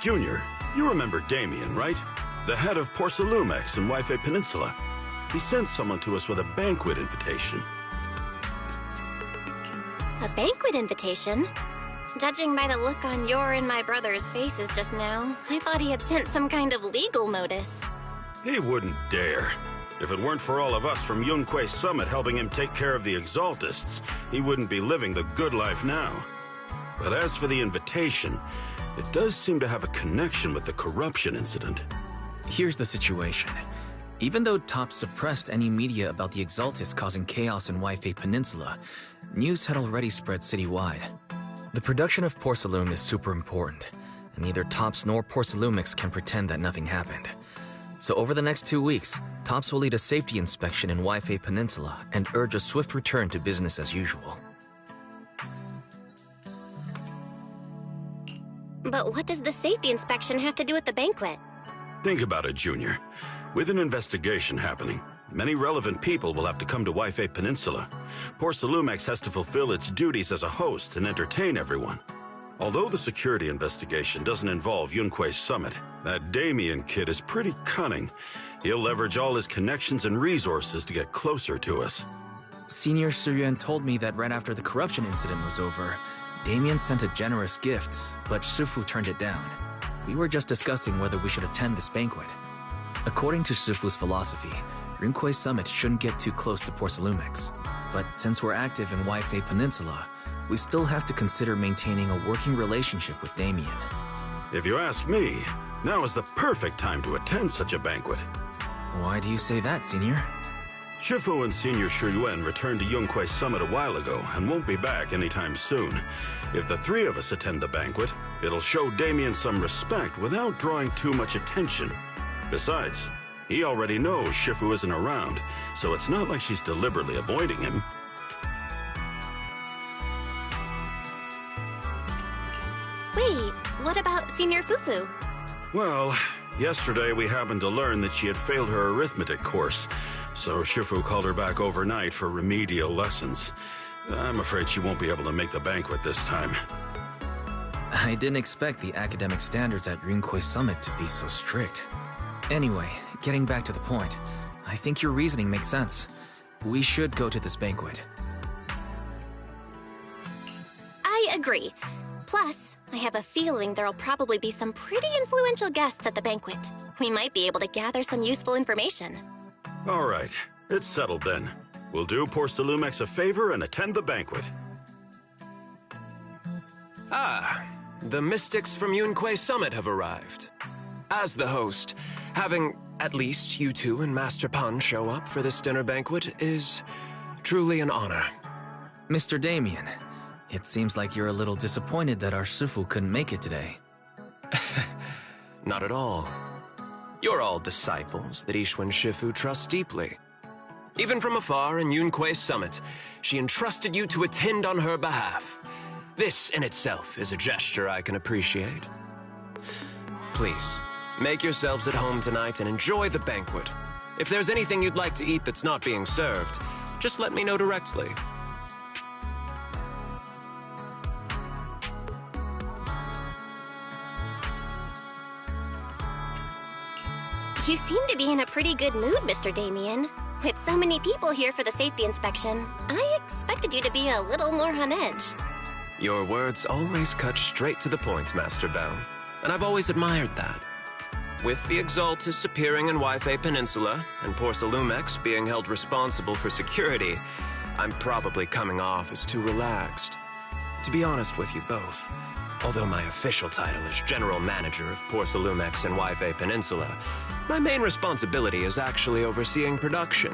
Junior, you remember Damien, right? The head of Porcelumex and Wi-Fi Peninsula. He sent someone to us with a banquet invitation. A banquet invitation? Judging by the look on your and my brother's faces just now, I thought he had sent some kind of legal notice. He wouldn't dare. If it weren't for all of us from Yunque Summit helping him take care of the Exaltists, he wouldn't be living the good life now. But as for the invitation, it does seem to have a connection with the corruption incident. Here's the situation. Even though TOPS suppressed any media about the Exaltists causing chaos in Wi-Fi Peninsula, news had already spread citywide. The production of Porcelume is super important, and neither TOPS nor Porcelumix can pretend that nothing happened. So over the next 2 weeks, TOPS will lead a safety inspection in Wi-Fi Peninsula and urge a swift return to business as usual. But what does the safety inspection have to do with the banquet? Think about it, Junior. With an investigation happening, many relevant people will have to come to Wi-Fi Peninsula. Porcelumex has to fulfill its duties as a host and entertain everyone. Although the security investigation doesn't involve Yunque Summit, that Damien kid is pretty cunning. He'll leverage all his connections and resources to get closer to us. Senior Suyuan told me that right after the corruption incident was over, Damien sent a generous gift, but Shifu turned it down. We were just discussing whether we should attend this banquet. According to Shifu's philosophy, Yunque Summit shouldn't get too close to Porcelumex. But since we're active in Wi-Fi Peninsula, we still have to consider maintaining a working relationship with Damien. If you ask me, now is the perfect time to attend such a banquet. Why do you say that, Senior? Shifu and Senior Shuyuan returned to Yunque Summit a while ago and won't be back anytime soon. If the three of us attend the banquet, it'll show Damien some respect without drawing too much attention. Besides, he already knows Shifu isn't around, so it's not like she's deliberately avoiding him. Wait, what about Senior Fufu? Well, yesterday we happened to learn that she had failed her arithmetic course, so Shifu called her back overnight for remedial lessons. I'm afraid she won't be able to make the banquet this time. I didn't expect the academic standards at Yunque Summit to be so strict. Anyway, getting back to the point, I think your reasoning makes sense. We should go to this banquet. I agree. Plus, I have a feeling there'll probably be some pretty influential guests at the banquet. We might be able to gather some useful information. All right, it's settled then. We'll do Porcelumex a favor and attend the banquet. Ah, the mystics from Yunque Summit have arrived. As the host, having at least you two and Master Pan show up for this dinner banquet is truly an honor. Mr. Damien, it seems like you're a little disappointed that our Shifu couldn't make it today. Not at all. You're all disciples that Ishwan Shifu trusts deeply. Even from afar in Yunque Summit, she entrusted you to attend on her behalf. This in itself is a gesture I can appreciate. Please, make yourselves at home tonight and enjoy the banquet. If there's anything you'd like to eat that's not being served, just let me know directly. You seem to be in a pretty good mood, Mr. Damien. With so many people here for the safety inspection, I expected you to be a little more on edge. Your words always cut straight to the point, Master Bell, and I've always admired that. With the Exaltists appearing in Wi-Fi Peninsula and Porcelumex being held responsible for security, I'm probably coming off as too relaxed. To be honest with you both, although my official title is General Manager of Porcelumex and Wi-Fi Peninsula, my main responsibility is actually overseeing production.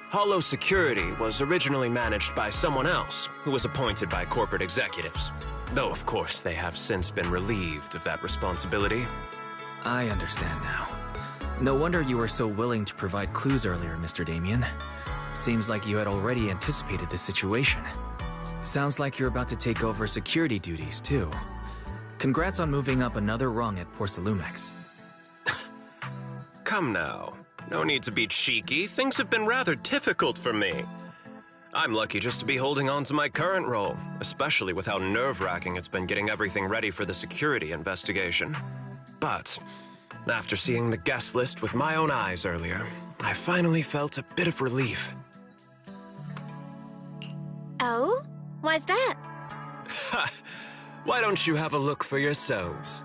Hollow Security was originally managed by someone else who was appointed by corporate executives, though of course they have since been relieved of that responsibility. I understand now. No wonder you were so willing to provide clues earlier, Mr. Damien. Seems like you had already anticipated this situation. Sounds like you're about to take over security duties, too. Congrats on moving up another rung at Porcelumex. Come now. No need to be cheeky. Things have been rather difficult for me. I'm lucky just to be holding on to my current role, especially with how nerve-wracking it's been getting everything ready for the security investigation. But after seeing the guest list with my own eyes earlier, I finally felt a bit of relief. Oh? Why's that? Ha! Why don't you have a look for yourselves?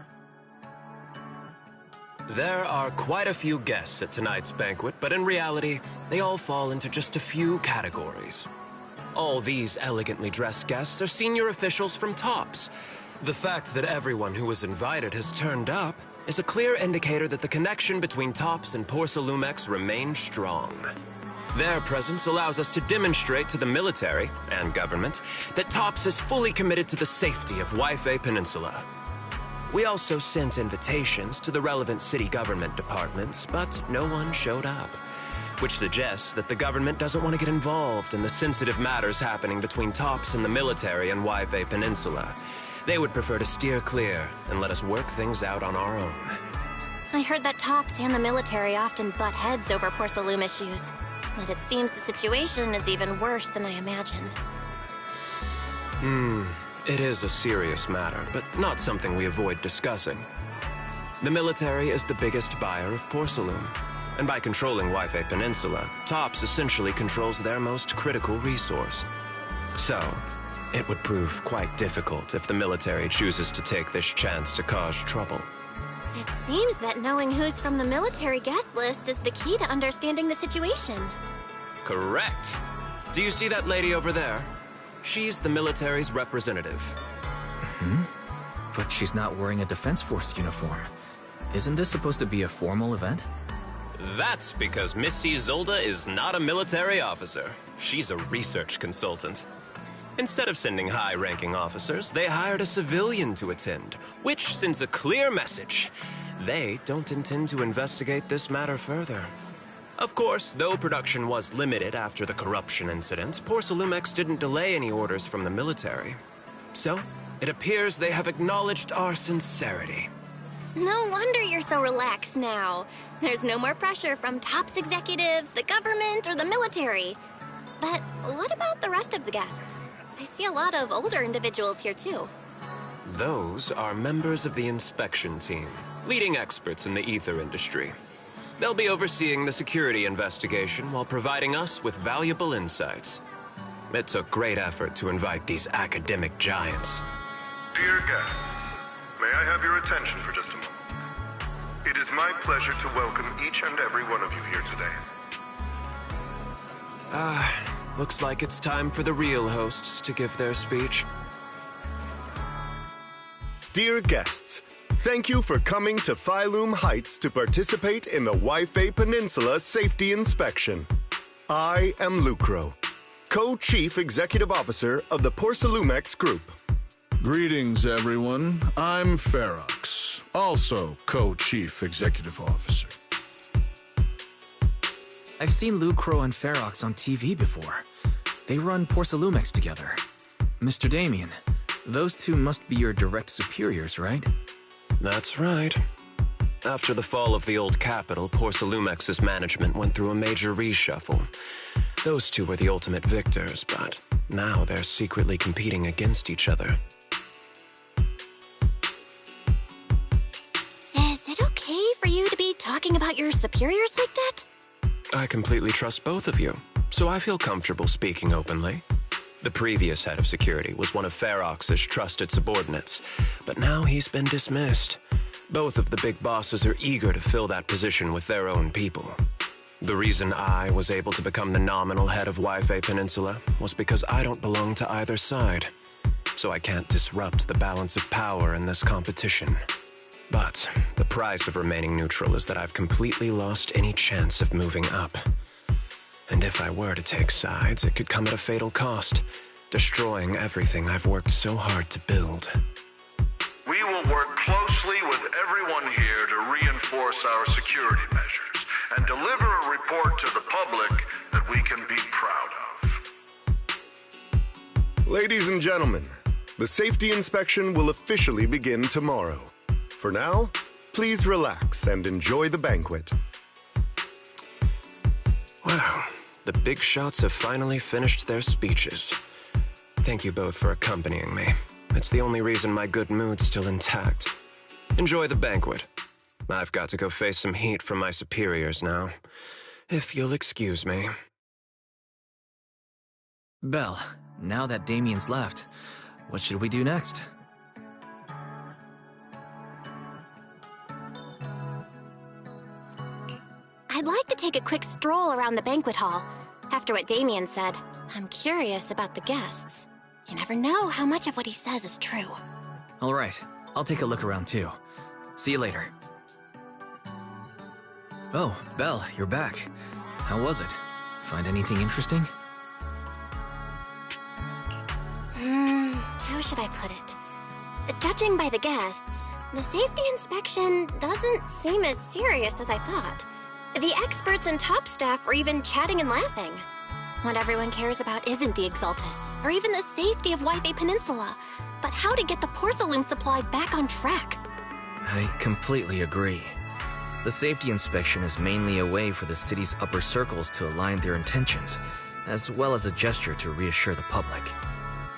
There are quite a few guests at tonight's banquet, but in reality, they all fall into just a few categories. All these elegantly dressed guests are senior officials from TOPS. The fact that everyone who was invited has turned up is a clear indicator that the connection between TOPS and Porsalumex remains strong. Their presence allows us to demonstrate to the military and government that TOPS is fully committed to the safety of Waifei Peninsula. We also sent invitations to the relevant city government departments, but no one showed up, which suggests that the government doesn't want to get involved in the sensitive matters happening between TOPS and the military and Waifei Peninsula. They would prefer to steer clear and let us work things out on our own. I heard that TOPS and the military often butt heads over Porsalume issues, but it seems the situation is even worse than I imagined. It is a serious matter, but not something we avoid discussing. The military is the biggest buyer of Porsalume, and by controlling Waifei Peninsula, TOPS essentially controls their most critical resource. So, it would prove quite difficult if the military chooses to take this chance to cause trouble. It seems that knowing who's from the military guest list is the key to understanding the situation. Correct. Do you see that lady over there? She's the military's representative. But she's not wearing a Defense Force uniform. Isn't this supposed to be a formal event? That's because Missy Zolda is not a military officer. She's a research consultant. Instead of sending high-ranking officers, they hired a civilian to attend, which sends a clear message. They don't intend to investigate this matter further. Of course, though production was limited after the corruption incident, Porsalumex didn't delay any orders from the military. So, it appears they have acknowledged our sincerity. No wonder you're so relaxed now. There's no more pressure from TOPS executives, the government, or the military. But what about the rest of the guests? I see a lot of older individuals here too. Those are members of the inspection team, leading experts in the ether industry. They'll be overseeing the security investigation while providing us with valuable insights. It took great effort to invite these academic giants. Dear guests, may I have your attention for just a moment? It is my pleasure to welcome each and every one of you here today. Looks like it's time for the real hosts to give their speech. Dear guests, thank you for coming to Phylum Heights to participate in the Waifei Peninsula Safety Inspection. I am Lucro, Co-Chief Executive Officer of the Porsalumex Group. Greetings, everyone. I'm Ferox, also Co-Chief Executive Officer. I've seen Lucro and Ferox on TV before. They run Porsalumex together. Mr. Damien, those two must be your direct superiors, right? That's right. After the fall of the old capital, Porsalumex's management went through a major reshuffle. Those two were the ultimate victors, but now they're secretly competing against each other. Is it okay for you to be talking about your superiors like that? I completely trust both of you, so I feel comfortable speaking openly. The previous head of security was one of Ferox's trusted subordinates, but now he's been dismissed. Both of the big bosses are eager to fill that position with their own people. The reason I was able to become the nominal head of Waifei Peninsula was because I don't belong to either side, so I can't disrupt the balance of power in this competition. But the price of remaining neutral is that I've completely lost any chance of moving up. And if I were to take sides, it could come at a fatal cost, destroying everything I've worked so hard to build. We will work closely with everyone here to reinforce our security measures and deliver a report to the public that we can be proud of. Ladies and gentlemen, the safety inspection will officially begin tomorrow. For now, please relax and enjoy the banquet. Wow, the big shots have finally finished their speeches. Thank you both for accompanying me. It's the only reason my good mood's still intact. Enjoy the banquet. I've got to go face some heat from my superiors now. If you'll excuse me. Belle, now that Damien's left, what should we do next? I'd like to take a quick stroll around the banquet hall. After what Damien said, I'm curious about the guests. You never know how much of what he says is true. All right, I'll take a look around too. See you later. Oh, Belle, you're back. How was it? Find anything interesting? How should I put it? Judging by the guests, the safety inspection doesn't seem as serious as I thought. The experts and top staff were even chatting and laughing. What everyone cares about isn't the Exaltists, or even the safety of Wi-Fi Peninsula, but how to get the porcelain supply back on track. I completely agree. The safety inspection is mainly a way for the city's upper circles to align their intentions, as well as a gesture to reassure the public.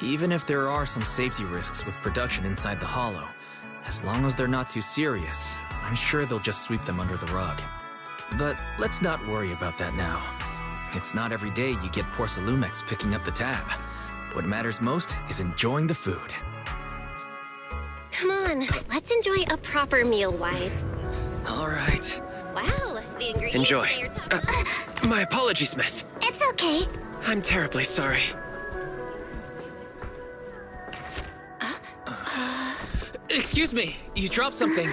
Even if there are some safety risks with production inside the Hollow, as long as they're not too serious, I'm sure they'll just sweep them under the rug. But let's not worry about that now. It's not every day you get Porcelumex picking up the tab. What matters most is enjoying the food. Come on, let's enjoy a proper meal, Wise. All right. Wow, the ingredients Enjoy. say you're talking- My apologies, miss. It's okay. I'm terribly sorry. Excuse me, you dropped something.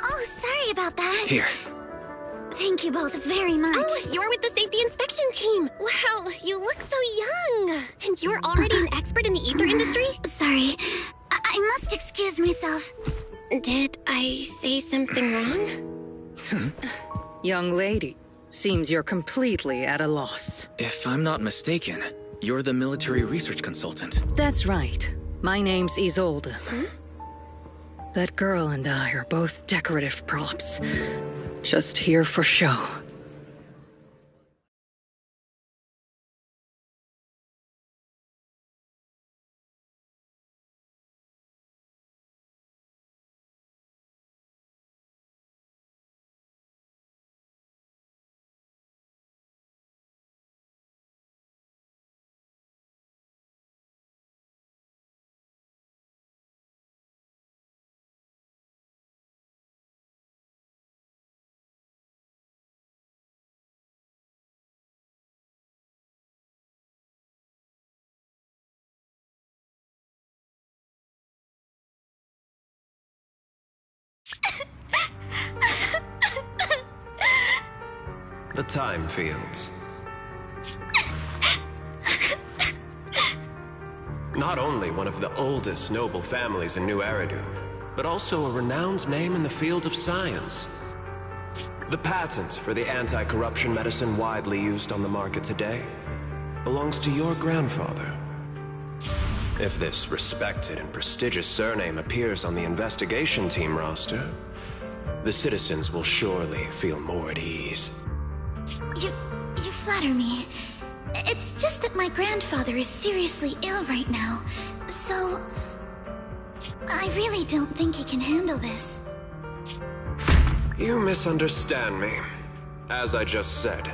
Oh, sorry about that. Here. Thank you both very much. Oh, you're with the safety inspection team. Wow, you look so young. And you're already an expert in the ether industry? Sorry, I must excuse myself. Did I say something wrong? Young lady, seems you're completely at a loss. If I'm not mistaken, you're the military research consultant. That's right. My name's Isolde. That girl and I are both decorative props. Just here for show. The Time Fields. Not only one of the oldest noble families in New Eridu, but also a renowned name in the field of science. The patent for the anti-corruption medicine widely used on the market today belongs to your grandfather. If this respected and prestigious surname appears on the investigation team roster, the citizens will surely feel more at ease. You flatter me. It's just that my grandfather is seriously ill right now, so I really don't think he can handle this. You misunderstand me. As I just said,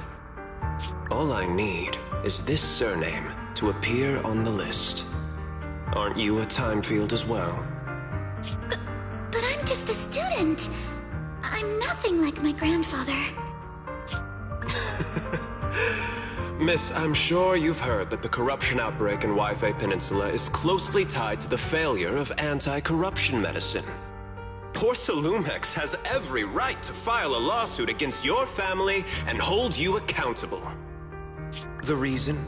all I need is this surname to appear on the list. Aren't you a time field as well? But I'm just a student. I'm nothing like my grandfather. Miss, I'm sure you've heard that the corruption outbreak in Wi-Fi Peninsula is closely tied to the failure of anti-corruption medicine. Porcelumex has every right to file a lawsuit against your family and hold you accountable. The reason?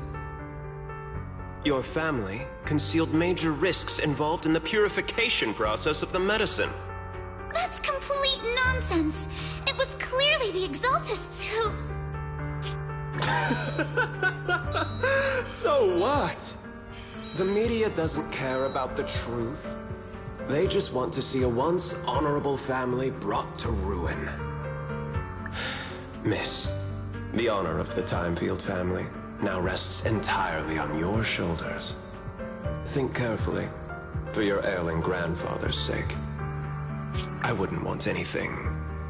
Your family concealed major risks involved in the purification process of the medicine. That's complete nonsense. It was clearly the Exaltists who... So what? The media doesn't care about the truth. They just want to see a once honorable family brought to ruin. Miss, the honor of the Timefield family now rests entirely on your shoulders. Think carefully. For your ailing grandfather's sake. I wouldn't want anything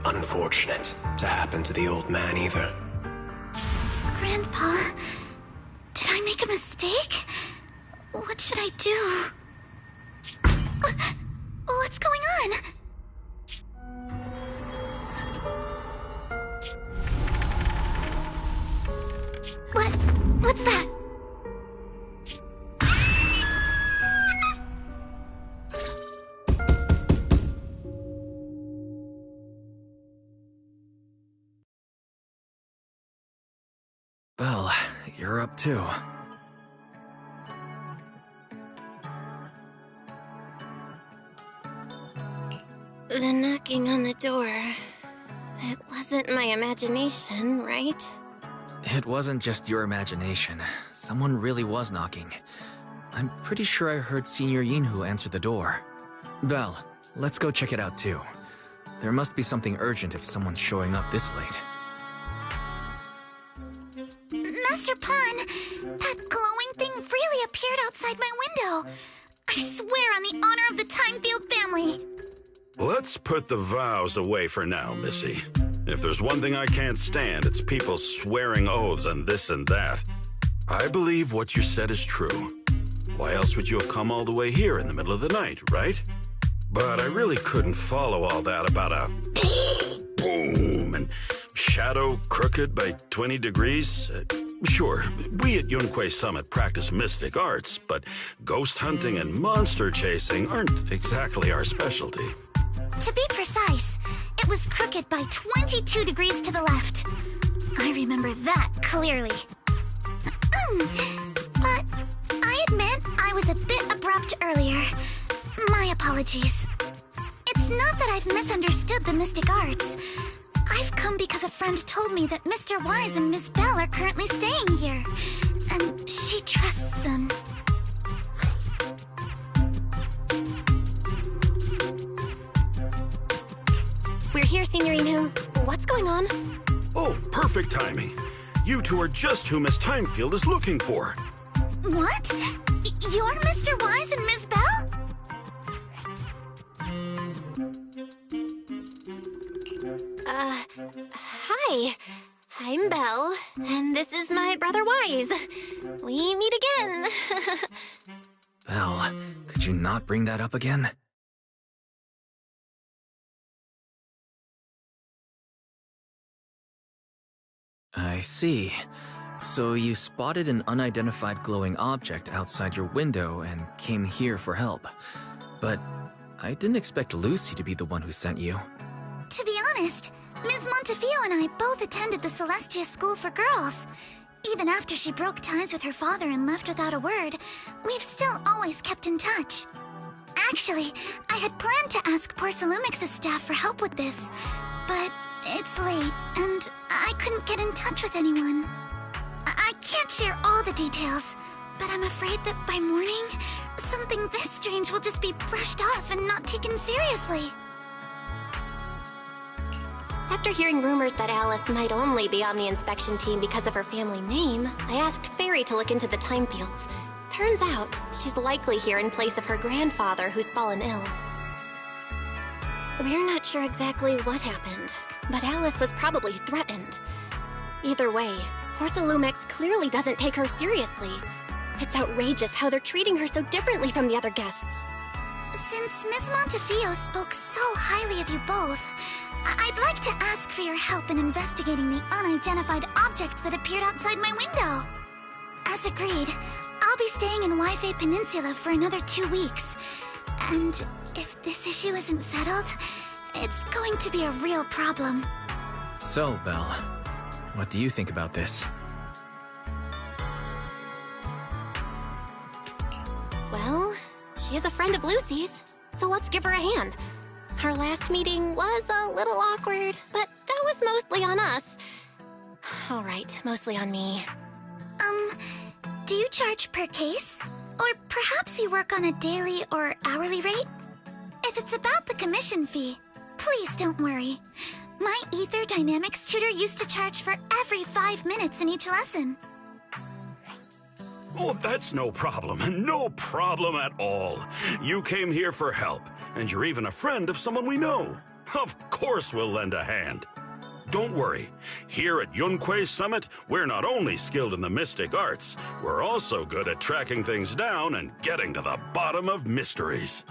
unfortunate to happen to the old man either. Grandpa, did I make a mistake? What should I do? What's going on? What's that? Belle, you're up too. The knocking on the door. It wasn't my imagination, right? It wasn't just your imagination. Someone really was knocking. I'm pretty sure I heard Senior Yinhu answer the door. Belle, let's go check it out too. There must be something urgent if someone's showing up this late. Master Pan, that glowing thing really appeared outside my window. I swear on the honor of the Timefield family. Let's put the vows away for now, Missy. If there's one thing I can't stand, it's people swearing oaths and this and that. I believe what you said is true. Why else would you have come all the way here in the middle of the night, right? But I really couldn't follow all that about a boom and shadow crooked by 20 degrees. Sure, we at Yunquei Summit practice mystic arts, but ghost hunting and monster chasing aren't exactly our specialty. To be precise, it was crooked by 22 degrees to the left. I remember that clearly. But I admit I was a bit abrupt earlier. My apologies. It's not that I've misunderstood the mystic arts. I've come because a friend told me that Mr. Wise and Miss Bell are currently staying here, and she trusts them. We're here, Signorino. What's going on? Oh, perfect timing. You two are just who Miss Timefield is looking for. What? You're Mr. Wise and Miss Bell? Hi. I'm Belle, and this is my brother Wise. We meet again. Belle, could you not bring that up again? I see. So you spotted an unidentified glowing object outside your window and came here for help. But I didn't expect Lucy to be the one who sent you. To be honest, Ms. Montefiore and I both attended the Celestia School for Girls. Even after she broke ties with her father and left without a word, we've still always kept in touch. Actually, I had planned to ask Porcelumix's staff for help with this, but it's late, and I couldn't get in touch with anyone. I can't share all the details, but I'm afraid that by morning, something this strange will just be brushed off and not taken seriously. After hearing rumors that Alice might only be on the inspection team because of her family name, I asked Fairy to look into the Timefields. Turns out, she's likely here in place of her grandfather who's fallen ill. We're not sure exactly what happened, but Alice was probably threatened. Either way, Porcelumix clearly doesn't take her seriously. It's outrageous how they're treating her so differently from the other guests. Since Ms. Montefiore spoke so highly of you both, I'd like to ask for your help in investigating the unidentified object that appeared outside my window. As agreed, I'll be staying in Waifei Peninsula for another 2 weeks. And if this issue isn't settled, it's going to be a real problem. So, Belle, what do you think about this? Well, she is a friend of Lucy's, so let's give her a hand. Our last meeting was a little awkward, but that was mostly on us. All right, mostly on me. Do you charge per case? Or perhaps you work on a daily or hourly rate? If it's about the commission fee, please don't worry. My Ether Dynamics tutor used to charge for every 5 minutes in each lesson. Oh, that's no problem. No problem at all. You came here for help, and you're even a friend of someone we know. Of course we'll lend a hand. Don't worry. Here at Yunque's Summit, we're not only skilled in the mystic arts, we're also good at tracking things down and getting to the bottom of mysteries.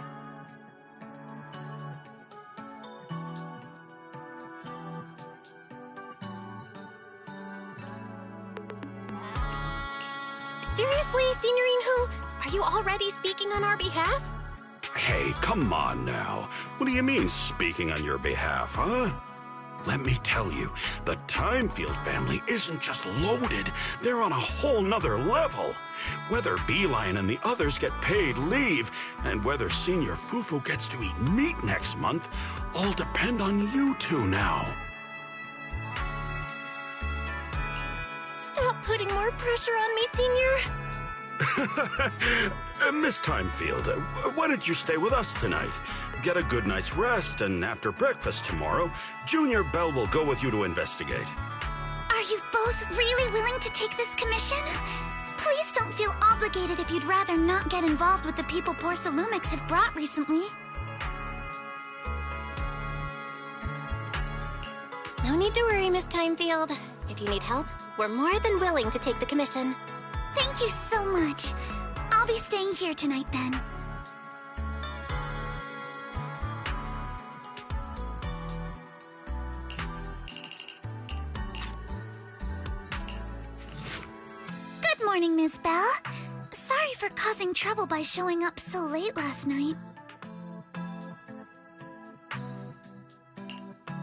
Seriously, Signorinho? Are you already speaking on our behalf? Hey, come on now. What do you mean, speaking on your behalf, huh? Let me tell you, the Timefield family isn't just loaded, they're on a whole nother level. Whether Beeline and the others get paid leave, and whether Senior Fufu gets to eat meat next month, all depend on you two now. Stop putting more pressure on me, Senior. Miss Timefield, why don't you stay with us tonight? Get a good night's rest, and after breakfast tomorrow, Junior Bell will go with you to investigate. Are you both really willing to take this commission? Please don't feel obligated if you'd rather not get involved with the people Porsalumix have brought recently. No need to worry, Miss Timefield. If you need help, we're more than willing to take the commission. Thank you so much. I'll be staying here tonight then. Good morning, Miss Bell. Sorry for causing trouble by showing up so late last night.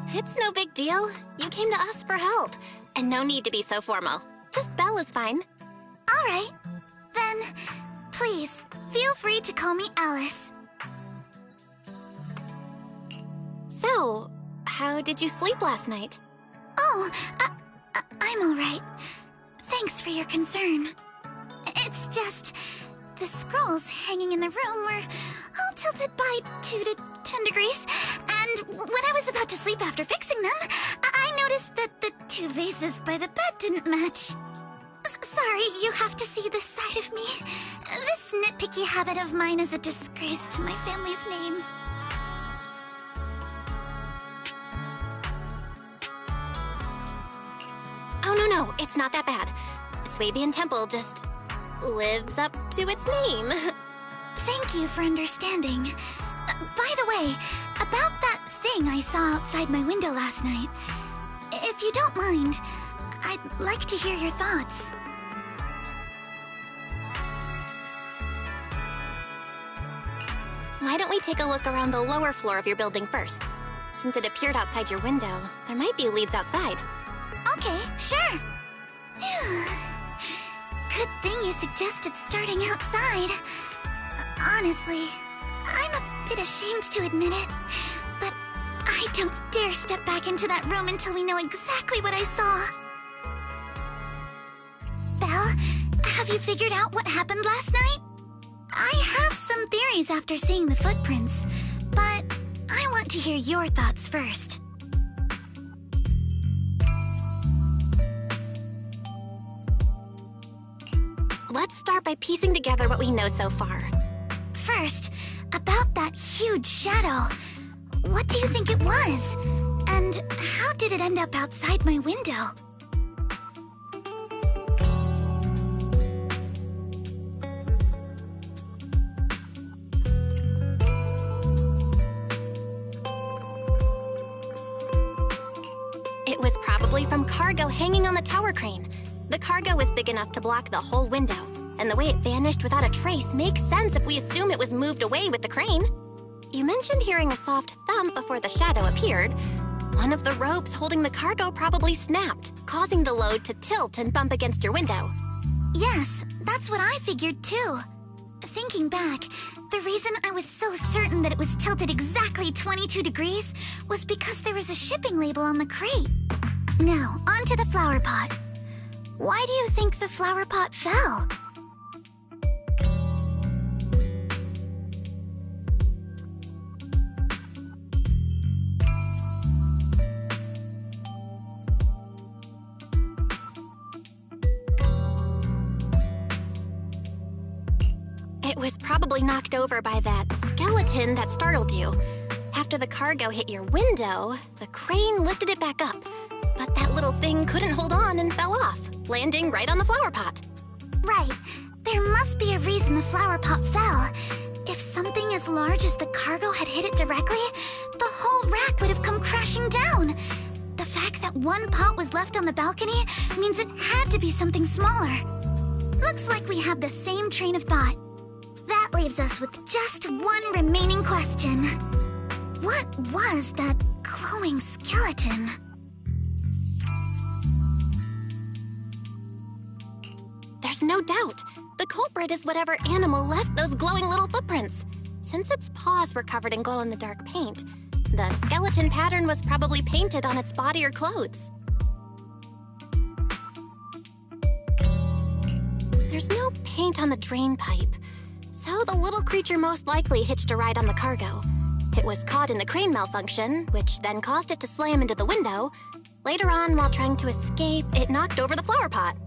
It's no big deal. You came to us for help. And no need to be so formal. Just Belle is fine. All right. Then, please, feel free to call me Alice. So, how did you sleep last night? Oh, I'm all right. Thanks for your concern. It's just, the scrolls hanging in the room were all tilted by 2 to 10 degrees, and when I was about to sleep after fixing them, I noticed that the 2 vases by the bed didn't match. Sorry, you have to see this side of me. This nitpicky habit of mine is a disgrace to my family's name. Oh, no, it's not that bad. Swabian Temple just lives up to its name. Thank you for understanding. By the way, about that thing I saw outside my window last night, if you don't mind, I'd like to hear your thoughts. Why don't we take a look around the lower floor of your building first? Since it appeared outside your window, there might be leads outside. Okay, sure. Good thing you suggested starting outside. Honestly, I'm a bit ashamed to admit it, but I don't dare step back into that room until we know exactly what I saw. Belle, have you figured out what happened last night? I have some theories after seeing the footprints, but I want to hear your thoughts first. Let's start by piecing together what we know so far. First, about that huge shadow. What do you think it was? And how did it end up outside my window? It was probably from cargo hanging on the tower crane. The cargo was big enough to block the whole window, and the way it vanished without a trace makes sense if we assume it was moved away with the crane. You mentioned hearing a soft thump before the shadow appeared. One of the ropes holding the cargo probably snapped, causing the load to tilt and bump against your window. Yes, that's what I figured too. Thinking back, the reason I was so certain that it was tilted exactly 22 degrees was because there was a shipping label on the crate. Now, onto the flower pot. Why do you think the flower pot fell? probably knocked over by that skeleton that startled you. After the cargo hit your window, the crane lifted it back up. But that little thing couldn't hold on and fell off, landing right on the flower pot. Right. There must be a reason the flower pot fell. If something as large as the cargo had hit it directly, the whole rack would have come crashing down. The fact that one pot was left on the balcony means it had to be something smaller. Looks like we have the same train of thought. That leaves us with just one remaining question. What was that glowing skeleton? There's no doubt. The culprit is whatever animal left those glowing little footprints. Since its paws were covered in glow-in-the-dark paint, the skeleton pattern was probably painted on its body or clothes. There's no paint on the drain pipe, so the little creature most likely hitched a ride on the cargo. It was caught in the crane malfunction, which then caused it to slam into the window. Later on, while trying to escape, it knocked over the flower pot.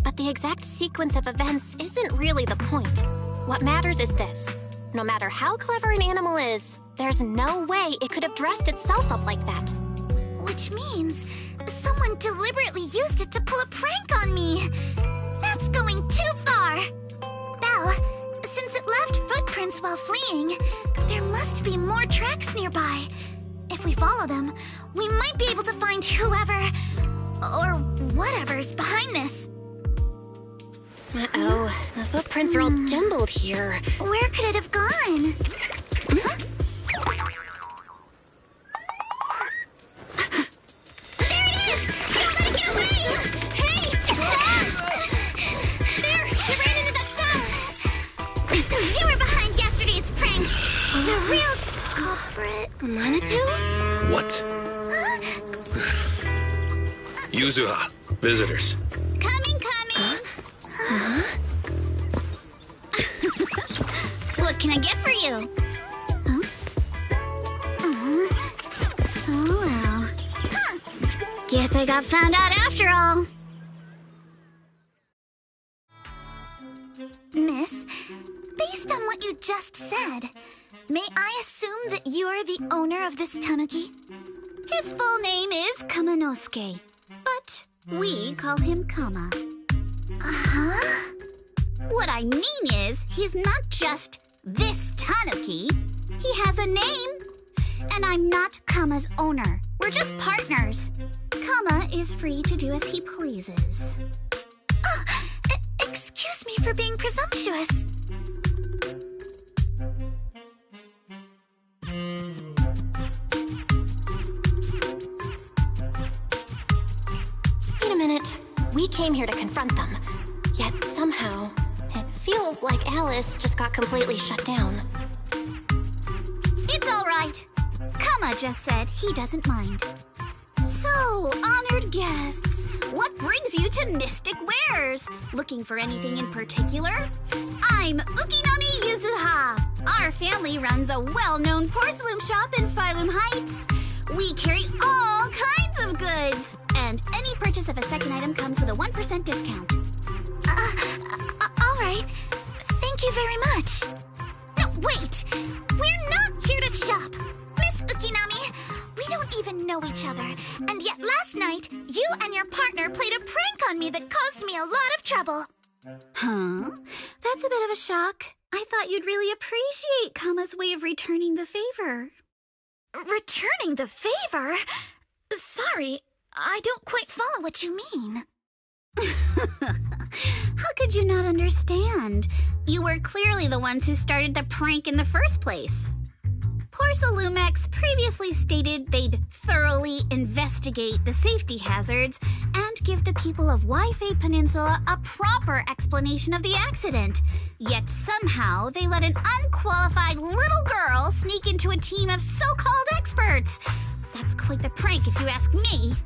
But the exact sequence of events isn't really the point. What matters is this. No matter how clever an animal is, there's no way it could have dressed itself up like that. Which means someone deliberately used it to pull a prank on me. That's going too far. Belle, since it left footprints while fleeing, there must be more tracks nearby. If we follow them, we might be able to find whoever or whatever's behind this. Uh-oh, the footprints are all jumbled here. Where could it have gone? Huh? There it is! Don't let it get away! Hey! There! It ran into that stone! So you were behind yesterday's pranks! The real culprit... Manitou? What? Yuzuha, visitors. Coming! What can I get for you? Huh? Oh, well. Huh. Guess I got found out after all. Miss, based on what you just said, may I assume that you are the owner of this tanuki? His full name is Kamanosuke, but we call him Kama. Uh-huh. What I mean is, he's not just this tanuki. He has a name. And I'm not Kama's owner. We're just partners. Kama is free to do as he pleases. Excuse me for being presumptuous. Wait a minute. We came here to confront them. Yet somehow, it feels like Alice just got completely shut down. It's all right. Kama just said he doesn't mind. So, honored guests, what brings you to Mystic Wares? Looking for anything in particular? I'm Ukinami Yuzuha. Our family runs a well-known porcelain shop in Phylum Heights. We carry all kinds of goods, and any purchase of a second item comes with a 1% discount. All right. Thank you very much. No, wait! We're not here to shop! Miss Ukinami, we don't even know each other, and yet last night, you and your partner played a prank on me that caused me a lot of trouble. Huh? That's a bit of a shock. I thought you'd really appreciate Kama's way of returning the favor. Returning the favor? Sorry, I don't quite follow what you mean. How could you not understand? You were clearly the ones who started the prank in the first place. Porcelumex previously stated they'd thoroughly investigate the safety hazards and give the people of Waifei Peninsula a proper explanation of the accident. Yet somehow they let an unqualified little girl sneak into a team of so-called experts. That's quite the prank if you ask me.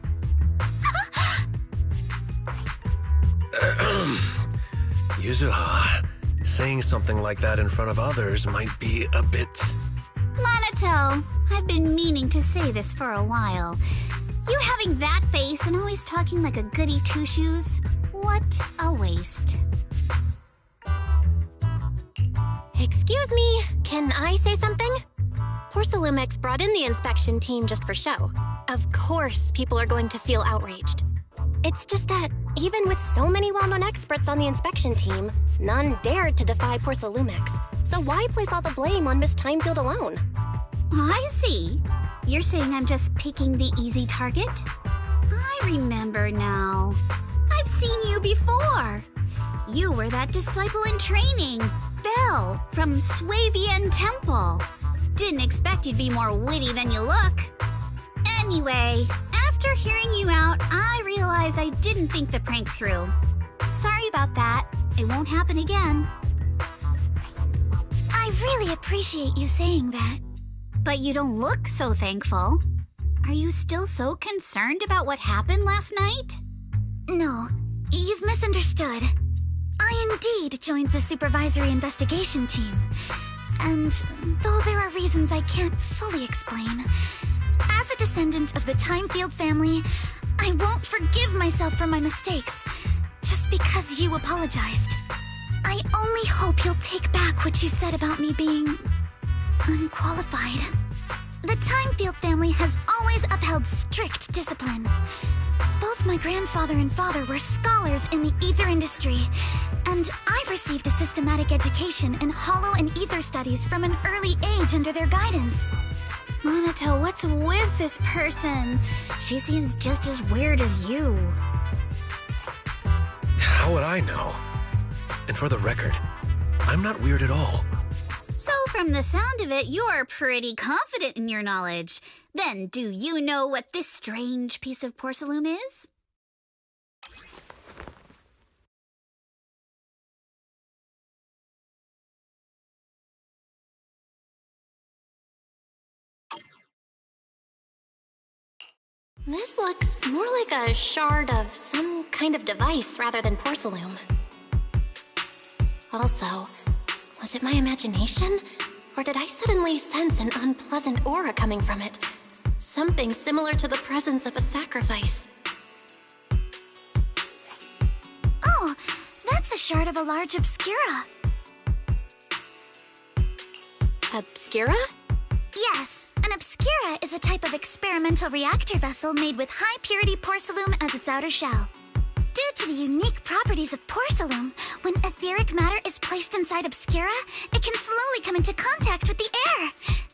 Yuzuha, saying something like that in front of others might be a bit... Monato, I've been meaning to say this for a while. You having that face and always talking like a goody two-shoes? What a waste. Excuse me, can I say something? Porcelumex brought in the inspection team just for show. Of course, people are going to feel outraged. It's just that, even with so many well-known experts on the inspection team, none dared to defy Porcelumex. So why place all the blame on Miss Timefield alone? I see. You're saying I'm just picking the easy target? I remember now. I've seen you before. You were that disciple in training, Belle, from Swavian Temple. Didn't expect you'd be more witty than you look. Anyway, after hearing you out, I realized I didn't think the prank through. Sorry about that. It won't happen again. I really appreciate you saying that. But you don't look so thankful. Are you still so concerned about what happened last night? No, you've misunderstood. I indeed joined the supervisory investigation team. And though there are reasons I can't fully explain, as a descendant of the Timefield family, I won't forgive myself for my mistakes just because you apologized. I only hope you'll take back what you said about me being unqualified. The Timefield family has always upheld strict discipline. Both my grandfather and father were scholars in the ether industry, and I've received a systematic education in hollow and ether studies from an early age under their guidance. Monato, what's with this person? She seems just as weird as you. How would I know? And for the record, I'm not weird at all. So from the sound of it, you're pretty confident in your knowledge. Then do you know what this strange piece of porcelain is? This looks more like a shard of some kind of device rather than porcelain. Also, was it my imagination? Or did I suddenly sense an unpleasant aura coming from it? Something similar to the presence of a sacrifice. Oh, that's a shard of a large obscura. Obscura? Yes, an obscura is a type of experimental reactor vessel made with high-purity porcelain as its outer shell. Due to the unique properties of porcelain, when etheric matter is placed inside obscura, it can slowly come into contact with the air.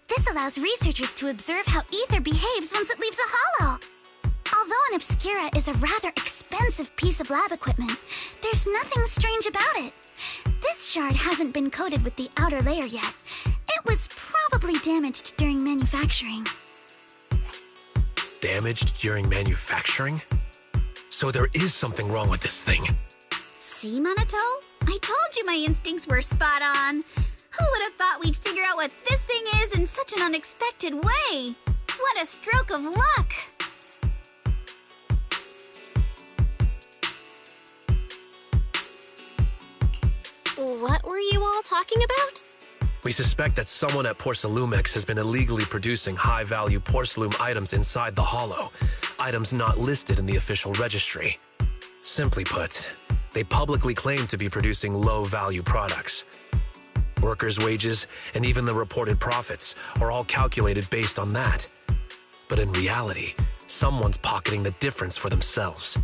This allows researchers to observe how ether behaves once it leaves a hollow. Although an obscura is a rather expensive piece of lab equipment, there's nothing strange about it. This shard hasn't been coated with the outer layer yet. It was probably damaged during manufacturing. Damaged during manufacturing? So there is something wrong with this thing. See, Monato? I told you my instincts were spot on. Who would have thought we'd figure out what this thing is in such an unexpected way? What a stroke of luck! What were you all talking about? We suspect that someone at Porcelumex has been illegally producing high-value porcelain items inside the hollow, items not listed in the official registry. Simply put, they publicly claim to be producing low-value products. Workers' wages and even the reported profits are all calculated based on that. But in reality, someone's pocketing the difference for themselves.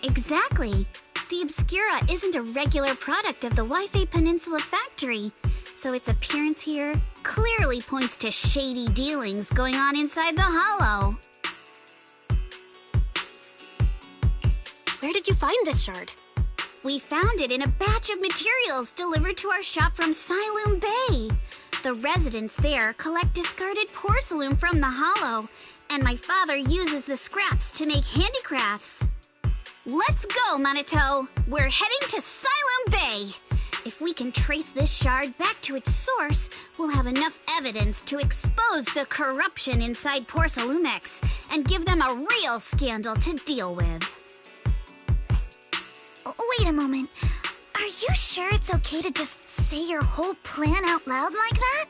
Exactly. The obscura isn't a regular product of the Wi-Fi Peninsula factory, so its appearance here clearly points to shady dealings going on inside the hollow. Where did you find this shard? We found it in a batch of materials delivered to our shop from Siloom Bay. The residents there collect discarded porcelain from the hollow, and my father uses the scraps to make handicrafts. Let's go, Monato! We're heading to Siloom Bay! If we can trace this shard back to its source, we'll have enough evidence to expose the corruption inside Porcelumex and give them a real scandal to deal with. Wait a moment. Are you sure it's okay to just say your whole plan out loud like that?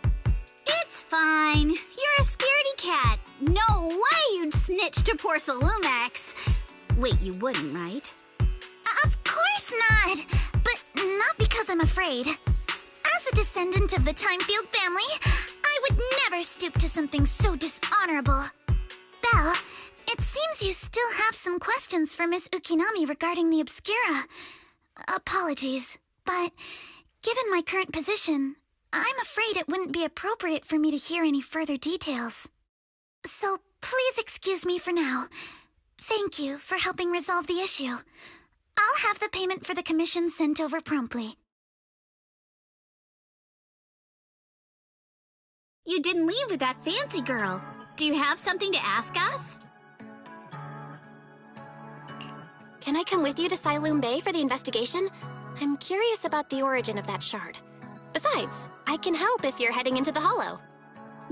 It's fine. You're a scaredy cat. No way you'd snitch to Porcelumex. Wait, you wouldn't, right? Of course not! But not because I'm afraid. As a descendant of the Timefield family, I would never stoop to something so dishonorable. Belle, it seems you still have some questions for Miss Ukinami regarding the Obscura. Apologies, but given my current position, I'm afraid it wouldn't be appropriate for me to hear any further details. So please excuse me for now. Thank you for helping resolve the issue. I'll have the payment for the commission sent over promptly. You didn't leave with that fancy girl. Do you have something to ask us? Can I come with you to Siloom Bay for the investigation? I'm curious about the origin of that shard. Besides, I can help if you're heading into the Hollow.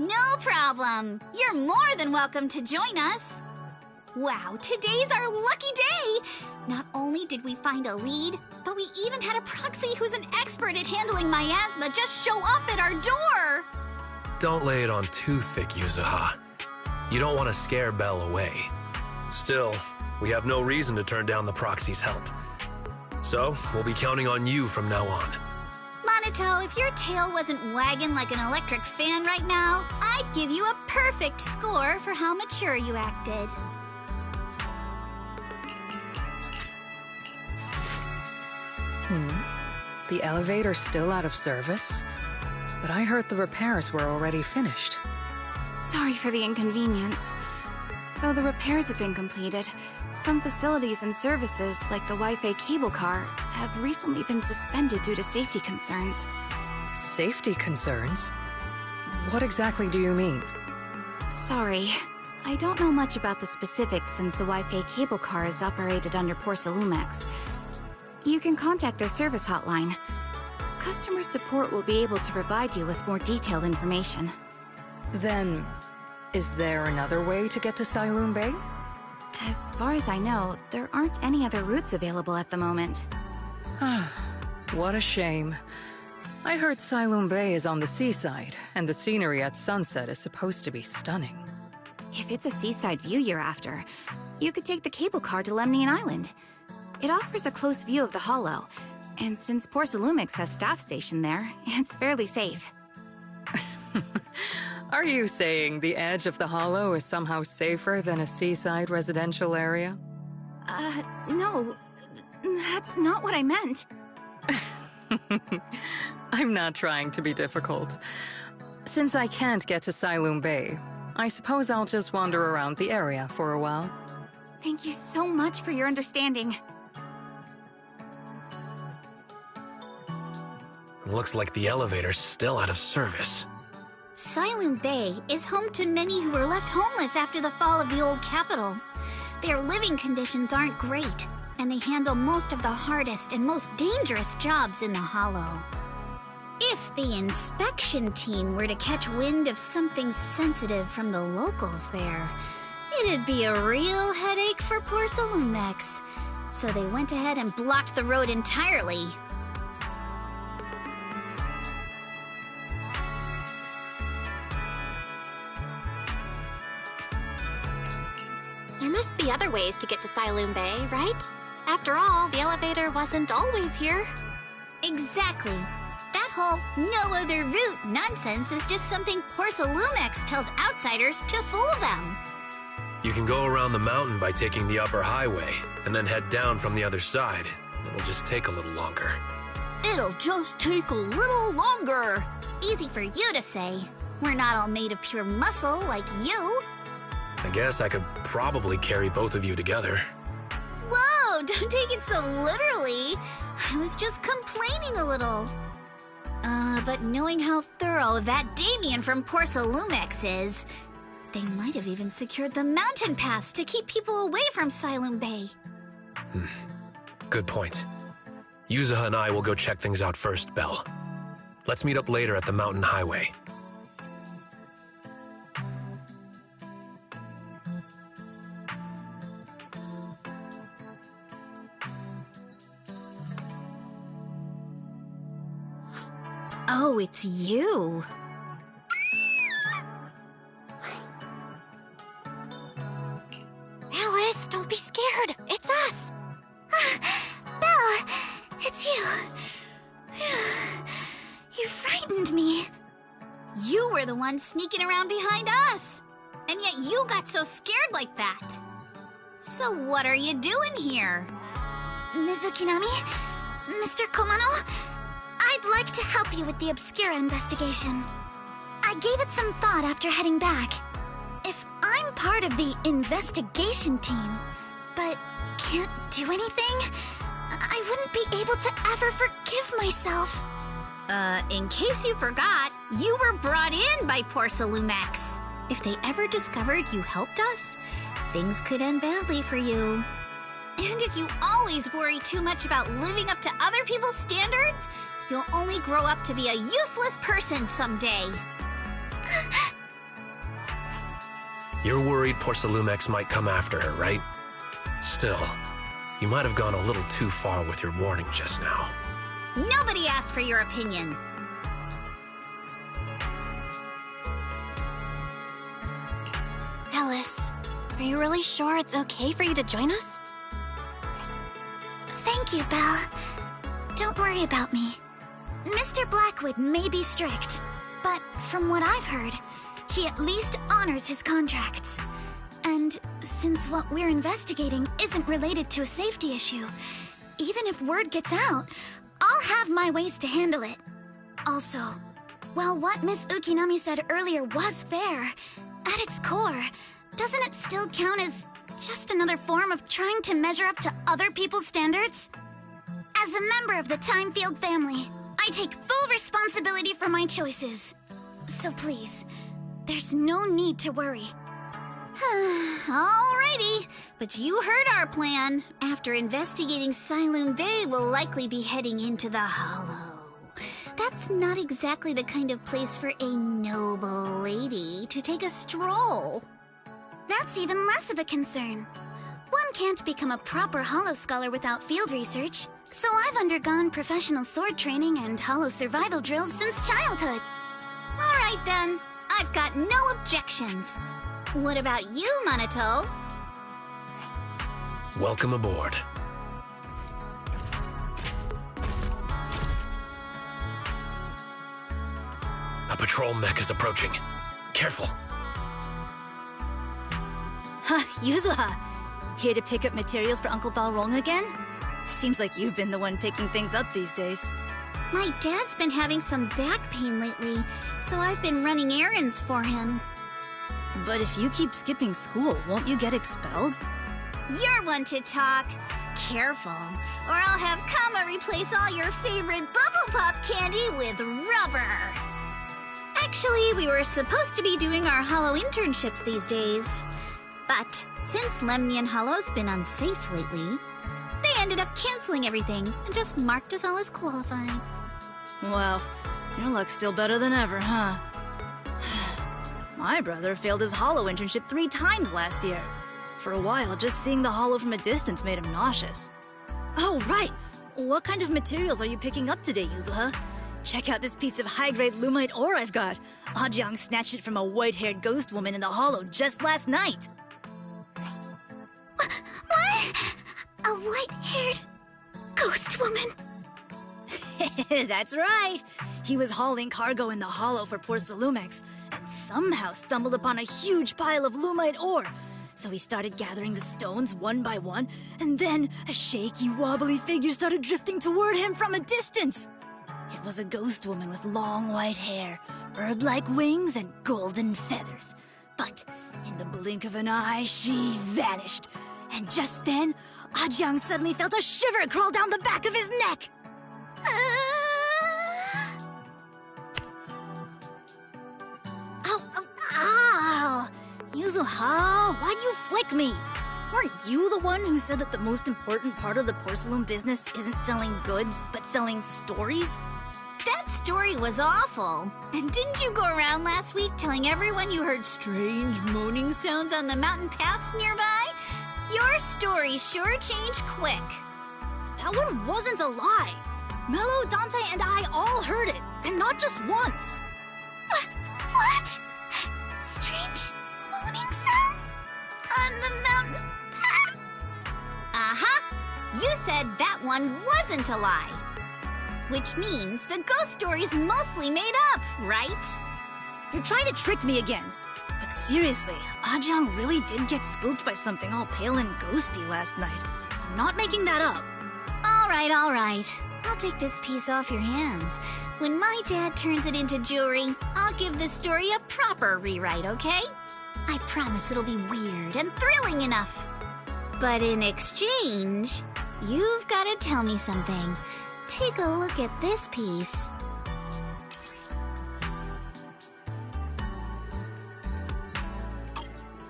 No problem. You're more than welcome to join us. Wow, today's our lucky day! Not only did we find a lead, but we even had a proxy who's an expert at handling miasma just show up at our door! Don't lay it on too thick, Yuzuha. You don't want to scare Belle away. Still, we have no reason to turn down the proxy's help. So, we'll be counting on you from now on. Monato, if your tail wasn't wagging like an electric fan right now, I'd give you a perfect score for how mature you acted. The elevator's still out of service? But I heard the repairs were already finished. Sorry for the inconvenience. Though the repairs have been completed, some facilities and services, like the Wi-Fi cable car, have recently been suspended due to safety concerns. Safety concerns? What exactly do you mean? Sorry. I don't know much about the specifics since the Wi-Fi cable car is operated under Porcelumex. You can contact their service hotline. Customer support will be able to provide you with more detailed information. Then, is there another way to get to Siloom Bay? As far as I know, there aren't any other routes available at the moment. What a shame. I heard Siloom Bay is on the seaside, and the scenery at sunset is supposed to be stunning. If it's a seaside view you're after, you could take the cable car to Lemnian Island. It offers a close view of the Hollow, and since Porcelumex has staff stationed there, it's fairly safe. Are you saying the edge of the Hollow is somehow safer than a seaside residential area? No. That's not what I meant. I'm not trying to be difficult. Since I can't get to Siloom Bay, I suppose I'll just wander around the area for a while. Thank you so much for your understanding. Looks like the elevator's still out of service. Siloom Bay is home to many who were left homeless after the fall of the old capital. Their living conditions aren't great, and they handle most of the hardest and most dangerous jobs in the Hollow. If the inspection team were to catch wind of something sensitive from the locals there, it'd be a real headache for Porcelumex. So they went ahead and blocked the road entirely. There must be other ways to get to Siloom Bay, right? After all, the elevator wasn't always here. Exactly. That whole no other route nonsense is just something Porcelumex tells outsiders to fool them. You can go around the mountain by taking the upper highway, and then head down from the other side. It'll just take a little longer. It'll just take a little longer. Easy for you to say. We're not all made of pure muscle like you. I guess I could probably carry both of you together. Whoa, don't take it so literally. I was just complaining a little. But knowing how thorough that Damien from Porcelumex is, they might have even secured the mountain paths to keep people away from Siloom Bay. Good point. Yuzuha and I will go check things out first, Belle. Let's meet up later at the mountain highway. Oh, it's you. Alice, don't be scared. It's us. Belle, it's you. You frightened frightened me. You were the one sneaking around behind us. And yet you got so scared like that. So what are you doing here? Ms. Ukinami? Mr. Komano? I'd like to help you with the Obscura investigation. I gave it some thought after heading back. If I'm part of the investigation team, but can't do anything, I wouldn't be able to ever forgive myself. In case you forgot, you were brought in by Porcelumex. If they ever discovered you helped us, things could end badly for you. And if you always worry too much about living up to other people's standards, you'll only grow up to be a useless person someday. You're worried Porcelumex might come after her, right? Still, you might have gone a little too far with your warning just now. Nobody asked for your opinion. Alice, are you really sure it's okay for you to join us? Thank you, Belle. Don't worry about me. Mr. Blackwood may be strict, but from what I've heard, he at least honors his contracts. And since what we're investigating isn't related to a safety issue, even if word gets out, I'll have my ways to handle it. Also, while what Miss Ukinami said earlier was fair, at its core, doesn't it still count as just another form of trying to measure up to other people's standards? As a member of the Timefield family, I take full responsibility for my choices. So please, there's no need to worry. Alrighty, but you heard our plan. After investigating Sailoon Bay, we'll likely be heading into the Hollow. That's not exactly the kind of place for a noble lady to take a stroll. That's even less of a concern. One can't become a proper Hollow scholar without field research, so I've undergone professional sword training and Hollow survival drills since childhood. Alright then, I've got no objections. What about you, Monato? Welcome aboard. A patrol mech is approaching. Careful. Huh, Yuzuha. Here to pick up materials for Uncle Balrong again? Seems like you've been the one picking things up these days. My dad's been having some back pain lately, so I've been running errands for him. But if you keep skipping school, won't you get expelled? You're one to talk. Careful, or I'll have Kama replace all your favorite Bubble Pop candy with rubber. Actually, we were supposed to be doing our Hollow internships these days. But since Lemnian Hollow's been unsafe lately, they ended up canceling everything and just marked us all as qualified. Wow, your luck's still better than ever, huh? My brother failed his Hollow internship 3 times last year. For a while, just seeing the Hollow from a distance made him nauseous. Oh, right! What kind of materials are you picking up today, Yuzuha? Check out this piece of high-grade lumite ore I've got. Ajiang snatched it from a white-haired ghost woman in the Hollow just last night. What? A white-haired ghost woman? That's right! He was hauling cargo in the Hollow for Porcelumex, and somehow stumbled upon a huge pile of lumite ore. So he started gathering the stones one by one, and then a shaky, wobbly figure started drifting toward him from a distance. It was a ghost woman with long white hair, bird-like wings, and golden feathers. But in the blink of an eye, she vanished. And just then, Ajiang suddenly felt a shiver crawl down the back of his neck. Ow! Yuzuha, why'd you flick me? Weren't you the one who said that the most important part of the porcelain business isn't selling goods, but selling stories? That story was awful. And didn't you go around last week telling everyone you heard strange moaning sounds on the mountain paths nearby? Your story sure changed quick. That one wasn't a lie. Mello, Dante, and I all heard it, and not just once. What? Strange moaning sounds? On the mountain path? Uh-huh. You said that one wasn't a lie. Which means the ghost story's mostly made up, right? You're trying to trick me again. But seriously, Ajang really did get spooked by something all pale and ghosty last night. I'm not making that up. All right. I'll take this piece off your hands. When my dad turns it into jewelry, I'll give this story a proper rewrite, okay? I promise it'll be weird and thrilling enough. But in exchange, you've got to tell me something. Take a look at this piece.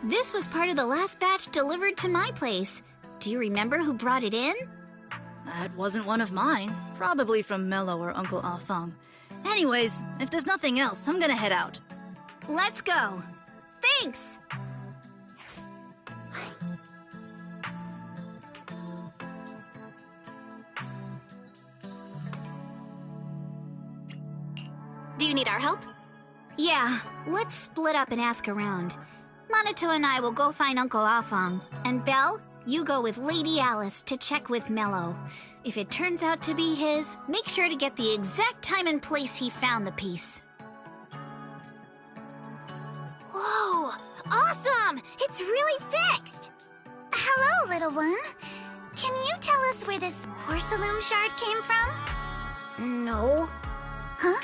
This was part of the last batch delivered to my place. Do you remember who brought it in? That wasn't one of mine. Probably from Mello or Uncle Afang. Anyways, if there's nothing else, I'm gonna head out. Let's go. Thanks! Do you need our help? Yeah, let's split up and ask around. Minato and I will go find Uncle Afang. And Belle, you go with Lady Alice to check with Mello. If it turns out to be his, make sure to get the exact time and place he found the piece. Whoa! Awesome! It's really fixed! Hello, little one. Can you tell us where this porcelain shard came from? No. Huh?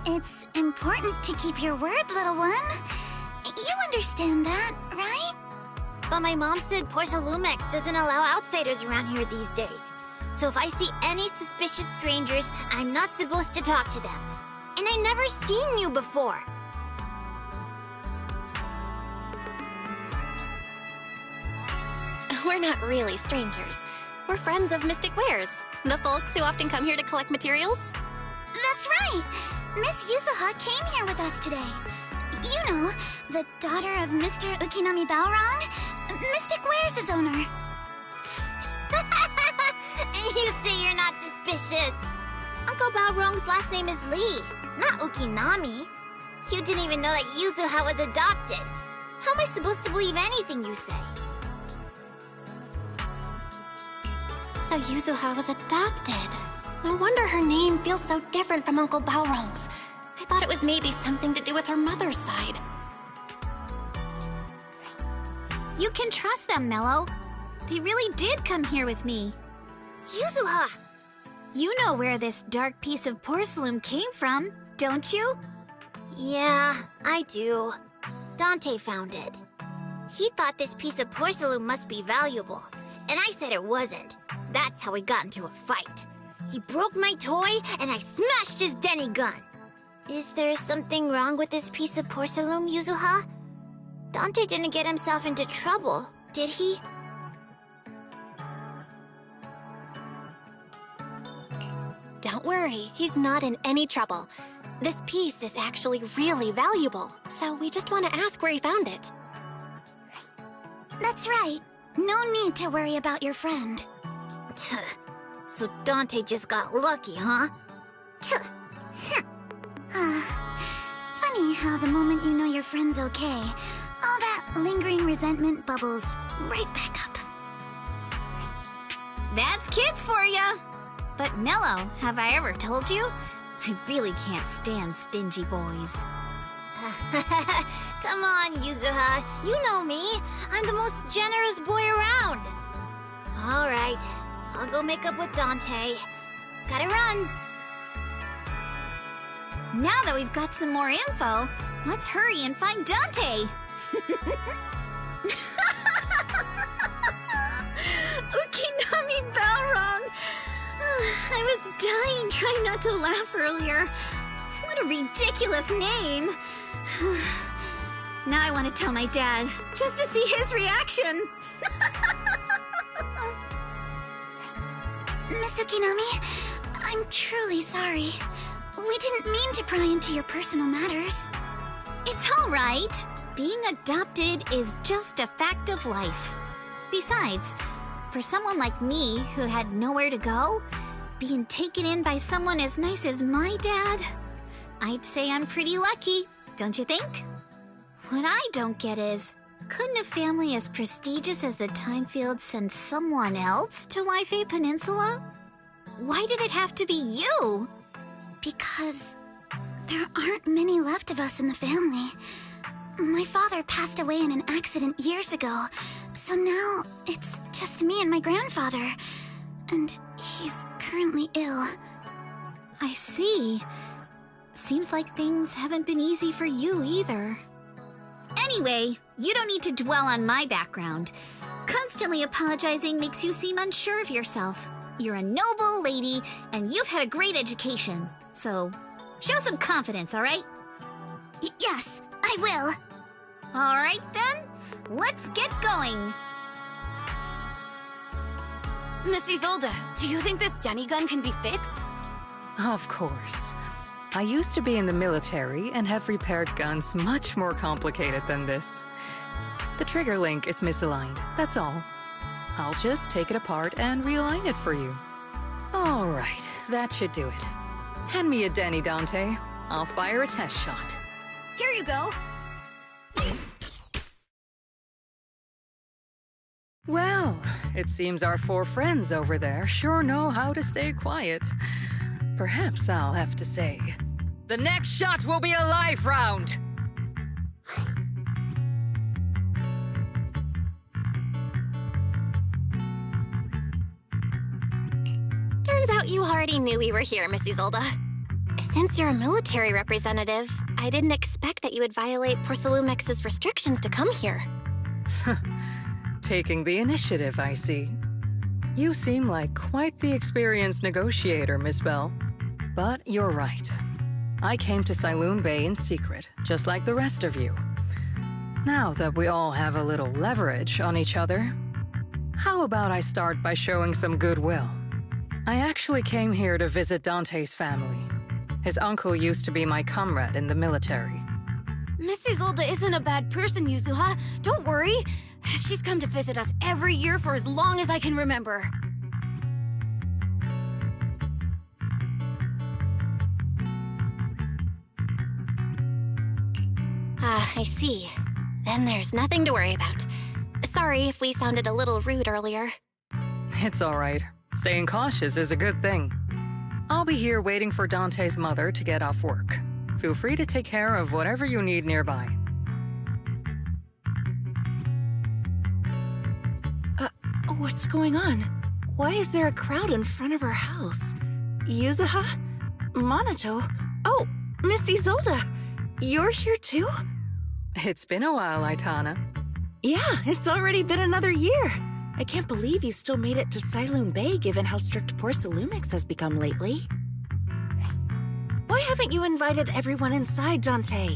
It's important to keep your word, little one. You understand that, right? But my mom said Porcelumex doesn't allow outsiders around here these days. So if I see any suspicious strangers, I'm not supposed to talk to them. And I never seen you before. We're not really strangers. We're friends of Mystic Wares, the folks who often come here to collect materials. That's right! Miss Yuzuha came here with us today. You know, the daughter of Mr. Ukinami Balrong, Mystic Wares' owner. And you say you're not suspicious. Uncle Balrong's last name is Lee, not Ukinami. You didn't even know that Yuzuha was adopted. How am I supposed to believe anything you say? So Yuzuha was adopted. No wonder her name feels so different from Uncle Balrong's. I thought it was maybe something to do with her mother's side. You can trust them, Mello. They really did come here with me. Yuzuha! You know where this dark piece of porcelain came from, don't you? Yeah, I do. Dante found it. He thought this piece of porcelain must be valuable, and I said it wasn't. That's how we got into a fight. He broke my toy, and I smashed his Denny gun. Is there something wrong with this piece of porcelain, Yuzuha? Dante didn't get himself into trouble, did he? Don't worry, he's not in any trouble. This piece is actually really valuable, so we just want to ask where he found it. That's right. No need to worry about your friend. So Dante just got lucky, huh? Funny how the moment you know your friend's okay, all that lingering resentment bubbles right back up. That's kids for ya! But Mello, have I ever told you? I really can't stand stingy boys. Come on, Yuzuha. You know me. I'm the most generous boy around. All right. I'll go make up with Dante. Gotta run. Now that we've got some more info, let's hurry and find Dante! Ukinami Balrong! I was dying trying not to laugh earlier. What a ridiculous name! Now I want to tell my dad, just to see his reaction! Miss Ukinami, I'm truly sorry. We didn't mean to pry into your personal matters. It's all right. Being adopted is just a fact of life. Besides, for someone like me who had nowhere to go, being taken in by someone as nice as my dad, I'd say I'm pretty lucky, don't you think? What I don't get is, couldn't a family as prestigious as the Timefields send someone else to Waifei Peninsula? Why did it have to be you? Because there aren't many left of us in the family. My father passed away in an accident years ago, so now it's just me and my grandfather. And he's currently ill. I see. Seems like things haven't been easy for you either. Anyway, you don't need to dwell on my background. Constantly apologizing makes you seem unsure of yourself. You're a noble lady, and you've had a great education. So, show some confidence, alright? Yes, I will. Alright then, let's get going. Miss Isolde, do you think this Denny gun can be fixed? Of course. I used to be in the military and have repaired guns much more complicated than this. The trigger link is misaligned, that's all. I'll just take it apart and realign it for you. All right, that should do it. Hand me a Denny, Dante. I'll fire a test shot. Here you go. Well, it seems our 4 friends over there sure know how to stay quiet. Perhaps I'll have to say, the next shot will be a life round! Turns out you already knew we were here, Miss Isolde. Since you're a military representative, I didn't expect that you would violate Porcelumex's restrictions to come here. Taking the initiative, I see. You seem like quite the experienced negotiator, Miss Bell. But you're right. I came to Saloon Bay in secret, just like the rest of you. Now that we all have a little leverage on each other, how about I start by showing some goodwill? I actually came here to visit Dante's family. His uncle used to be my comrade in the military. Miss Isolde isn't a bad person, Yuzuha. Don't worry. She's come to visit us every year for as long as I can remember. I see. Then there's nothing to worry about. Sorry if we sounded a little rude earlier. It's all right. Staying cautious is a good thing. I'll be here waiting for Dante's mother to get off work. Feel free to take care of whatever you need nearby. What's going on? Why is there a crowd in front of our house? Yuzuha? Monato? Oh, Miss Isolde! You're here too? It's been a while, Aitana. Yeah, it's already been another year. I can't believe you still made it to Saloon Bay given how strict Porcelumix has become lately. Why haven't you invited everyone inside, Dante?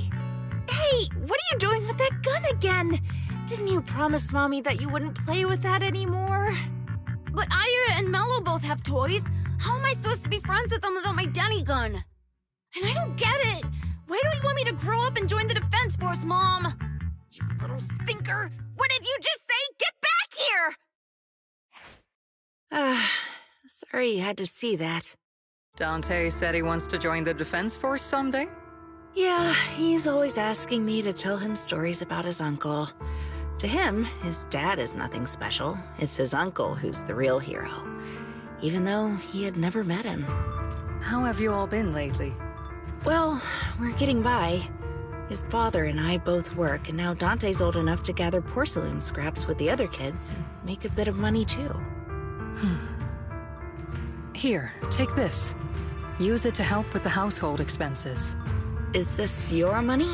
Hey, what are you doing with that gun again? Didn't you promise Mommy that you wouldn't play with that anymore? But Aya and Mello both have toys. How am I supposed to be friends with them without my Denny gun? And I don't get it. Why do you want me to grow up and join the Defense Force, Mom? You little stinker! What did you just say? Get back here! Sorry you had to see that. Dante said he wants to join the Defense Force someday? Yeah, he's always asking me to tell him stories about his uncle. To him, his dad is nothing special. It's his uncle who's the real hero, even though he had never met him. How have you all been lately? Well, we're getting by. His father and I both work, and now Dante's old enough to gather porcelain scraps with the other kids and make a bit of money too. Here, take this. Use it to help with the household expenses. Is this your money?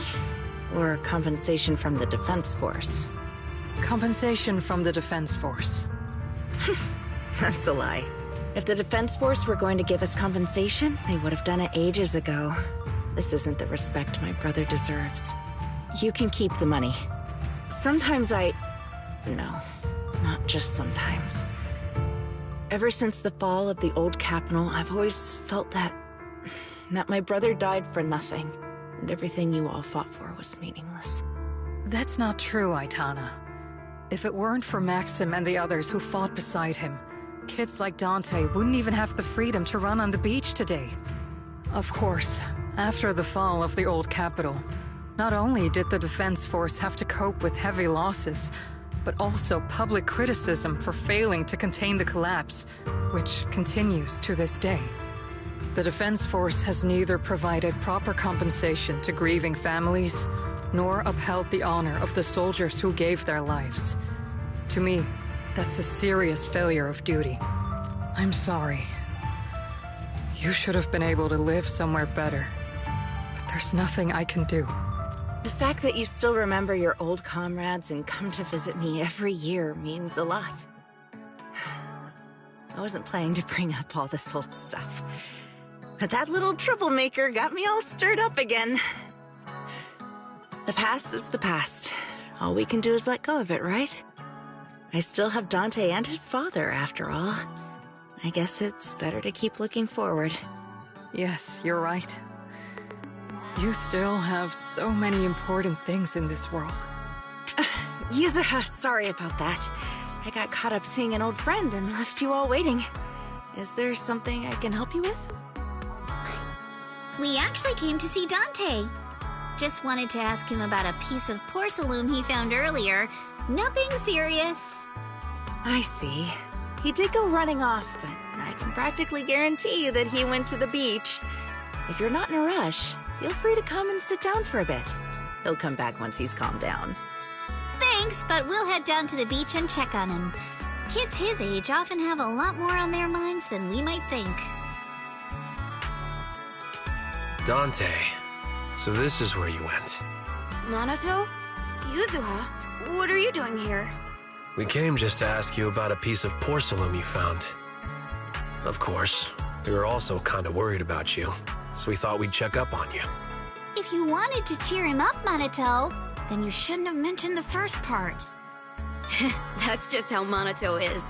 Or compensation from the Defense Force? Compensation from the Defense Force. That's a lie. If the Defense Force were going to give us compensation, they would have done it ages ago. This isn't the respect my brother deserves. You can keep the money. Sometimes No, not just sometimes. Ever since the fall of the old capital, I've always felt that my brother died for nothing, and everything you all fought for was meaningless. That's not true, Aitana. If it weren't for Maxim and the others who fought beside him, kids like Dante wouldn't even have the freedom to run on the beach today. Of course, after the fall of the old capital, not only did the Defense Force have to cope with heavy losses, but also public criticism for failing to contain the collapse, which continues to this day. The Defense Force has neither provided proper compensation to grieving families, nor upheld the honor of the soldiers who gave their lives. To me, that's a serious failure of duty. I'm sorry. You should have been able to live somewhere better, but there's nothing I can do. The fact that you still remember your old comrades and come to visit me every year means a lot. I wasn't planning to bring up all this old stuff, but that little troublemaker got me all stirred up again. The past is the past. All we can do is let go of it, right? I still have Dante and his father, after all. I guess it's better to keep looking forward. Yes, you're right. You still have so many important things in this world. Yuzuha, sorry about that. I got caught up seeing an old friend and left you all waiting. Is there something I can help you with? We actually came to see Dante. Just wanted to ask him about a piece of porcelain he found earlier. Nothing serious. I see. He did go running off, but I can practically guarantee you that he went to the beach. If you're not in a rush, feel free to come and sit down for a bit. He'll come back once he's calmed down. Thanks, but we'll head down to the beach and check on him. Kids his age often have a lot more on their minds than we might think. Dante, so this is where you went. Minato? Yuzuha? What are you doing here? We came just to ask you about a piece of porcelain you found. Of course, we were also kind of worried about you, so we thought we'd check up on you. If you wanted to cheer him up, Minato, then you shouldn't have mentioned the first part. That's just how Minato is.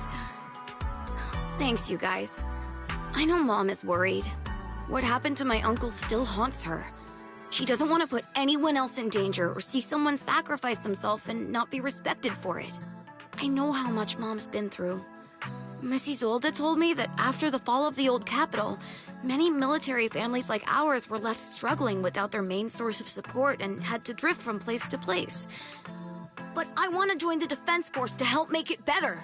Thanks, you guys. I know Mom is worried. What happened to my uncle still haunts her. She doesn't want to put anyone else in danger or see someone sacrifice themselves and not be respected for it. I know how much Mom's been through. Miss Isolde told me that after the fall of the old capital, many military families like ours were left struggling without their main source of support and had to drift from place to place. But I want to join the Defense Force to help make it better.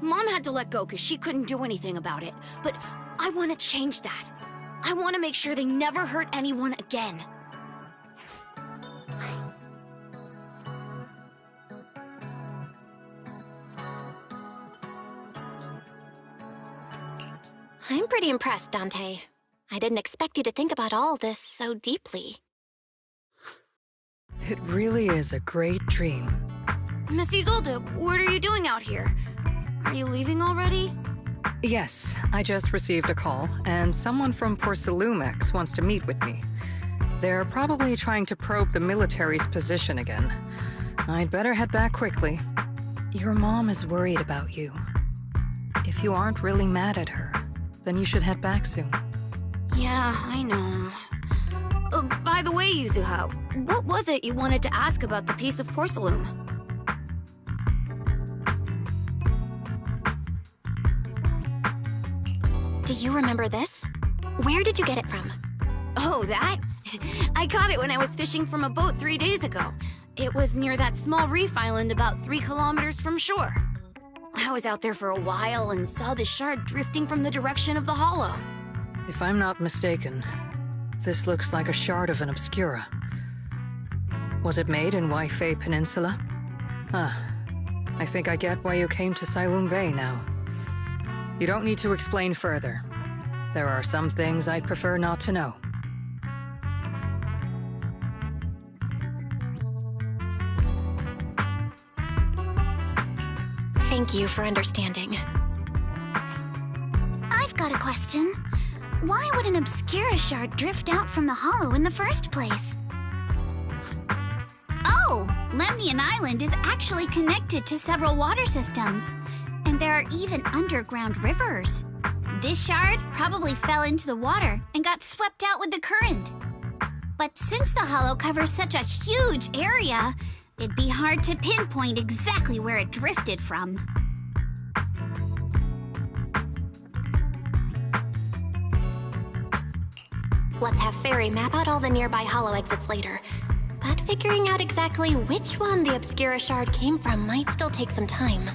Mom had to let go because she couldn't do anything about it, but I want to change that. I want to make sure they never hurt anyone again. I'm pretty impressed, Dante. I didn't expect you to think about all this so deeply. It really is a great dream. Miss Isolde, what are you doing out here? Are you leaving already? Yes, I just received a call, and someone from Porcelumex wants to meet with me. They're probably trying to probe the military's position again. I'd better head back quickly. Your mom is worried about you. If you aren't really mad at her, then you should head back soon. Yeah, I know. By the way, Yuzuha, what was it you wanted to ask about the piece of porcelain? Do you remember this? Where did you get it from? Oh, that? I caught it when I was fishing from a boat 3 days ago. It was near that small reef island about 3 kilometers from shore. I was out there for a while and saw the shard drifting from the direction of the hollow. If I'm not mistaken, this looks like a shard of an obscura. Was it made in Waifei Peninsula? I think I get why you came to Sailoon Bay now. You don't need to explain further. There are some things I'd prefer not to know. Thank you for understanding. I've got a question. Why would an obscura shard drift out from the hollow in the first place? Oh, Lemnian Island is actually connected to several water systems, and there are even underground rivers. This shard probably fell into the water and got swept out with the current. But since the hollow covers such a huge area, it'd be hard to pinpoint exactly where it drifted from. Let's have Fairy map out all the nearby hollow exits later. But figuring out exactly which one the Obscura shard came from might still take some time.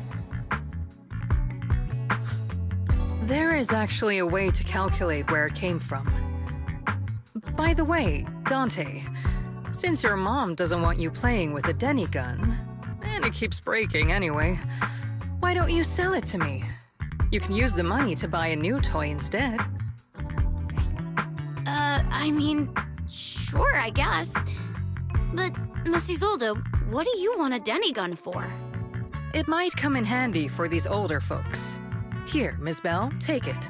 There is actually a way to calculate where it came from. By the way, Dante, since your mom doesn't want you playing with a Denny gun, and it keeps breaking anyway, why don't you sell it to me? You can use the money to buy a new toy instead. I mean, sure, I guess. But, Miss Isolde, what do you want a Denny gun for? It might come in handy for these older folks. Here, Miss Bell, take it.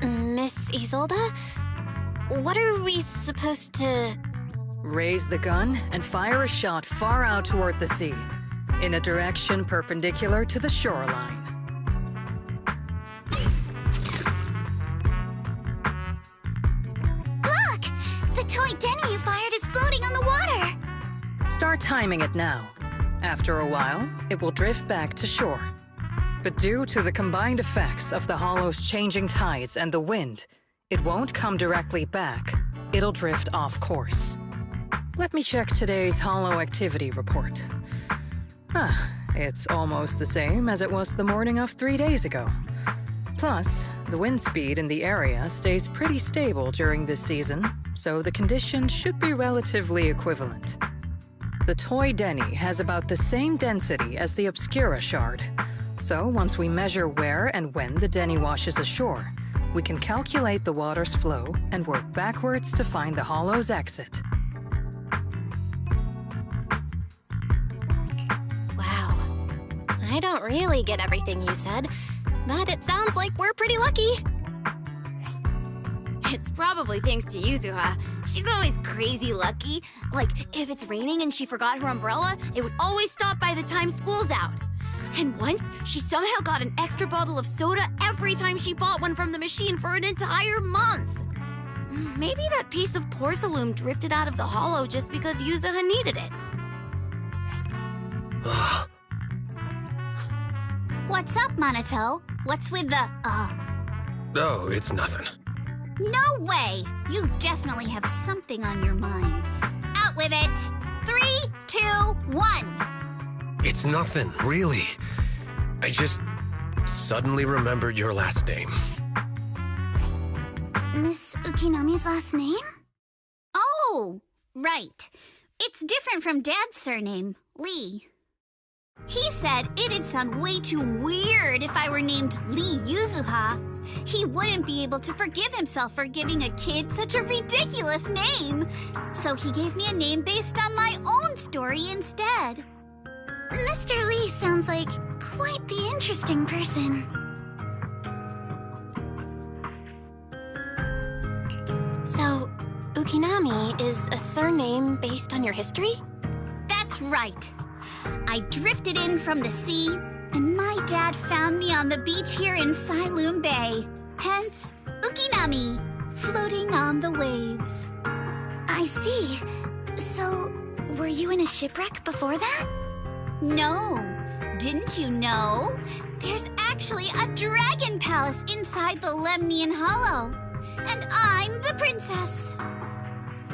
Miss Isolde? What are we supposed to... Raise the gun and fire a shot far out toward the sea, in a direction perpendicular to the shoreline. Look! The toy Denny you fired is floating on the water! Start timing it now. After a while, it will drift back to shore. But due to the combined effects of the hollow's changing tides and the wind, it won't come directly back. It'll drift off course. Let me check today's hollow activity report. It's almost the same as it was the morning of 3 days ago. Plus, the wind speed in the area stays pretty stable during this season, so the conditions should be relatively equivalent. The toy Denny has about the same density as the Obscura shard, so once we measure where and when the Denny washes ashore, we can calculate the water's flow and work backwards to find the hollow's exit. Wow. I don't really get everything you said, but it sounds like we're pretty lucky. It's probably thanks to Yuzuha. She's always crazy lucky. Like, if it's raining and she forgot her umbrella, it would always stop by the time school's out. And once, she somehow got an extra bottle of soda every time she bought one from the machine for an entire month. Maybe that piece of porcelain drifted out of the hollow just because Yuzuha needed it. What's up, Monato? What's with the, Oh, it's nothing. No way! You definitely have something on your mind. Out with it! 3, 2, 1! It's nothing, really. I just suddenly remembered your last name. Miss Ukinami's last name? Oh, right. It's different from Dad's surname, Lee. He said it'd sound way too weird if I were named Lee Yuzuha. He wouldn't be able to forgive himself for giving a kid such a ridiculous name. So he gave me a name based on my own story instead. Mr. Lee sounds like quite the interesting person. So, Ukinami is a surname based on your history? That's right. I drifted in from the sea, and my dad found me on the beach here in Sailoon Bay. Hence, Ukinami, floating on the waves. I see. So, were you in a shipwreck before that? No. Didn't you know? There's actually a dragon palace inside the Lemnian Hollow. And I'm the princess.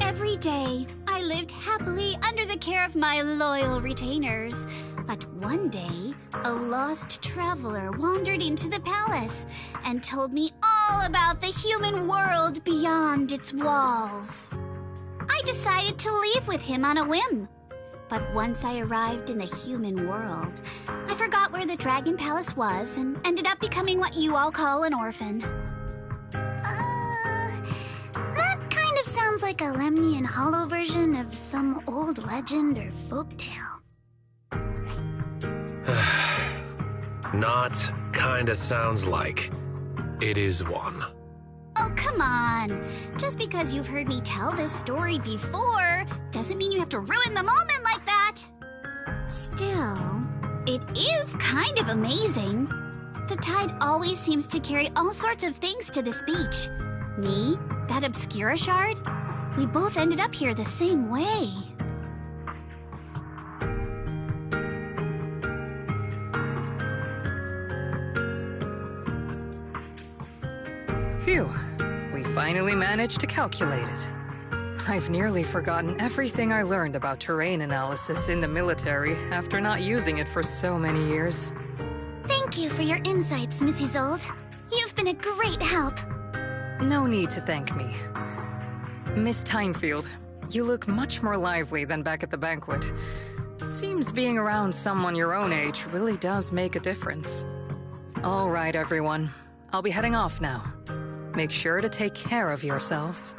Every day, I lived happily under the care of my loyal retainers. But one day, a lost traveler wandered into the palace and told me all about the human world beyond its walls. I decided to leave with him on a whim. But once I arrived in the human world, I forgot where the Dragon Palace was and ended up becoming what you all call an orphan. That kind of sounds like a Lemnian Hollow version of some old legend or folktale. Not kinda sounds like. It is one. Oh, come on. Just because you've heard me tell this story before doesn't mean you have to ruin the moment like that. Still, it is kind of amazing. The tide always seems to carry all sorts of things to this beach. Me, that Obscura shard, we both ended up here the same way. Phew. We finally managed to calculate it. I've nearly forgotten everything I learned about terrain analysis in the military after not using it for so many years. Thank you for your insights, Mrs. Old. You've been a great help. No need to thank me. Miss Timefield, you look much more lively than back at the banquet. Seems being around someone your own age really does make a difference. All right, everyone. I'll be heading off now. Make sure to take care of yourselves.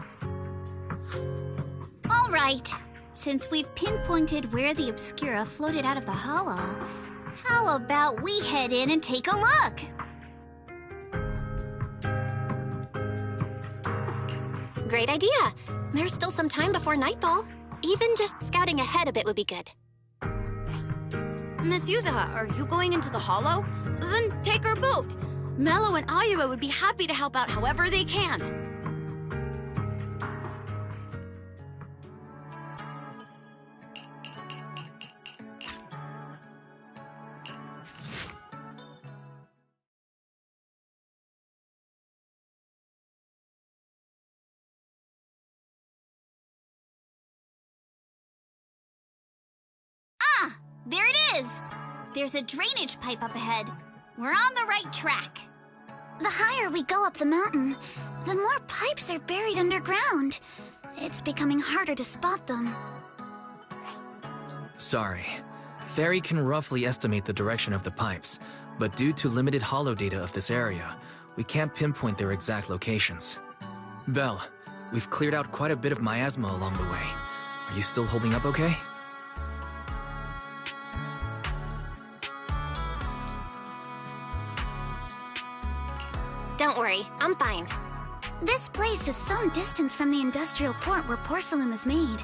All right. Since we've pinpointed where the Obscura floated out of the hollow, how about we head in and take a look? Great idea. There's still some time before nightfall. Even just scouting ahead a bit would be good. Miss Yuzaha, are you going into the hollow? Then take our boat. Mello and Ayuba would be happy to help out however they can. There it is! There's a drainage pipe up ahead. We're on the right track. The higher we go up the mountain, the more pipes are buried underground. It's becoming harder to spot them. Sorry. Fairy can roughly estimate the direction of the pipes, but due to limited holo data of this area, we can't pinpoint their exact locations. Belle, we've cleared out quite a bit of miasma along the way. Are you still holding up okay? Don't worry, I'm fine. This place is some distance from the industrial port where porcelain is made,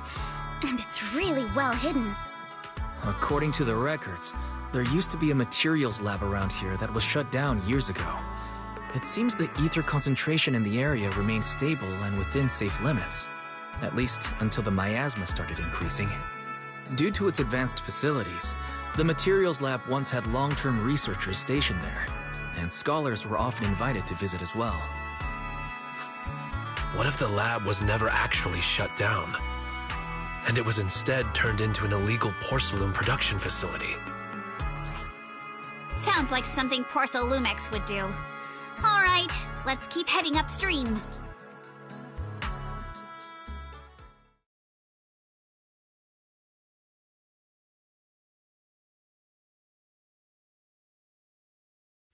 and it's really well hidden. According to the records, there used to be a materials lab around here that was shut down years ago. It seems the ether concentration in the area remained stable and within safe limits, at least until the miasma started increasing. Due to its advanced facilities, the materials lab once had long-term researchers stationed there, and scholars were often invited to visit as well. What if the lab was never actually shut down, and it was instead turned into an illegal porcelain production facility? Sounds like something Porcelumex would do. All right, let's keep heading upstream.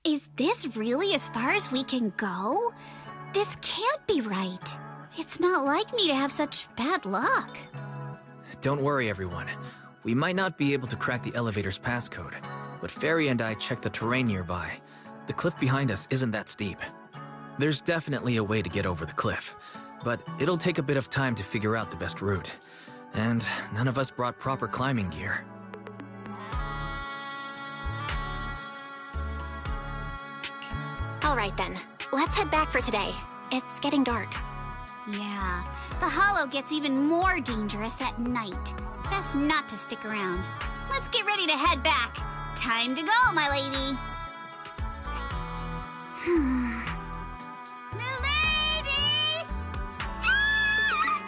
Is this really as far as we can go? This can't be right. It's not like me to have such bad luck. Don't worry, everyone. We might not be able to crack the elevator's passcode, but Fairy and I checked the terrain nearby. The cliff behind us isn't that steep. There's definitely a way to get over the cliff, but it'll take a bit of time to figure out the best route. And none of us brought proper climbing gear. All right then, let's head back for today. It's getting dark. Yeah, the hollow gets even more dangerous at night. Best not to stick around. Let's get ready to head back. Time to go, my lady. Milady! Ah!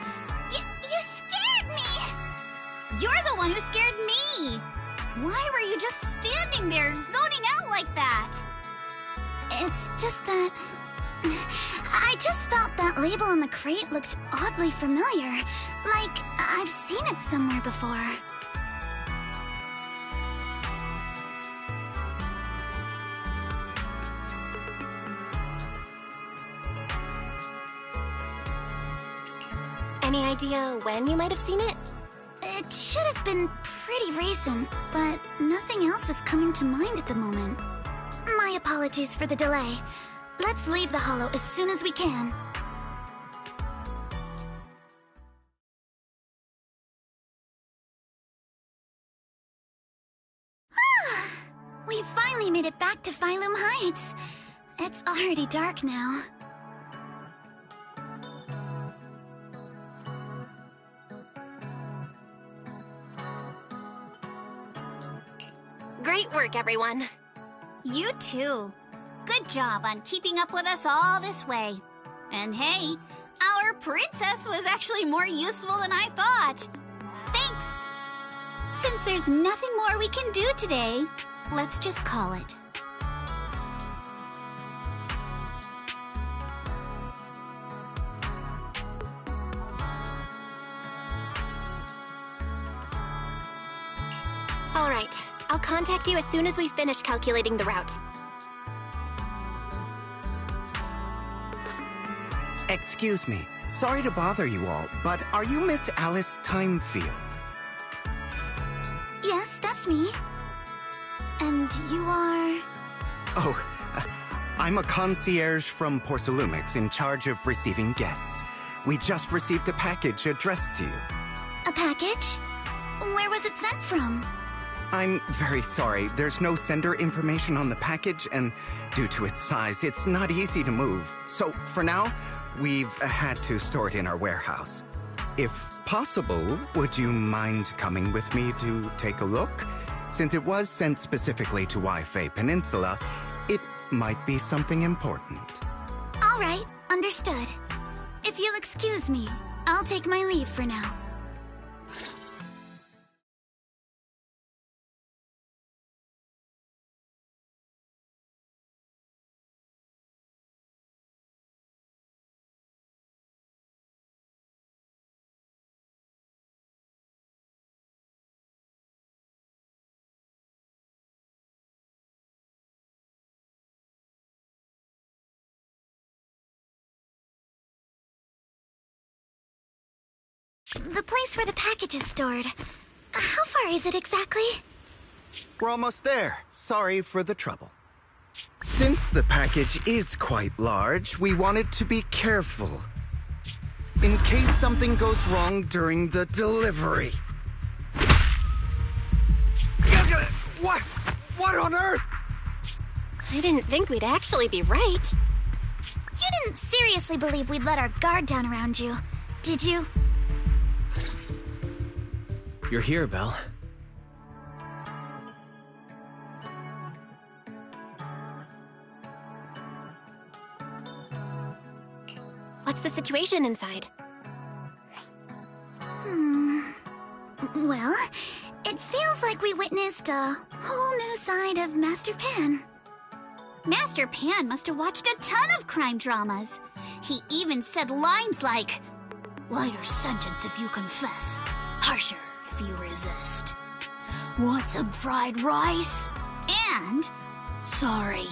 You scared me! You're the one who scared me! Why were you just standing there, zoning out like that? It's just that... I just felt that label on the crate looked oddly familiar. Like, I've seen it somewhere before. Any idea when you might have seen it? It should have been pretty recent, but nothing else is coming to mind at the moment. My apologies for the delay. Let's leave the hollow as soon as we can. We finally made it back to Phylum Heights. It's already dark now. Great work, everyone. You too. Good job on keeping up with us all this way. And hey, our princess was actually more useful than I thought. Thanks. Since there's nothing more we can do today, let's just call it. All right, I'll contact you as soon as we finish calculating the route. Excuse me. Sorry to bother you all, but are you Miss Alice Timefield? Yes, that's me. And you are... Oh, I'm a concierge from Porcelumix in charge of receiving guests. We just received a package addressed to you. A package? Where was it sent from? I'm very sorry. There's no sender information on the package, and due to its size, it's not easy to move. So, for now, we've had to store it in our warehouse. If possible, would you mind coming with me to take a look? Since it was sent specifically to Wi-Fi Peninsula, it might be something important. All right, understood. If you'll excuse me, I'll take my leave for now. The place where the package is stored. How far is it exactly? We're almost there. Sorry for the trouble. Since the package is quite large, we wanted to be careful. In case something goes wrong during the delivery. What on earth? I didn't think we'd actually be right. You didn't seriously believe we'd let our guard down around you, did you? You're here, Belle. What's the situation inside? Well, it feels like we witnessed a whole new side of Master Pan. Master Pan must have watched a ton of crime dramas. He even said lines like, "Lighter sentence if you confess, harsher if you resist. Want some fried rice?" And, "Sorry,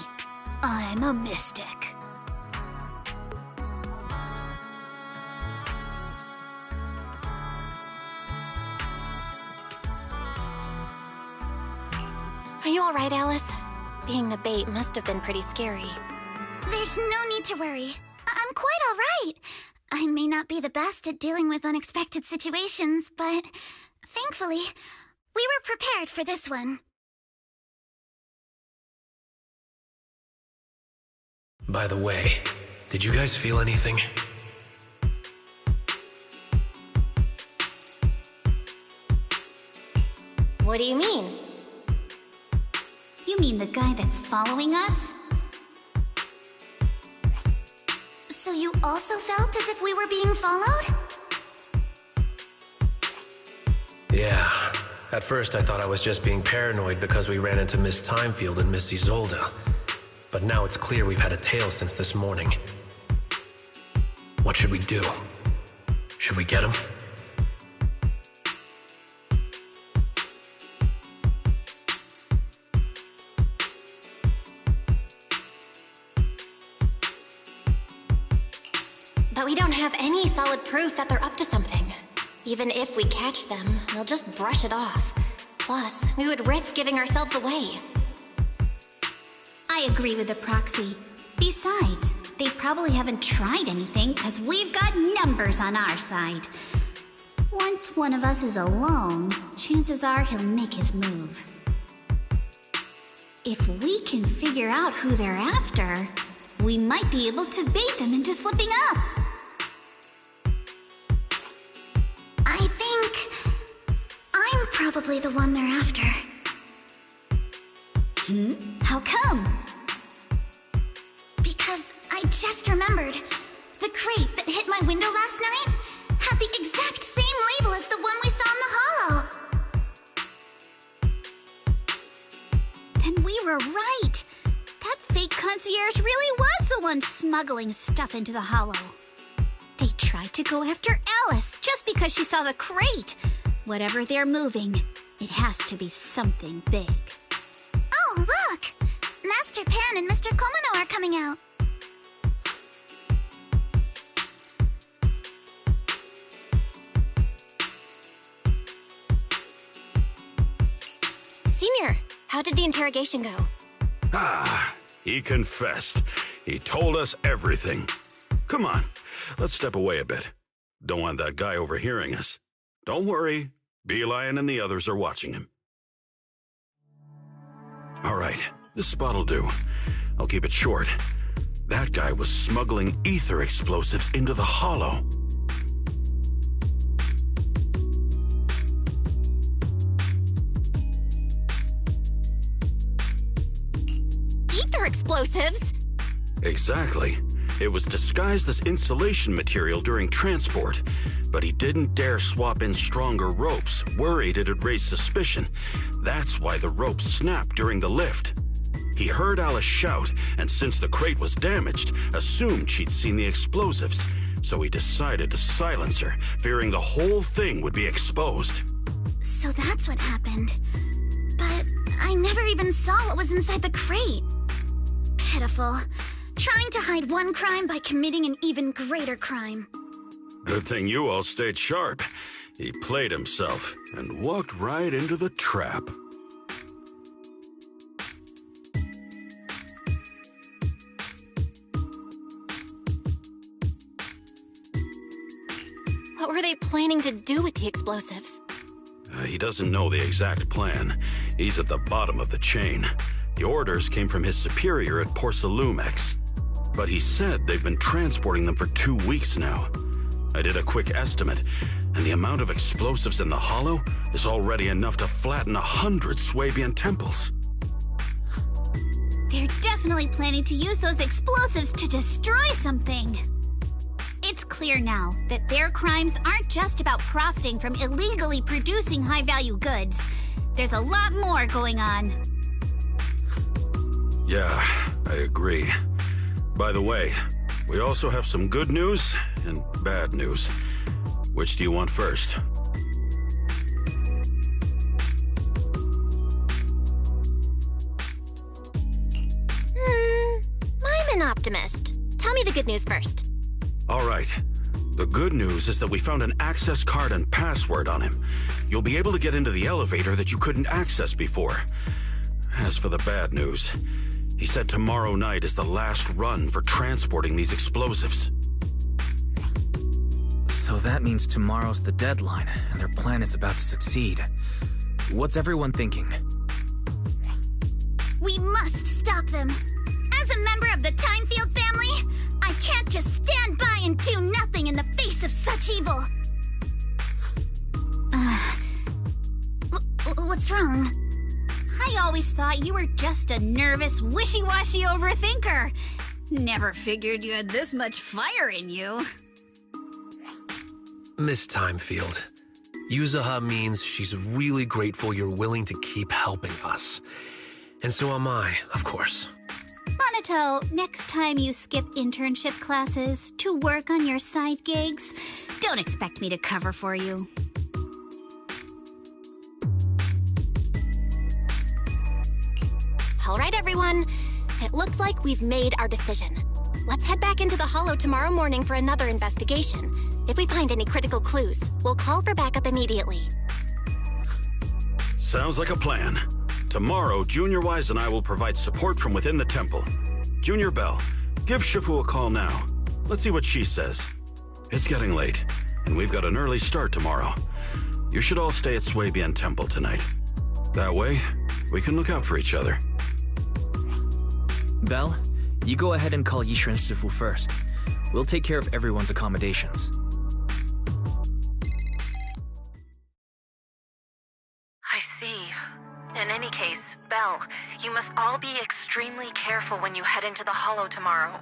I'm a mystic." Are you all right, Alice? Being the bait must have been pretty scary. There's no need to worry. I'm quite all right. I may not be the best at dealing with unexpected situations, but thankfully, we were prepared for this one. By the way, did you guys feel anything? What do you mean? You mean the guy that's following us? So you also felt as if we were being followed? Yeah. At first I thought I was just being paranoid because we ran into Miss Timefield and Miss Isolde. But now it's clear we've had a tail since this morning. What should we do? Should we get him? But we don't have any solid proof that they're up to something. Even if we catch them, they'll just brush it off. Plus, we would risk giving ourselves away. I agree with the proxy. Besides, they probably haven't tried anything because we've got numbers on our side. Once one of us is alone, chances are he'll make his move. If we can figure out who they're after, we might be able to bait them into slipping up. I think I'm probably the one they're after. How come? Because I just remembered. The crate that hit my window last night had the exact same label as the one we saw in the hollow. Then we were right. That fake concierge really was the one smuggling stuff into the hollow. They tried to go after Alice just because she saw the crate. Whatever they're moving, it has to be something big. Oh, look! Master Pan and Mr. Komano are coming out. Senior, how did the interrogation go? He confessed. He told us everything. Come on, let's step away a bit. Don't want that guy overhearing us. Don't worry, Beelion and the others are watching him. All right, this spot'll do. I'll keep it short. That guy was smuggling ether explosives into the hollow. Ether explosives? Exactly. It was disguised as insulation material during transport, but he didn't dare swap in stronger ropes, worried it'd raise suspicion. That's why the ropes snapped during the lift. He heard Alice shout, and since the crate was damaged, assumed she'd seen the explosives, so he decided to silence her, fearing the whole thing would be exposed. So that's what happened. But I never even saw what was inside the crate. Pitiful. Trying to hide one crime by committing an even greater crime. Good thing you all stayed sharp. He played himself and walked right into the trap. What were they planning to do with the explosives? He doesn't know the exact plan. He's at the bottom of the chain. The orders came from his superior at Porcelumex. But he said they've been transporting them for 2 weeks now. I did a quick estimate, and the amount of explosives in the hollow is already enough to flatten 100 Swabian temples. They're definitely planning to use those explosives to destroy something. It's clear now that their crimes aren't just about profiting from illegally producing high-value goods. There's a lot more going on. Yeah, I agree. By the way, we also have some good news and bad news. Which do you want first? I'm an optimist. Tell me the good news first. All right. The good news is that we found an access card and password on him. You'll be able to get into the elevator that you couldn't access before. As for the bad news, he said tomorrow night is the last run for transporting these explosives. So that means tomorrow's the deadline, and their plan is about to succeed. What's everyone thinking? We must stop them. As a member of the Timefield family, I can't just stand by and do nothing in the face of such evil. What's wrong? I always thought you were just a nervous, wishy-washy overthinker. Never figured you had this much fire in you. Miss Timefield, Yuzaha means she's really grateful you're willing to keep helping us. And so am I, of course. Monato, next time you skip internship classes to work on your side gigs, don't expect me to cover for you. All right, everyone. It looks like we've made our decision. Let's head back into the Hollow tomorrow morning for another investigation. If we find any critical clues, we'll call for backup immediately. Sounds like a plan. Tomorrow, Junior Wise and I will provide support from within the temple. Junior Bell, give Shifu a call now. Let's see what she says. It's getting late, and we've got an early start tomorrow. You should all stay at Swabian Temple tonight. That way, we can look out for each other. Belle, you go ahead and call Yishuan Shifu first. We'll take care of everyone's accommodations. I see. In any case, Belle, you must all be extremely careful when you head into the Hollow tomorrow.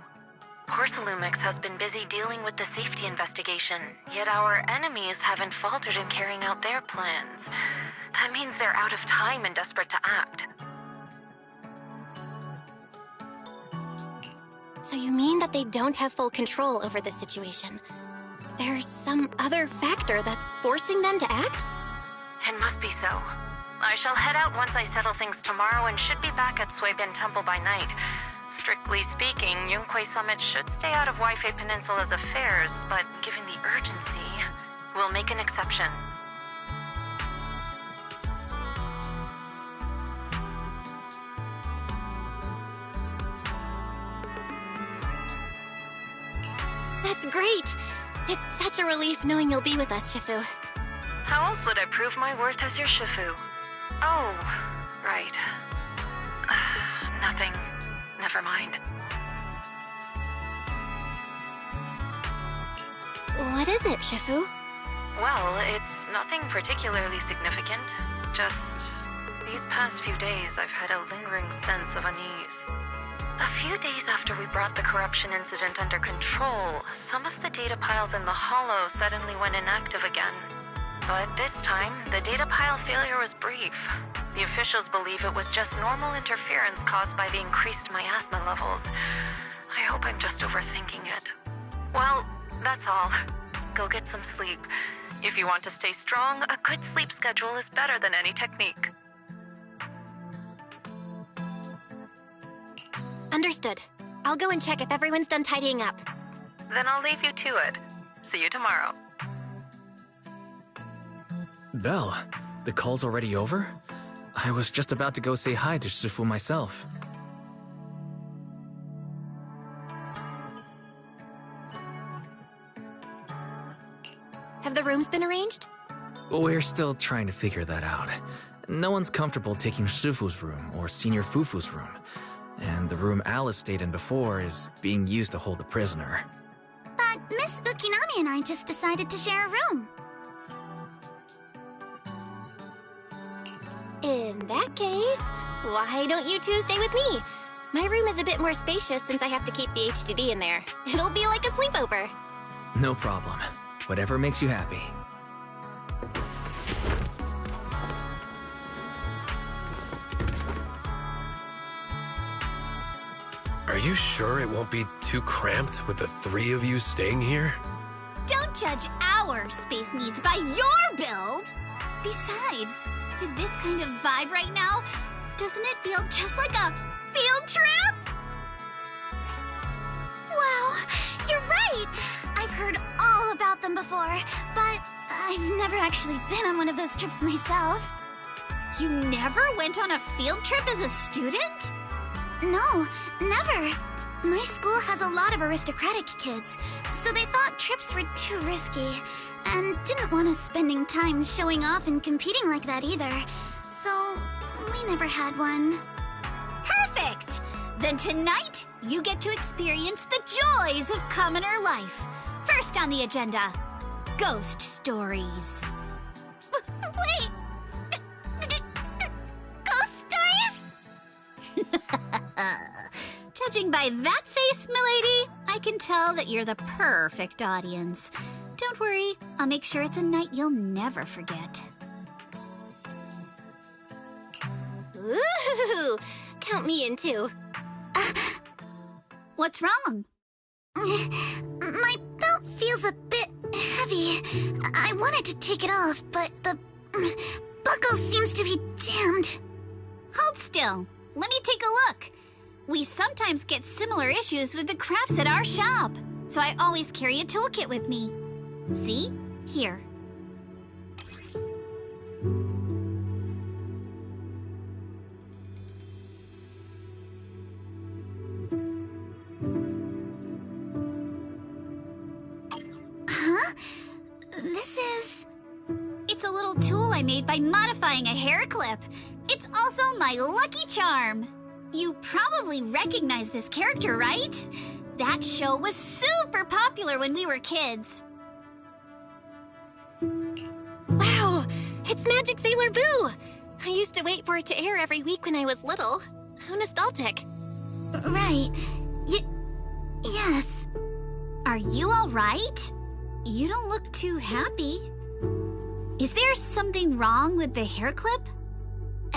Porsalumix has been busy dealing with the safety investigation, yet our enemies haven't faltered in carrying out their plans. That means they're out of time and desperate to act. So you mean that they don't have full control over the situation? There's some other factor that's forcing them to act? It must be so. I shall head out once I settle things tomorrow and should be back at Suibin Temple by night. Strictly speaking, Yunquei Summit should stay out of Waifei Peninsula's affairs, but given the urgency, we'll make an exception. That's great! It's such a relief knowing you'll be with us, Shifu. How else would I prove my worth as your Shifu? Oh, right. Nothing. Never mind. What is it, Shifu? Well, it's nothing particularly significant. Just these past few days I've had a lingering sense of unease. A few days after we brought the corruption incident under control, some of the data piles in the Hollow suddenly went inactive again. But this time, the data pile failure was brief. The officials believe it was just normal interference caused by the increased miasma levels. I hope I'm just overthinking it. Well, that's all. Go get some sleep. If you want to stay strong, a good sleep schedule is better than any technique. Understood. I'll go and check if everyone's done tidying up. Then I'll leave you to it. See you tomorrow. Belle, the call's already over? I was just about to go say hi to Shifu myself. Have the rooms been arranged? We're still trying to figure that out. No one's comfortable taking Shifu's room or Senior Fufu's room. And the room Alice stayed in before is being used to hold the prisoner. But Miss Ukinami and I just decided to share a room. In that case, why don't you two stay with me? My room is a bit more spacious since I have to keep the HDD in there. It'll be like a sleepover. No problem. Whatever makes you happy. Are you sure it won't be too cramped with the three of you staying here? Don't judge our space needs by your build! Besides, with this kind of vibe right now, doesn't it feel just like a field trip? Wow, you're right! I've heard all about them before, but I've never actually been on one of those trips myself. You never went on a field trip as a student? No, never. My school has a lot of aristocratic kids, so they thought trips were too risky, and didn't want us spending time showing off and competing like that either. So, we never had one. Perfect! Then tonight, you get to experience the joys of commoner life. First on the agenda, ghost stories. Wait! Ghost stories? Judging by that face, milady, I can tell that you're the perfect audience. Don't worry, I'll make sure it's a night you'll never forget. Ooh, count me in too. What's wrong? My belt feels a bit heavy. I wanted to take it off, but the buckle seems to be jammed. Hold still. Let me take a look. We sometimes get similar issues with the crafts at our shop, so I always carry a toolkit with me. See? Here. Huh? This is... It's a little tool I made by modifying a hair clip. It's also my lucky charm. You probably recognize this character, right? That show was super popular when we were kids. Wow, it's Magic Sailor Boo! I used to wait for it to air every week when I was little. How nostalgic. Right. Yes. Are you alright? You don't look too happy. Is there something wrong with the hair clip?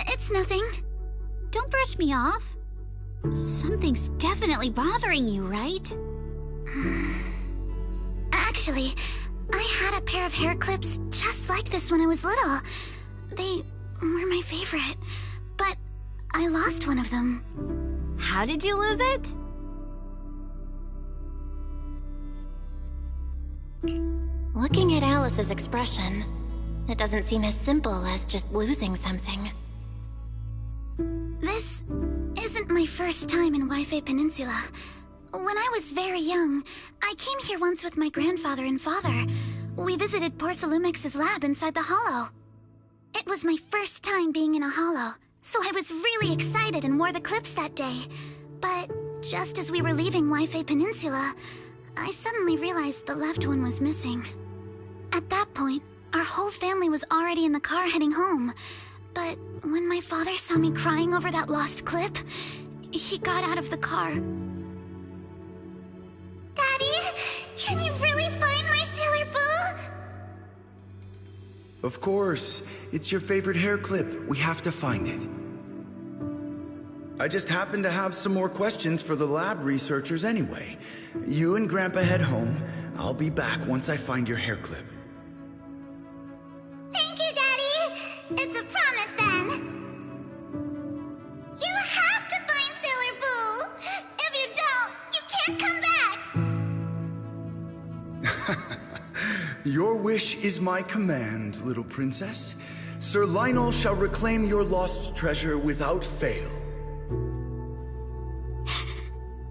It's nothing. Don't brush me off. Something's definitely bothering you, right? Actually, I had a pair of hair clips just like this when I was little. They were my favorite, but I lost one of them. How did you lose it? Looking at Alice's expression, it doesn't seem as simple as just losing something. This isn't my first time in Wi-Fi Peninsula. When I was very young, I came here once with my grandfather and father. We visited Porcelumex's lab inside the Hollow. It was my first time being in a Hollow, so I was really excited and wore the clips that day. But just as we were leaving Wi-Fi Peninsula, I suddenly realized the left one was missing. At that point, our whole family was already in the car heading home. But when my father saw me crying over that lost clip, he got out of the car. Daddy, can you really find my Sailor Boo? Of course. It's your favorite hair clip. We have to find it. I just happen to have some more questions for the lab researchers anyway. You and Grandpa head home. I'll be back once I find your hair clip. Thank you, Daddy. It's a promise then. You have to find Sailor Boo. If you don't, you can't come back. Your wish is my command, little princess. Sir Lionel shall reclaim your lost treasure without fail.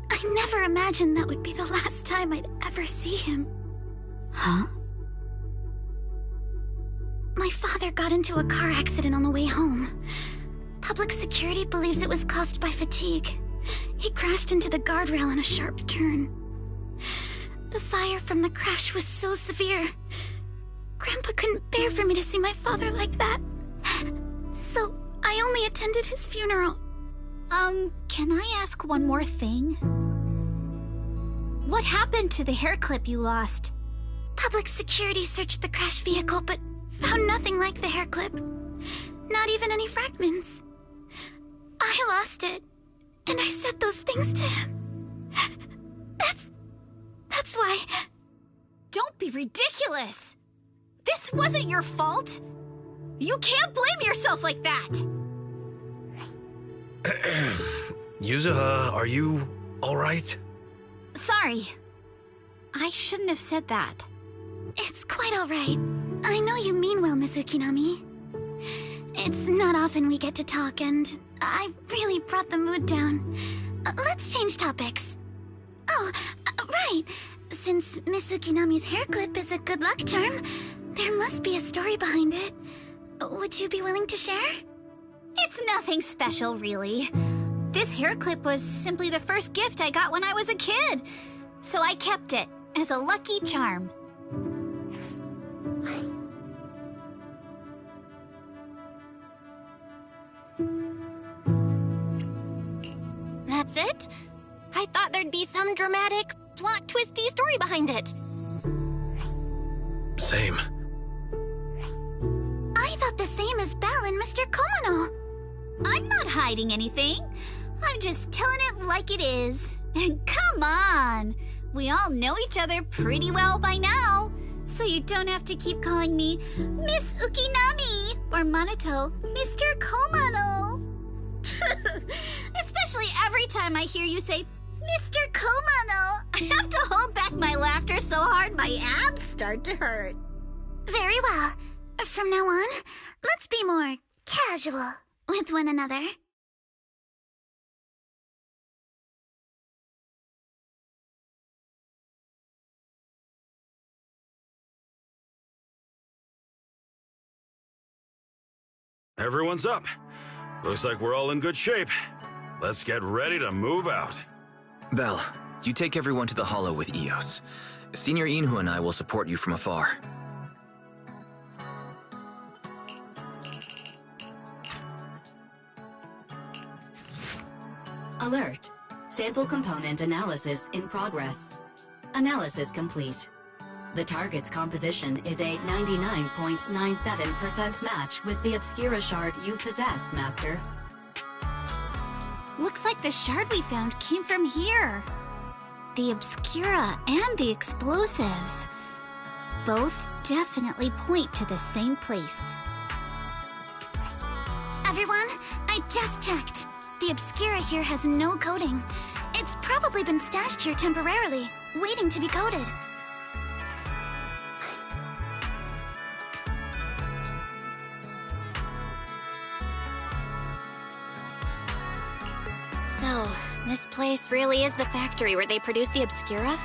I never imagined that would be the last time I'd ever see him. Huh? My father got into a car accident on the way home. Public security believes it was caused by fatigue. He crashed into the guardrail on a sharp turn. The fire from the crash was so severe. Grandpa couldn't bear for me to see my father like that. So I only attended his funeral. Can I ask one more thing? What happened to the hair clip you lost? Public security searched the crash vehicle, but found nothing like the hair clip. Not even any fragments. I lost it, and I said those things to him. That's why... Don't be ridiculous! This wasn't your fault! You can't blame yourself like that! Yuzuha, are you alright? Sorry. I shouldn't have said that. It's quite alright. I know you mean well, Miss Ukinami. It's not often we get to talk, and I really brought the mood down. Let's change topics. Oh, right. Since Miss Ukinami's hair clip is a good luck charm, there must be a story behind it. Would you be willing to share? It's nothing special, really. This hair clip was simply the first gift I got when I was a kid, so I kept it as a lucky charm. That's it? I thought there'd be some dramatic, plot-twisty story behind it. Same. I thought the same as Belle and Mr. Komono. I'm not hiding anything. I'm just telling it like it is. And come on! We all know each other pretty well by now, so you don't have to keep calling me Miss Ukinami or Manato Mr. Komono. Especially every time I hear you say Mr. Komono, I have to hold back my laughter so hard my abs start to hurt. Very well. From now on, let's be more casual with one another. Everyone's up. Looks like we're all in good shape. Let's get ready to move out. Belle, you take everyone to the Hollow with Eos. Senior Inhu and I will support you from afar. Alert. Sample component analysis in progress. Analysis complete. The target's composition is a 99.97% match with the Obscura shard you possess, Master. Looks like the shard we found came from here. The Obscura and the explosives. Both definitely point to the same place. Everyone, I just checked. The Obscura here has no coding. It's probably been stashed here temporarily, waiting to be coded. So, this place really is the factory where they produce the Obscura?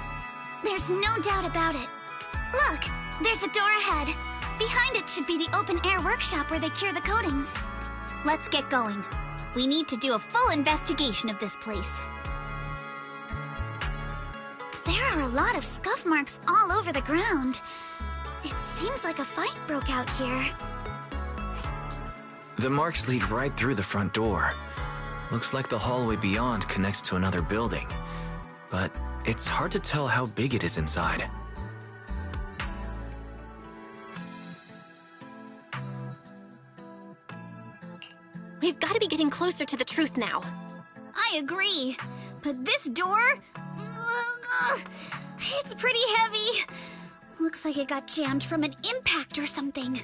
There's no doubt about it. Look, there's a door ahead. Behind it should be the open-air workshop where they cure the coatings. Let's get going. We need to do a full investigation of this place. There are a lot of scuff marks all over the ground. It seems like a fight broke out here. The marks lead right through the front door. Looks like the hallway beyond connects to another building. But it's hard to tell how big it is inside. We've got to be getting closer to the truth now. I agree. But this door... it's pretty heavy. Looks like it got jammed from an impact or something.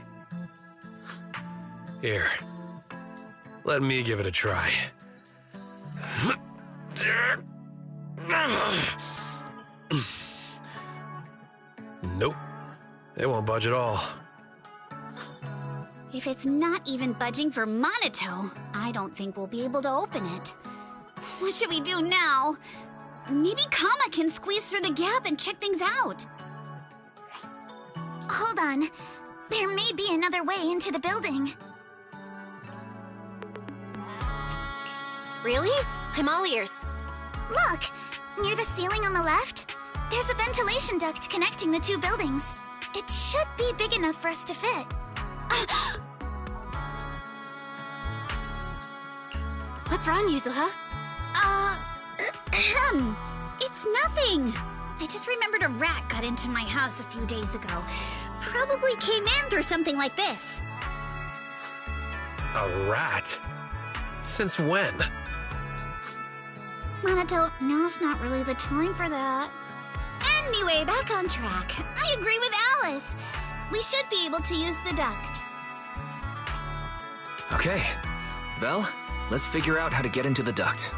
Here. Let me give it a try. Nope. It won't budge at all. If it's not even budging for Monito, I don't think we'll be able to open it. What should we do now? Maybe Kama can squeeze through the gap and check things out. Hold on. There may be another way into the building. Really? I'm all ears. Look! Near the ceiling on the left, there's a ventilation duct connecting the two buildings. It should be big enough for us to fit. What's wrong, Yuzuha? It's nothing. I just remembered a rat got into my house a few days ago. Probably came in through something like this. A rat? Since when? Monito, now's not really the time for that. Anyway, back on track. I agree with Alice. We should be able to use the duct. Okay. Belle, let's figure out how to get into the duct.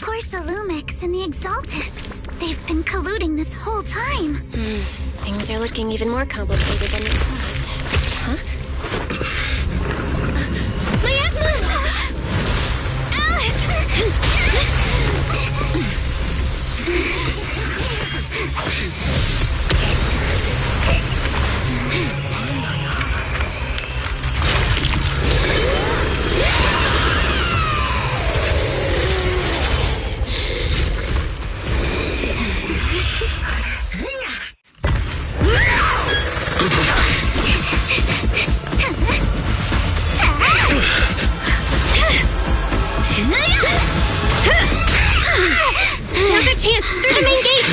Poor Salumix and the Exaltists. They've been colluding this whole time. Things are looking even more complicated than we thought. Huh? Now's our chance! Through the main gate!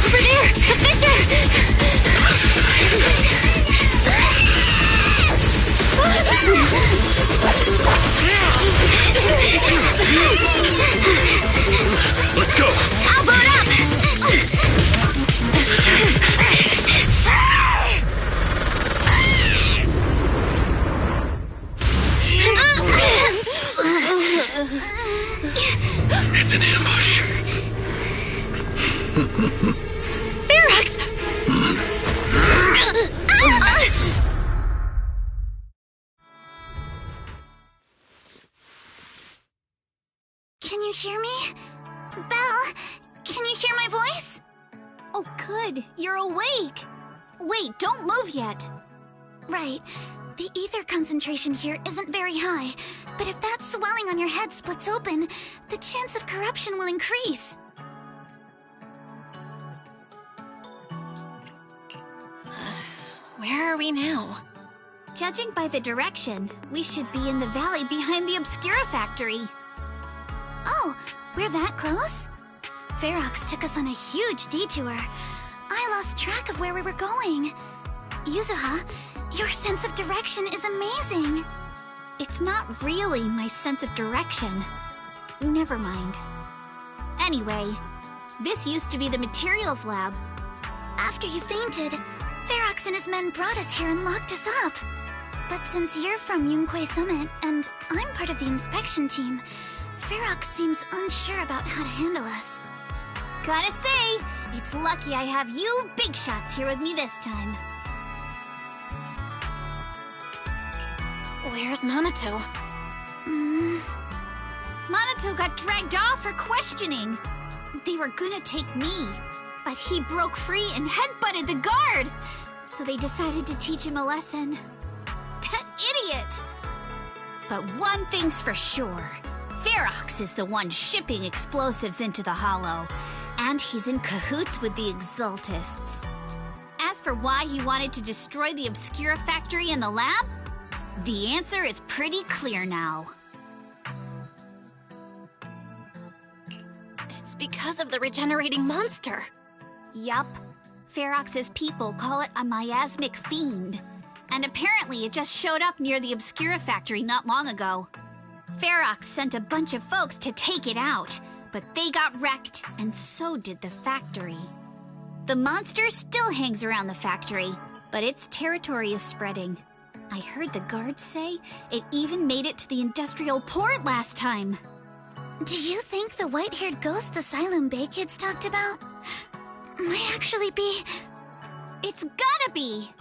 Over there! The fissure! Let's go! I'll boat up! It's an ambush. Ferox! Can you hear me? Belle, can you hear my voice? Oh, good. You're awake. Wait, don't move yet. Right. The ether concentration here isn't very high, but if that swelling on your head splits open, the chance of corruption will increase. Where are we now? Judging by the direction, we should be in the valley behind the Obscura factory. Oh, we're that close? Ferox took us on a huge detour. I lost track of where we were going. Yuzuha, your sense of direction is amazing. It's not really my sense of direction. Never mind. Anyway, this used to be the materials lab. After you fainted, Ferox and his men brought us here and locked us up. But since you're from Yunquei Summit, and I'm part of the inspection team, Ferox seems unsure about how to handle us. Gotta say, it's lucky I have you big shots here with me this time. Where's Minato? Minato got dragged off for questioning. They were gonna take me, but he broke free and headbutted the guard. So they decided to teach him a lesson. That idiot! But one thing's for sure. Ferox is the one shipping explosives into the Hollow, and he's in cahoots with the Exaltists. As for why he wanted to destroy the Obscura factory and the lab, the answer is pretty clear now. It's because of the regenerating monster. Yup. Ferox's people call it a miasmic fiend. And apparently it just showed up near the Obscura factory not long ago. Ferox sent a bunch of folks to take it out, but they got wrecked, and so did the factory. The monster still hangs around the factory, but its territory is spreading. I heard the guards say it even made it to the industrial port last time. Do you think the white-haired ghost the Silum Bay kids talked about might actually be... It's gotta be!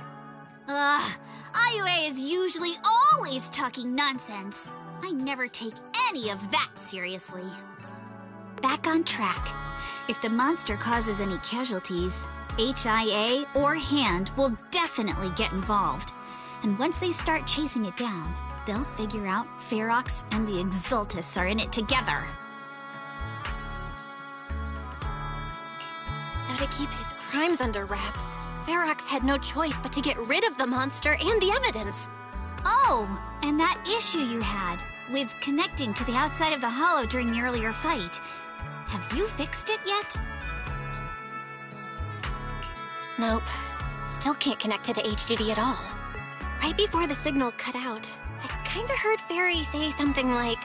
IUA is usually always talking nonsense. I never take any of that seriously. Back on track. If the monster causes any casualties, HIA or Hand will definitely get involved. And once they start chasing it down, they'll figure out Ferox and the Exaltists are in it together. So to keep his crimes under wraps, Ferox had no choice but to get rid of the monster and the evidence. Oh, and that issue you had with connecting to the outside of the Hollow during the earlier fight. Have you fixed it yet? Nope. Still can't connect to the HDD at all. Right before the signal cut out, I kinda heard Fairy say something like,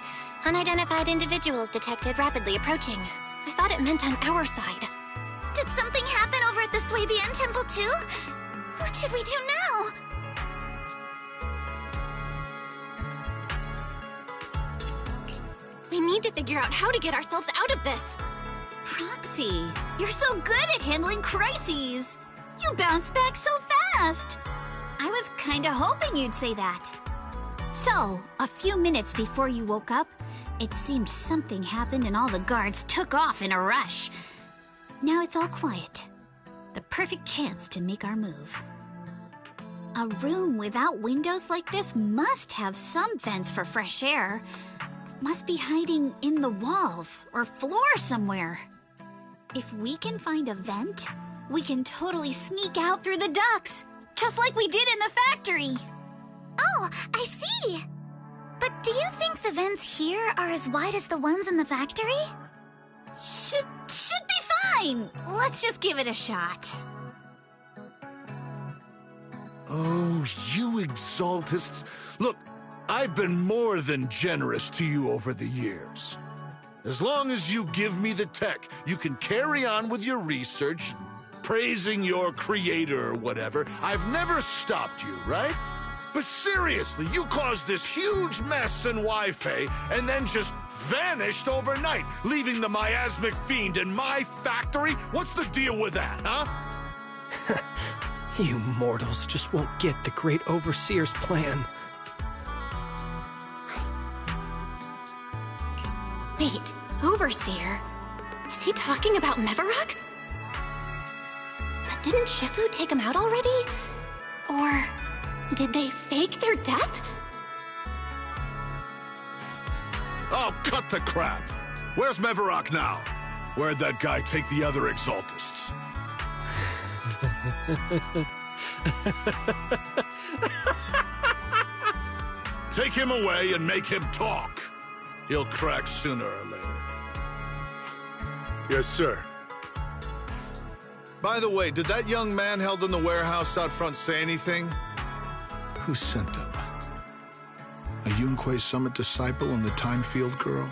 "Unidentified individuals detected rapidly approaching." I thought it meant on our side. Did something happen over at the Swabian Temple too? What should we do now? We need to figure out how to get ourselves out of this. Proxy, you're so good at handling crises. You bounce back so fast. I was kinda hoping you'd say that. So, a few minutes before you woke up, it seemed something happened and all the guards took off in a rush. Now it's all quiet. The perfect chance to make our move. A room without windows like this must have some vents for fresh air. Must be hiding in the walls or floor somewhere. If we can find a vent, we can totally sneak out through the ducts, just like we did in the factory. Oh, I see. But do you think the vents here are as wide as the ones in the factory? Should be fine. Let's just give it a shot. Oh, you Exaltists. Look, I've been more than generous to you over the years. As long as you give me the tech, you can carry on with your research, praising your creator or whatever. I've never stopped you, right? But seriously, you caused this huge mess in Wi-Fi and then just vanished overnight, leaving the miasmic fiend in my factory? What's the deal with that, huh? You mortals just won't get the Great Overseer's plan. Wait, Overseer? Is he talking about Mevarok? But didn't Shifu take him out already? Or did they fake their death? Oh, cut the crap! Where's Mevarok now? Where'd that guy take the other Exaltists? Take him away and make him talk. He'll crack sooner or later. Yes, sir. By the way, did that young man held in the warehouse out front say anything? Who sent them? A Yunque Summit disciple and the Time Field girl?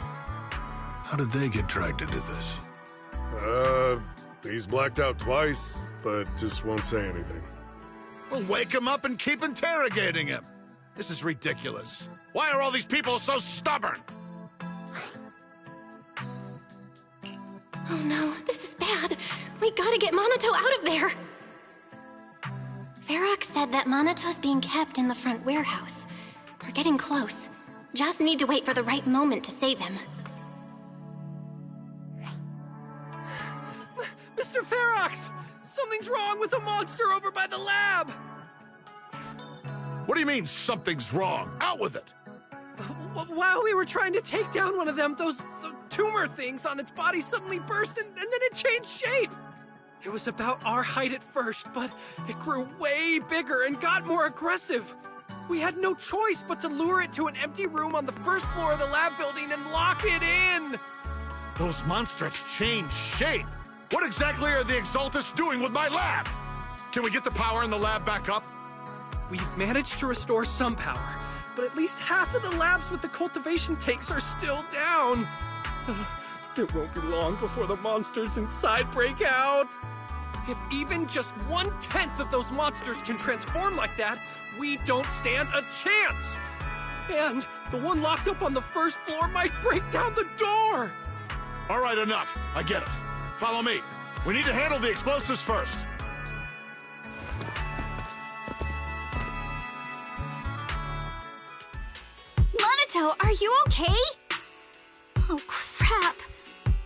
How did they get dragged into this? He's blacked out twice, but just won't say anything. Well, wake him up and keep interrogating him. This is ridiculous. Why are all these people so stubborn? Oh no, this is bad. We gotta get Monato out of there. Varrock said that Monato's being kept in the front warehouse. We're getting close. Just need to wait for the right moment to save him. Mr. Ferox! Something's wrong with the monster over by the lab! What do you mean, something's wrong? Out with it! While we were trying to take down one of them, those tumor things on its body suddenly burst and then it changed shape! It was about our height at first, but it grew way bigger and got more aggressive. We had no choice but to lure it to an empty room on the first floor of the lab building and lock it in! Those monsters changed shape! What exactly are the Exaltists doing with my lab? Can we get the power in the lab back up? We've managed to restore some power, but at least half of the labs with the cultivation tanks are still down. It won't be long before the monsters inside break out. If even just 1/10 of those monsters can transform like that, we don't stand a chance. And the one locked up on the first floor might break down the door. All right, enough. I get it. Follow me. We need to handle the explosives first. Monato, are you okay? Oh, crap.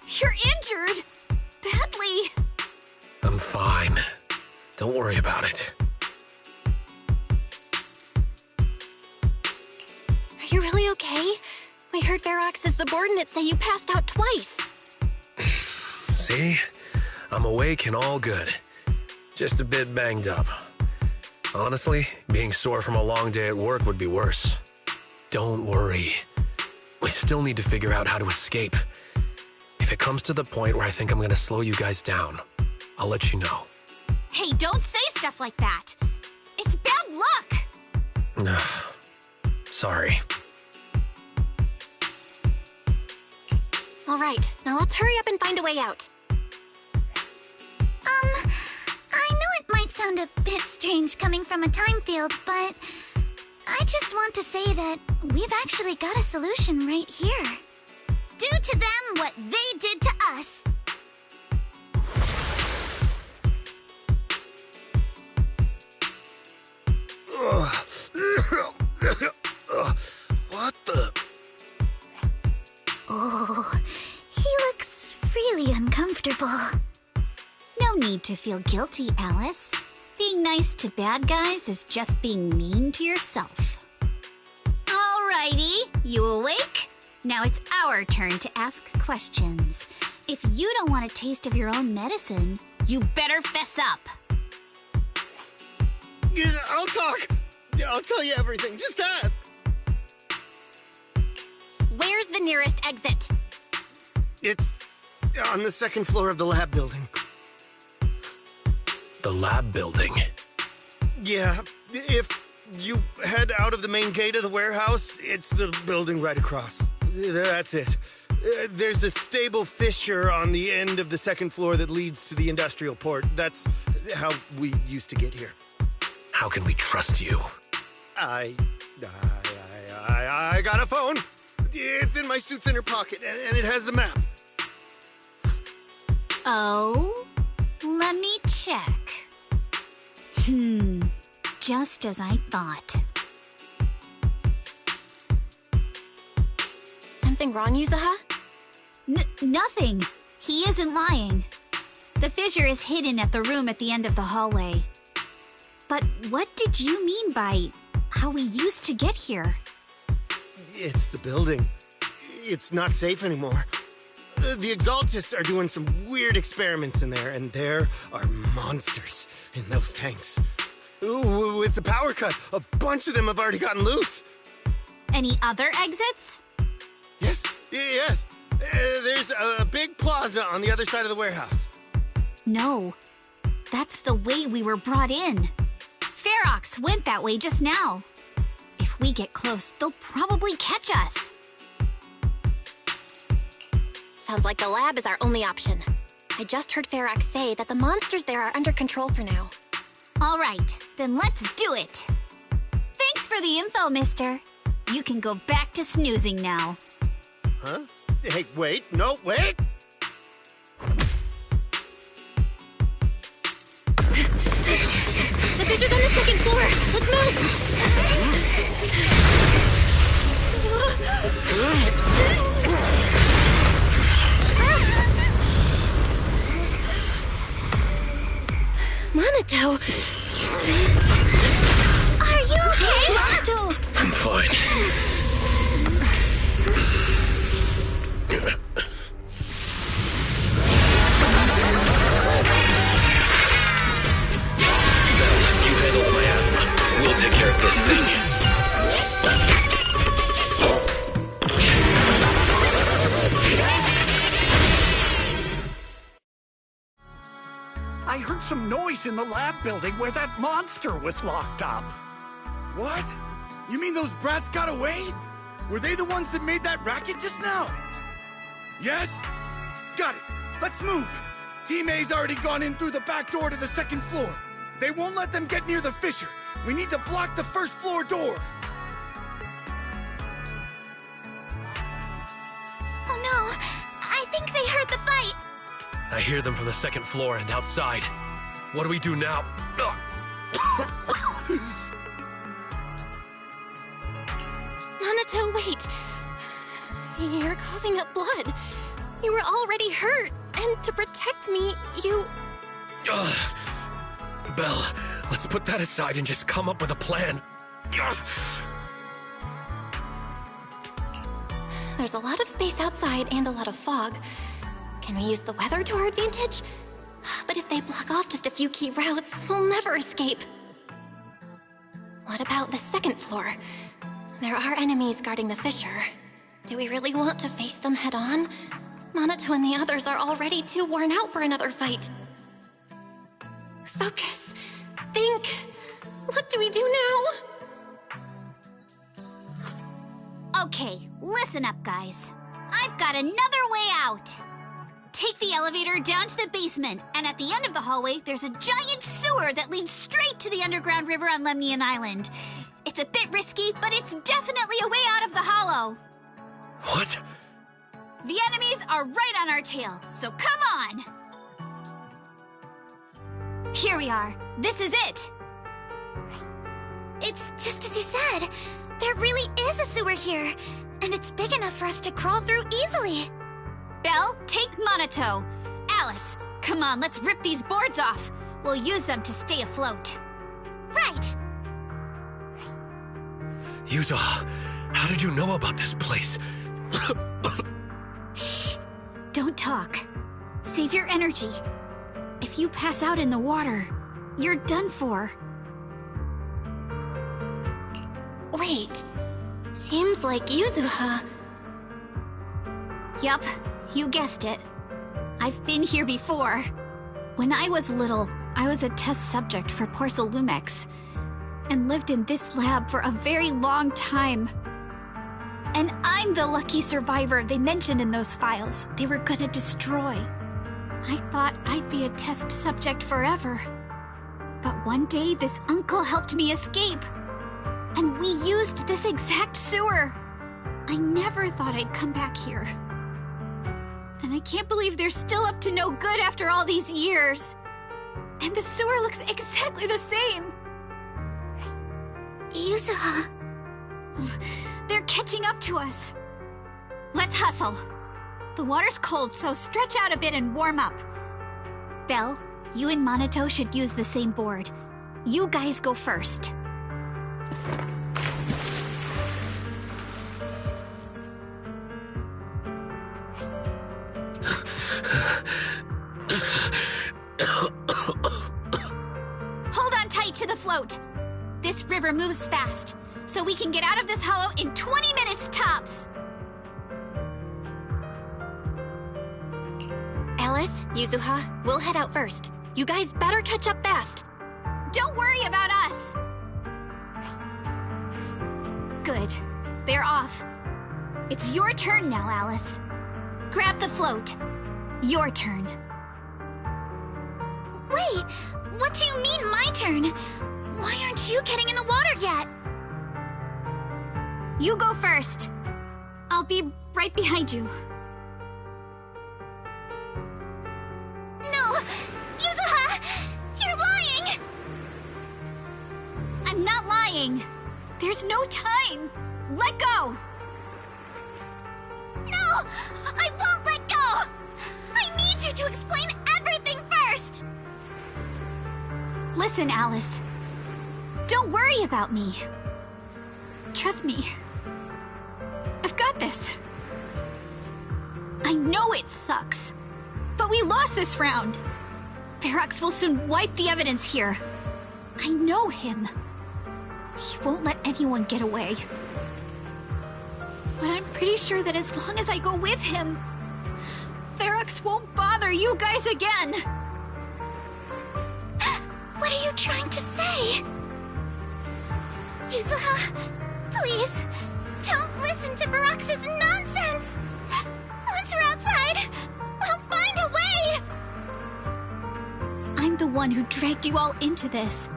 You're injured. Badly. I'm fine. Don't worry about it. Are you really okay? We heard Varrox's subordinates say you passed out twice. See? I'm awake and all good. Just a bit banged up. Honestly, being sore from a long day at work would be worse. Don't worry. We still need to figure out how to escape. If it comes to the point where I think I'm gonna slow you guys down, I'll let you know. Hey, don't say stuff like that. It's bad luck. Sorry. All right, now let's hurry up and find a way out. I know it might sound a bit strange coming from a time field, but I just want to say that we've actually got a solution right here. Do to them what they did to us. What the? Oh, he looks really uncomfortable. No need to feel guilty, Alice. Being nice to bad guys is just being mean to yourself. Alrighty, you awake? Now it's our turn to ask questions. If you don't want a taste of your own medicine, you better fess up. I'll talk. I'll tell you everything. Just ask. Where's the nearest exit? It's on the second floor of the lab building. The lab building? Yeah, if you head out of the main gate of the warehouse, it's the building right across. That's it. There's a stable fissure on the end of the second floor that leads to the industrial port. That's how we used to get here. How can we trust you? I got a phone. It's in my suit's inner pocket, and it has the map. Oh? Let me check. Just as I thought. Something wrong, Yuzuha? Nothing. He isn't lying. The fissure is hidden at the room at the end of the hallway. But what did you mean by how we used to get here? It's the building. It's not safe anymore. The Exaltists are doing some weird experiments in there, and there are monsters in those tanks. Ooh, with the power cut, a bunch of them have already gotten loose. Any other exits? Yes. There's a big plaza on the other side of the warehouse. No. That's the way we were brought in. Ferox went that way just now. If we get close, they'll probably catch us. Sounds like the lab is our only option. I just heard Ferox say that the monsters there are under control for now. All right, then let's do it. Thanks for the info, mister. You can go back to snoozing now. Huh? Hey, wait. No, wait! The fisher's on the second floor! Let's move! Monato! Are you okay, Monato? I'm fine. You handle my asthma. We'll take care of this thing. I heard some noise in the lab building where that monster was locked up. What? You mean those brats got away? Were they the ones that made that racket just now? Yes? Got it. Let's move. Team A's already gone in through the back door to the second floor. They won't let them get near the fissure. We need to block the first floor door. Oh no! I think they heard the fight! I hear them from the second floor and outside. What do we do now? Monato, wait! You're coughing up blood. You were already hurt, and to protect me, you... Belle, let's put that aside and just come up with a plan. There's a lot of space outside and a lot of fog. Can we use the weather to our advantage? But if they block off just a few key routes, we'll never escape. What about the second floor? There are enemies guarding the fissure. Do we really want to face them head-on? Monato and the others are already too worn out for another fight. Focus. Think. What do we do now? Okay, listen up, guys. I've got another way out. Take the elevator down to the basement, and at the end of the hallway, there's a giant sewer that leads straight to the underground river on Lemnian Island. It's a bit risky, but it's definitely a way out of the hollow. What? The enemies are right on our tail, so come on! Here we are. This is it! It's just as you said. There really is a sewer here, and it's big enough for us to crawl through easily. Belle, take Monato. Alice, come on, let's rip these boards off. We'll use them to stay afloat. Right! Yuzo, how did you know about this place? Shh! Don't talk. Save your energy. If you pass out in the water, you're done for. Wait. Seems like Yuzuha. Yup, you guessed it. I've been here before. When I was little, I was a test subject for Porcelumex, and lived in this lab for a very long time. And I'm the lucky survivor they mentioned in those files they were gonna destroy. I thought I'd be a test subject forever. But one day, this uncle helped me escape. And we used this exact sewer. I never thought I'd come back here. And I can't believe they're still up to no good after all these years. And the sewer looks exactly the same. Yuzuha. They're catching up to us. Let's hustle. The water's cold, so stretch out a bit and warm up. Belle, you and Monato should use the same board. You guys go first. tight to the float. This river moves fast, so we can get out of this hollow in 20 minutes tops. Alice, Yuzuha, we'll head out first. You guys better catch up fast. Don't worry about us. Good. They're off. It's your turn now, Alice. Grab the float. Your turn. Wait, what do you mean my turn? Why aren't you getting in the water yet? You go first. I'll be right behind you. No! Yuzuha! You're lying! I'm not lying. There's no time. Let go! No! I won't let go! I need you to explain everything first! Listen, Alice. Don't worry about me. Trust me. I've got this. I know it sucks, but we lost this round. Ferox will soon wipe the evidence here. I know him. He won't let anyone get away. But I'm pretty sure that as long as I go with him, Ferox won't bother you guys again. What are you trying to say? Yuzuha, please, don't listen to Ferox's nonsense! Once we're outside, we'll find a way! I'm the one who dragged you all into this.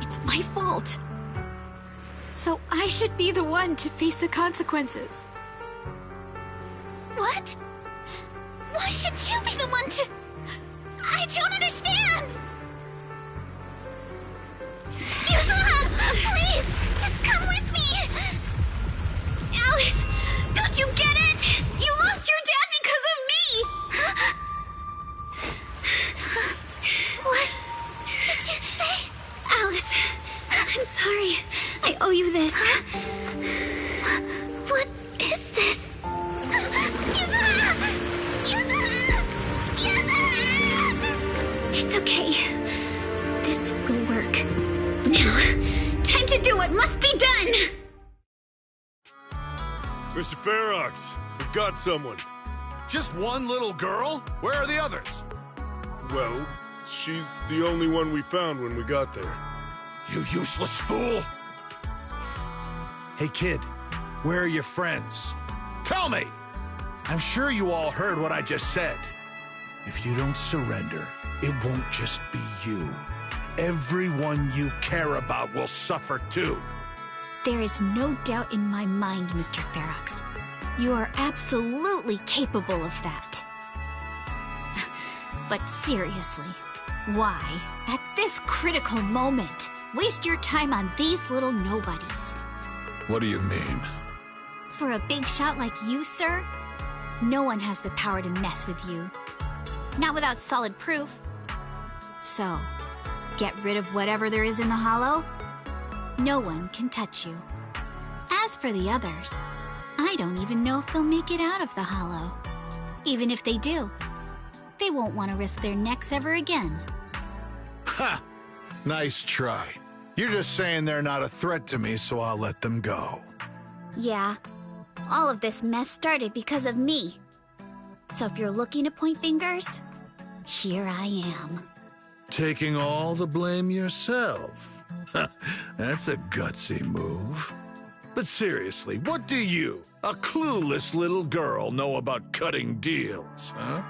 It's my fault. So I should be the one to face the consequences. What? Why should you be the one to... I don't understand! Yuzuha, please, just come with me! Alice, don't you get it? You lost your dad because of me! What did you say? Alice, I'm sorry. I owe you this. What is this? Yuzuha! Yuzuha! Yuzuha! It's okay. This will work. Now, time to do what must be done! Mr. Ferox, we've got someone. Just one little girl? Where are the others? Well, she's the only one we found when we got there. You useless fool! Hey, kid, where are your friends? Tell me! I'm sure you all heard what I just said. If you don't surrender, it won't just be you. Everyone you care about will suffer too. There is no doubt in my mind, Mr. Ferox. You are absolutely capable of that. But seriously, why, at this critical moment, waste your time on these little nobodies? What do you mean? For a big shot like you, sir, no one has the power to mess with you. Not without solid proof. So, get rid of whatever there is in the hollow. No one can touch you. As for the others, I don't even know if they'll make it out of the hollow. Even if they do, they won't want to risk their necks ever again. Ha! Nice try. You're just saying they're not a threat to me, so I'll let them go. Yeah, all of this mess started because of me. So if you're looking to point fingers, here I am. Taking all the blame yourself. That's a gutsy move. But seriously, what do you, a clueless little girl, know about cutting deals, huh?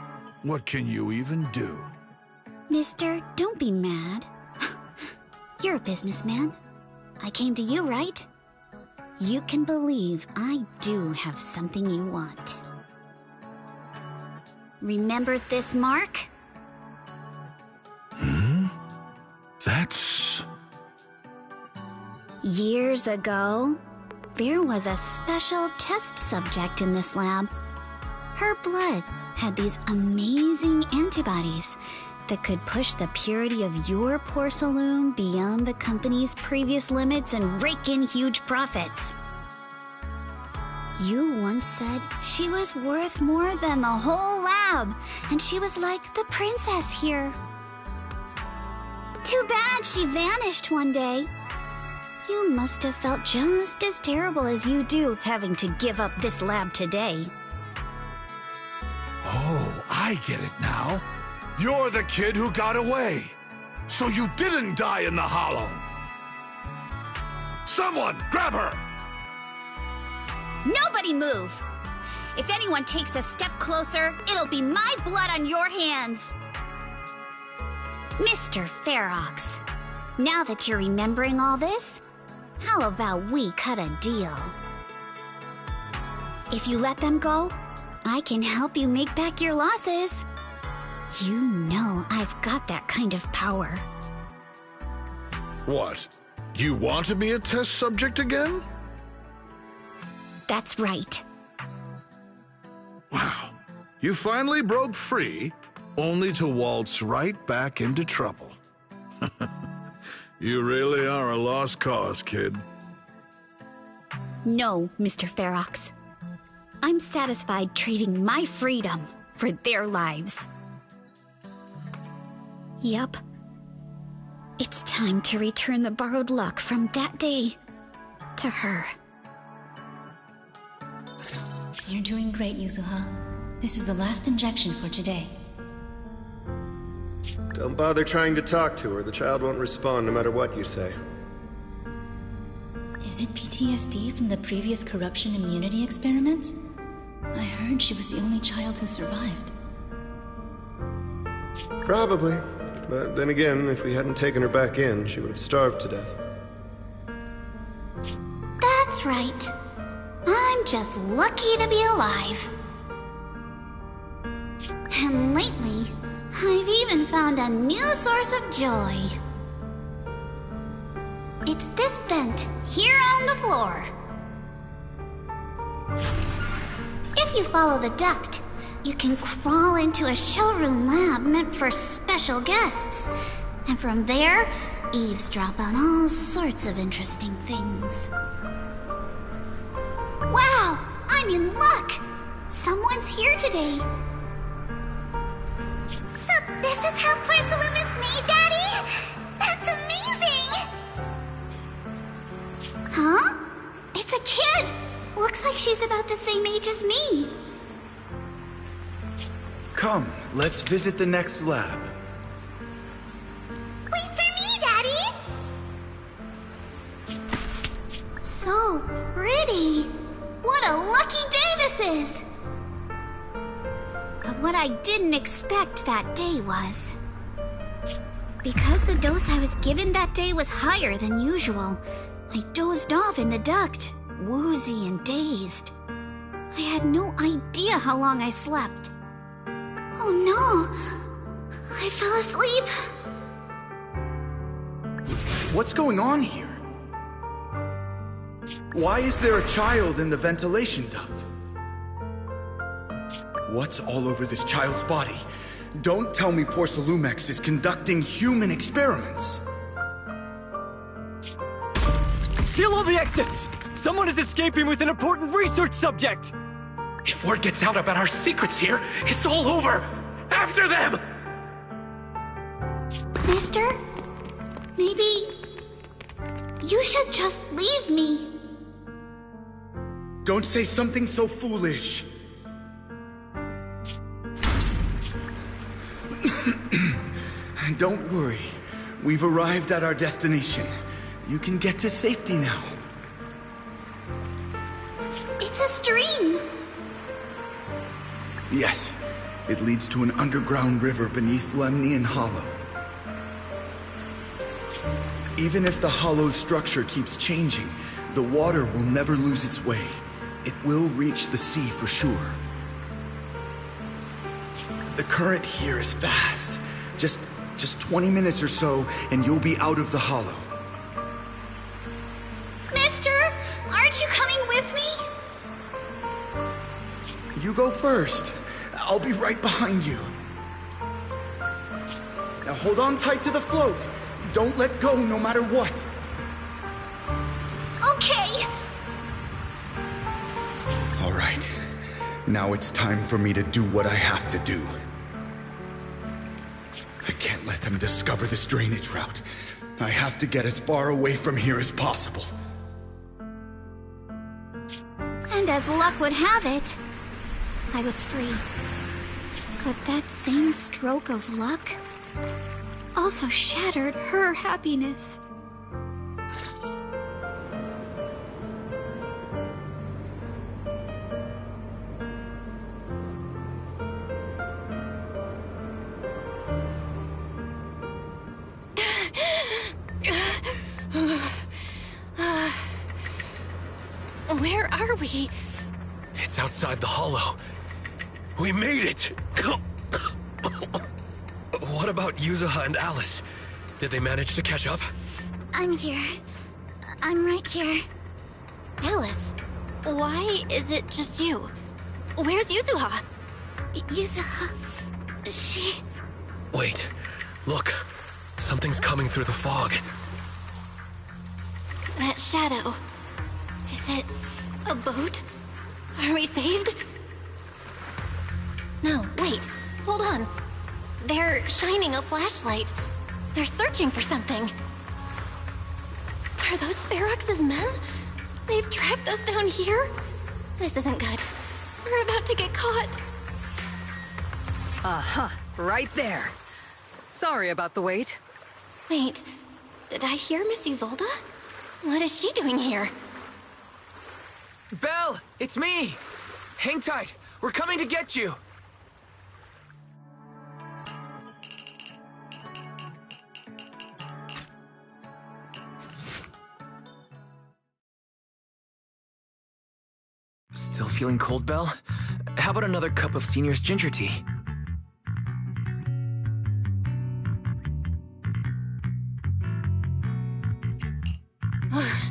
What can you even do? Mister, don't be mad. You're a businessman. I came to you, right? You can believe I do have something you want. Remember this mark? That's... Years ago, there was a special test subject in this lab. Her blood had these amazing antibodies that could push the purity of your porcelain beyond the company's previous limits and rake in huge profits. You once said she was worth more than the whole lab, and she was like the princess here. Too bad she vanished one day. You must have felt just as terrible as you do having to give up this lab today. Oh, I get it now. You're the kid who got away. So you didn't die in the hollow. Someone, grab her! Nobody move! If anyone takes a step closer, it'll be my blood on your hands. Mr. Ferox, now that you're remembering all this, how about we cut a deal? If you let them go, I can help you make back your losses. You know I've got that kind of power. What? You want to be a test subject again? That's right. Wow. You finally broke free, only to waltz right back into trouble. You really are a lost cause, kid. No, Mr. Ferox. I'm satisfied trading my freedom for their lives. Yup. It's time to return the borrowed luck from that day to her. You're doing great, Yuzuha. This is the last injection for today. Don't bother trying to talk to her. The child won't respond no matter what you say. Is it PTSD from the previous corruption immunity experiments? I heard she was the only child who survived. Probably. But then again, if we hadn't taken her back in, she would have starved to death. That's right. I'm just lucky to be alive. And lately, I've even found a new source of joy. It's this vent here on the floor. If you follow the duct, you can crawl into a showroom lab meant for special guests. And from there, eavesdrop on all sorts of interesting things. Wow! I'm in luck! Someone's here today. So this is how porcelain is made, Daddy? That's amazing! Huh? It's a kid! Looks like she's about the same age as me. Come, let's visit the next lab. Wait for me, Daddy! So pretty. What a lucky day this is! But what I didn't expect that day was... because the dose I was given that day was higher than usual, I dozed off in the duct, woozy and dazed. I had no idea how long I slept. Oh no! I fell asleep. What's going on here? Why is there a child in the ventilation duct? What's all over this child's body? Don't tell me Porcelumex is conducting human experiments. Seal all the exits! Someone is escaping with an important research subject! If word gets out about our secrets here, it's all over! After them! Mister? Maybe... you should just leave me. Don't say something so foolish. Don't worry. We've arrived at our destination. You can get to safety now. It's a stream. Yes, it leads to an underground river beneath Lemnian Hollow. Even if the hollow's structure keeps changing, the water will never lose its way. It will reach the sea for sure. The current here is fast. Just 20 minutes or so, and you'll be out of the hollow. Mister, aren't you coming with me? You go first. I'll be right behind you. Now hold on tight to the float. Don't let go no matter what. Okay. All right. Now it's time for me to do what I have to do. I can't let them discover this drainage route. I have to get as far away from here as possible. And as luck would have it, I was free. But that same stroke of luck also shattered her happiness. Where are we? It's outside the hollow. We made it! What about Yuzuha and Alice? Did they manage to catch up? I'm here. I'm right here. Alice, why is it just you? Where's Yuzuha? Yuzuha... she... Wait. Look. Something's coming through the fog. That shadow. Is it a boat? Are we saved? No, wait. Hold on. They're shining a flashlight. They're searching for something. Are those Ferox's men? They've tracked us down here? This isn't good. We're about to get caught. Uh-huh. Right there. Sorry about the wait. Wait. Did I hear Miss Isolde? What is she doing here? Belle! It's me! Hang tight. We're coming to get you. Still feeling cold, Belle? How about another cup of Senior's ginger tea?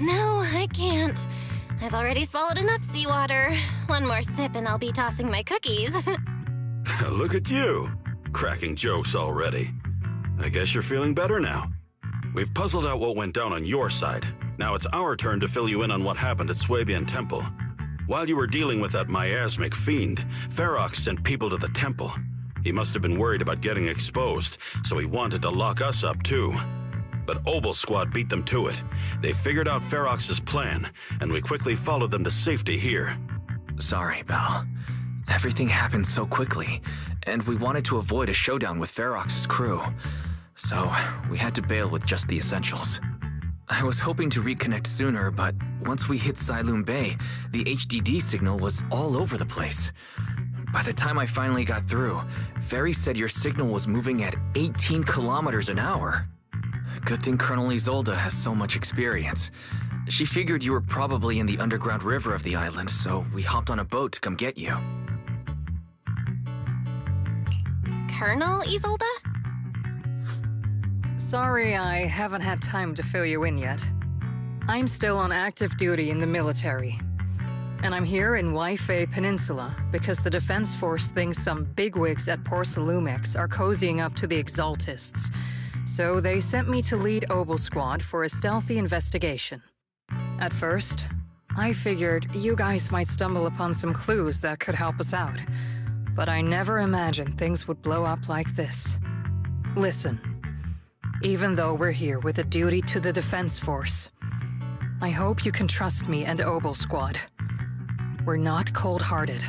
No, I can't. I've already swallowed enough seawater. One more sip and I'll be tossing my cookies. Look at you, cracking jokes already. I guess you're feeling better now. We've puzzled out what went down on your side. Now it's our turn to fill you in on what happened at Swabian Temple. While you were dealing with that miasmic fiend, Ferox sent people to the temple. He must have been worried about getting exposed, so he wanted to lock us up too. But Obel's squad beat them to it. They figured out Ferox's plan, and we quickly followed them to safety here. Sorry, Belle. Everything happened so quickly, and we wanted to avoid a showdown with Ferox's crew. So, we had to bail with just the essentials. I was hoping to reconnect sooner, but once we hit Sailoon Bay, the HDD signal was all over the place. By the time I finally got through, Ferry said your signal was moving at 18 kilometers an hour. Good thing Colonel Isolde has so much experience. She figured you were probably in the underground river of the island, so we hopped on a boat to come get you. Colonel Isolde? Sorry I haven't had time to fill you in yet. I'm still on active duty in the military. And I'm here in Waifei Peninsula because the Defense Force thinks some bigwigs at Porcelumex are cozying up to the Exaltists. So they sent me to lead Obel Squad for a stealthy investigation. At first, I figured you guys might stumble upon some clues that could help us out. But I never imagined things would blow up like this. Listen, even though we're here with a duty to the Defense Force, I hope you can trust me and Obel Squad. We're not cold-hearted.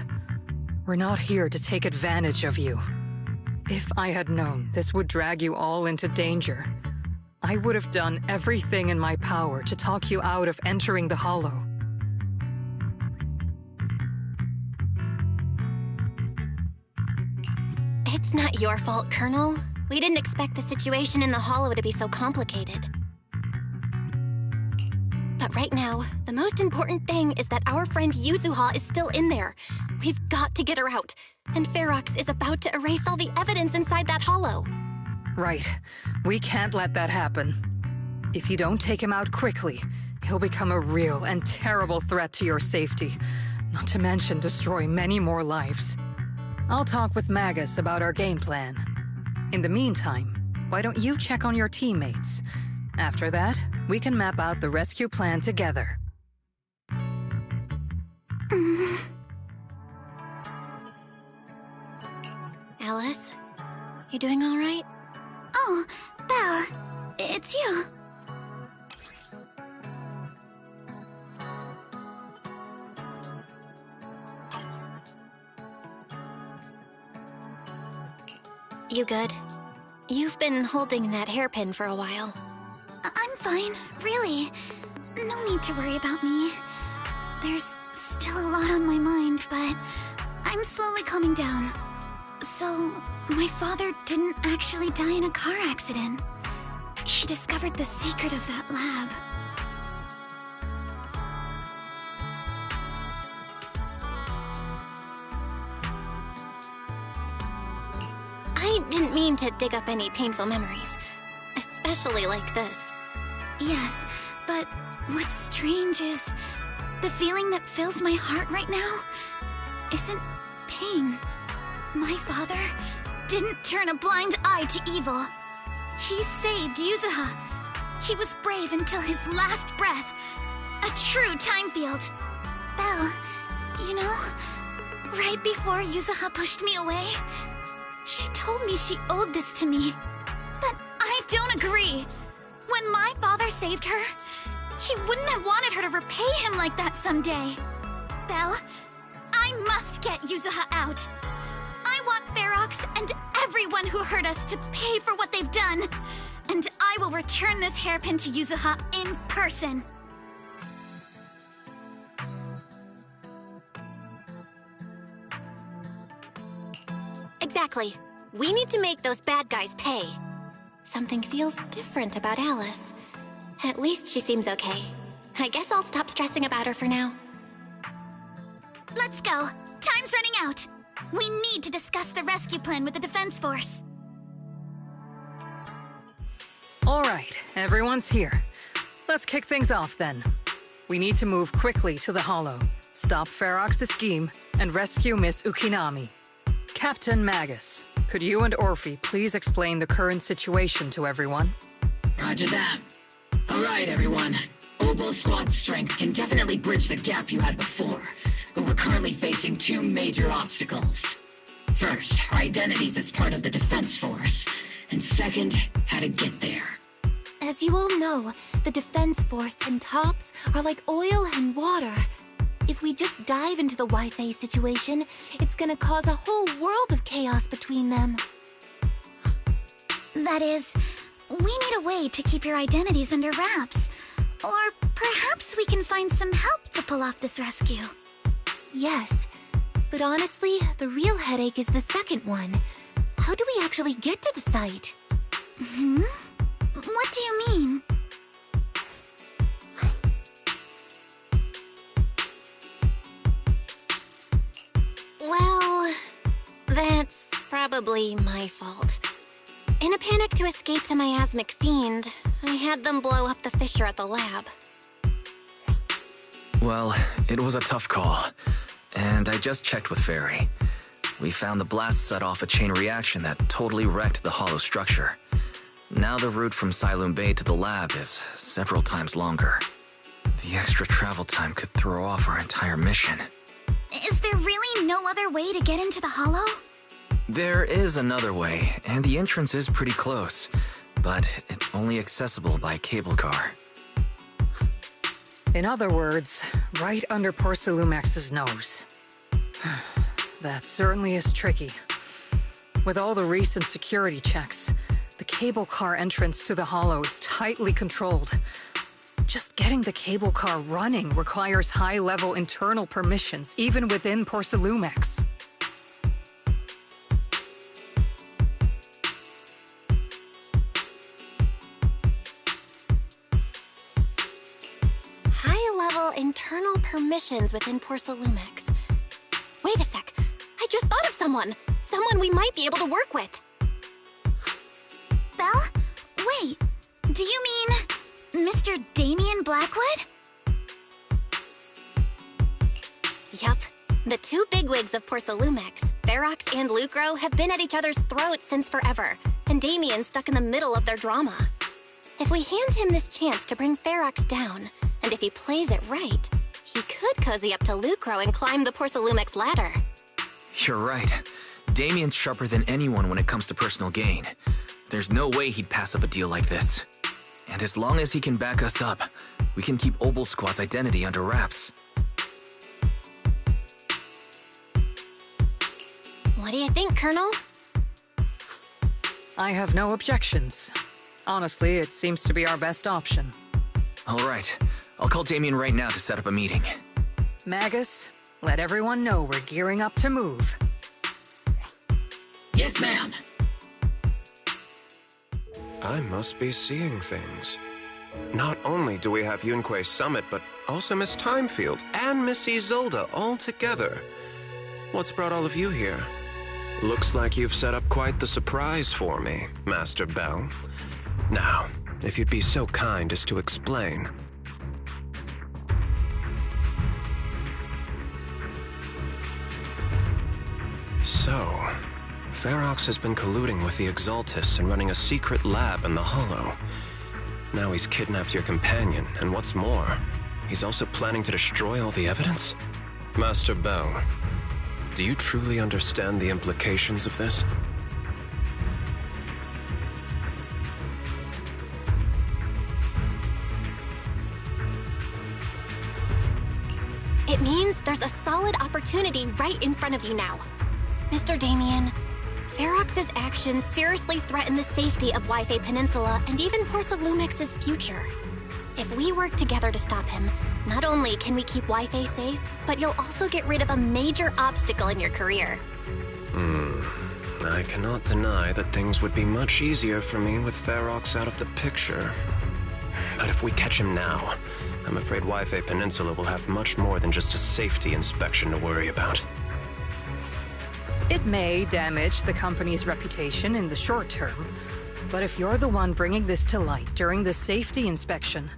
We're not here to take advantage of you. If I had known this would drag you all into danger, I would have done everything in my power to talk you out of entering the Hollow. It's not your fault, Colonel. We didn't expect the situation in the Hollow to be so complicated. But right now, the most important thing is that our friend Yuzuha is still in there. We've got to get her out. And Ferox is about to erase all the evidence inside that hollow. Right. We can't let that happen. If you don't take him out quickly, he'll become a real and terrible threat to your safety. Not to mention destroy many more lives. I'll talk with Magus about our game plan. In the meantime, why don't you check on your teammates? After that, we can map out the rescue plan together. Alice, you doing all right? Oh, Belle, it's you. You good? You've been holding that hairpin for a while. I'm fine, really. No need to worry about me. There's still a lot on my mind, but I'm slowly calming down. So, my father didn't actually die in a car accident. He discovered the secret of that lab. I didn't mean to dig up any painful memories, especially like this. Yes, but what's strange is the feeling that fills my heart right now isn't pain. My father didn't turn a blind eye to evil. He saved Yuzuha. He was brave until his last breath. A true time field. Belle, you know, right before Yuzuha pushed me away, she told me she owed this to me. But I don't agree. When my father saved her, he wouldn't have wanted her to repay him like that someday. Belle, I must get Yuzuha out. I want Ferox and everyone who hurt us to pay for what they've done. And I will return this hairpin to Yuzuha in person. Exactly. We need to make those bad guys pay. Something feels different about Alice. At least she seems okay. I guess I'll stop stressing about her for now. Let's go. Time's running out. We need to discuss the rescue plan with the Defense Force. All right, everyone's here. Let's kick things off then. We need to move quickly to the Hollow, stop Ferox's scheme, and rescue Miss Ukinami. Captain Magus, could you and Orphe please explain the current situation to everyone? Roger that. All right, everyone. Oboe Squad strength can definitely bridge the gap you had before, but we're currently facing two major obstacles. First, our identities as part of the Defense Force, and second, how to get there. As you all know, the Defense Force and TOPS are like oil and water. If we just dive into the Wi-Fi situation, it's gonna cause a whole world of chaos between them. That is, we need a way to keep your identities under wraps. Or perhaps we can find some help to pull off this rescue. Yes, but honestly, the real headache is the second one. How do we actually get to the site? What do you mean? Well, that's probably my fault. In a panic to escape the miasmic fiend, I had them blow up the fissure at the lab. Well, it was a tough call, and I just checked with Fairy. We found the blast set off a chain reaction that totally wrecked the hollow structure. Now the route from Siloon Bay to the lab is several times longer. The extra travel time could throw off our entire mission. Is there really no other way to get into the Hollow? There is another way, and the entrance is pretty close, but it's only accessible by cable car. In other words, right under Porcelumex's nose. That certainly is tricky. With all the recent security checks, the cable car entrance to the Hollow is tightly controlled. Just getting the cable car running requires high-level internal permissions, even within Porcelumex. High-level internal permissions within Porcelumex. Wait a sec. I just thought of someone. Someone we might be able to work with. Belle? Wait, do you mean Mr. Damien Blackwood? Yup. The two bigwigs of Porcelumex, Ferox and Lucro, have been at each other's throats since forever, and Damien's stuck in the middle of their drama. If we hand him this chance to bring Ferox down, and if he plays it right, he could cozy up to Lucro and climb the Porcelumex ladder. You're right. Damien's sharper than anyone when it comes to personal gain. There's no way he'd pass up a deal like this. And as long as he can back us up, we can keep Obel Squad's identity under wraps. What do you think, Colonel? I have no objections. Honestly, it seems to be our best option. All right. I'll call Damien right now to set up a meeting. Magus, let everyone know we're gearing up to move. Yes, ma'am. I must be seeing things. Not only do we have Yunque's summit, but also Miss Timefield and Miss Isolde all together. What's brought all of you here? Looks like you've set up quite the surprise for me, Master Bell. Now, if you'd be so kind as to explain. So, Ferox has been colluding with the Exaltus and running a secret lab in the Hollow. Now he's kidnapped your companion, and what's more, he's also planning to destroy all the evidence? Master Bell, do you truly understand the implications of this? It means there's a solid opportunity right in front of you now. Mr. Damien, Ferox's actions seriously threaten the safety of Wi-Fi Peninsula and even Porsalumex's future. If we work together to stop him, not only can we keep Wi-Fi safe, but you'll also get rid of a major obstacle in your career. I cannot deny that things would be much easier for me with Ferox out of the picture. But if we catch him now, I'm afraid Wi-Fi Peninsula will have much more than just a safety inspection to worry about. It may damage the company's reputation in the short term, but if you're the one bringing this to light during the safety inspection,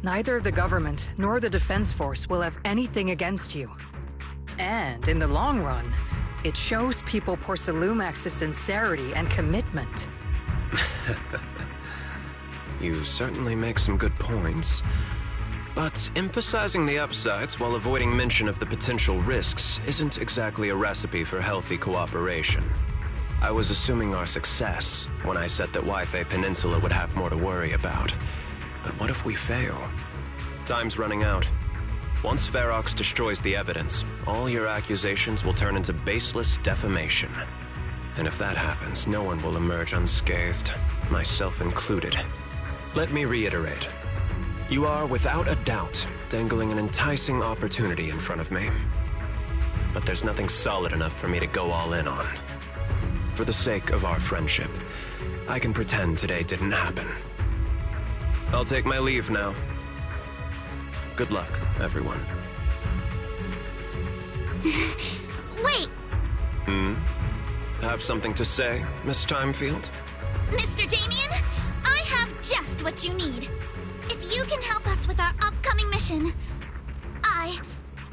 neither the government nor the Defense Force will have anything against you. And in the long run, it shows people Porsalumex's sincerity and commitment. You certainly make some good points. But emphasizing the upsides while avoiding mention of the potential risks isn't exactly a recipe for healthy cooperation. I was assuming our success when I said that Wi-Fi Peninsula would have more to worry about. But what if we fail? Time's running out. Once Ferox destroys the evidence, all your accusations will turn into baseless defamation. And if that happens, no one will emerge unscathed, myself included. Let me reiterate. You are, without a doubt, dangling an enticing opportunity in front of me. But there's nothing solid enough for me to go all in on. For the sake of our friendship, I can pretend today didn't happen. I'll take my leave now. Good luck, everyone. Wait! Have something to say, Miss Timefield? Mr. Damien, I have just what you need. If you can help us with our upcoming mission, I,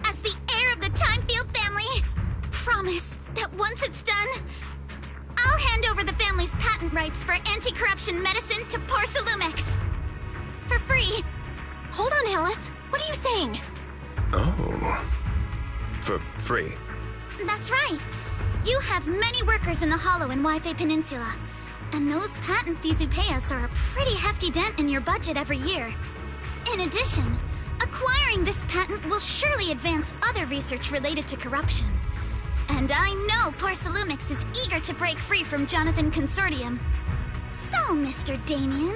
as the heir of the Timefield family, promise that once it's done, I'll hand over the family's patent rights for anti-corruption medicine to Porsalumex. For free. Hold on, Alice. What are you saying? Oh. For free? That's right. You have many workers in the Hollow and Wi-Fi Peninsula. And those patent fees you pay us are a pretty hefty dent in your budget every year. In addition, acquiring this patent will surely advance other research related to corruption. And I know Porsalumex is eager to break free from Jonathan Consortium. So, Mr. Damien,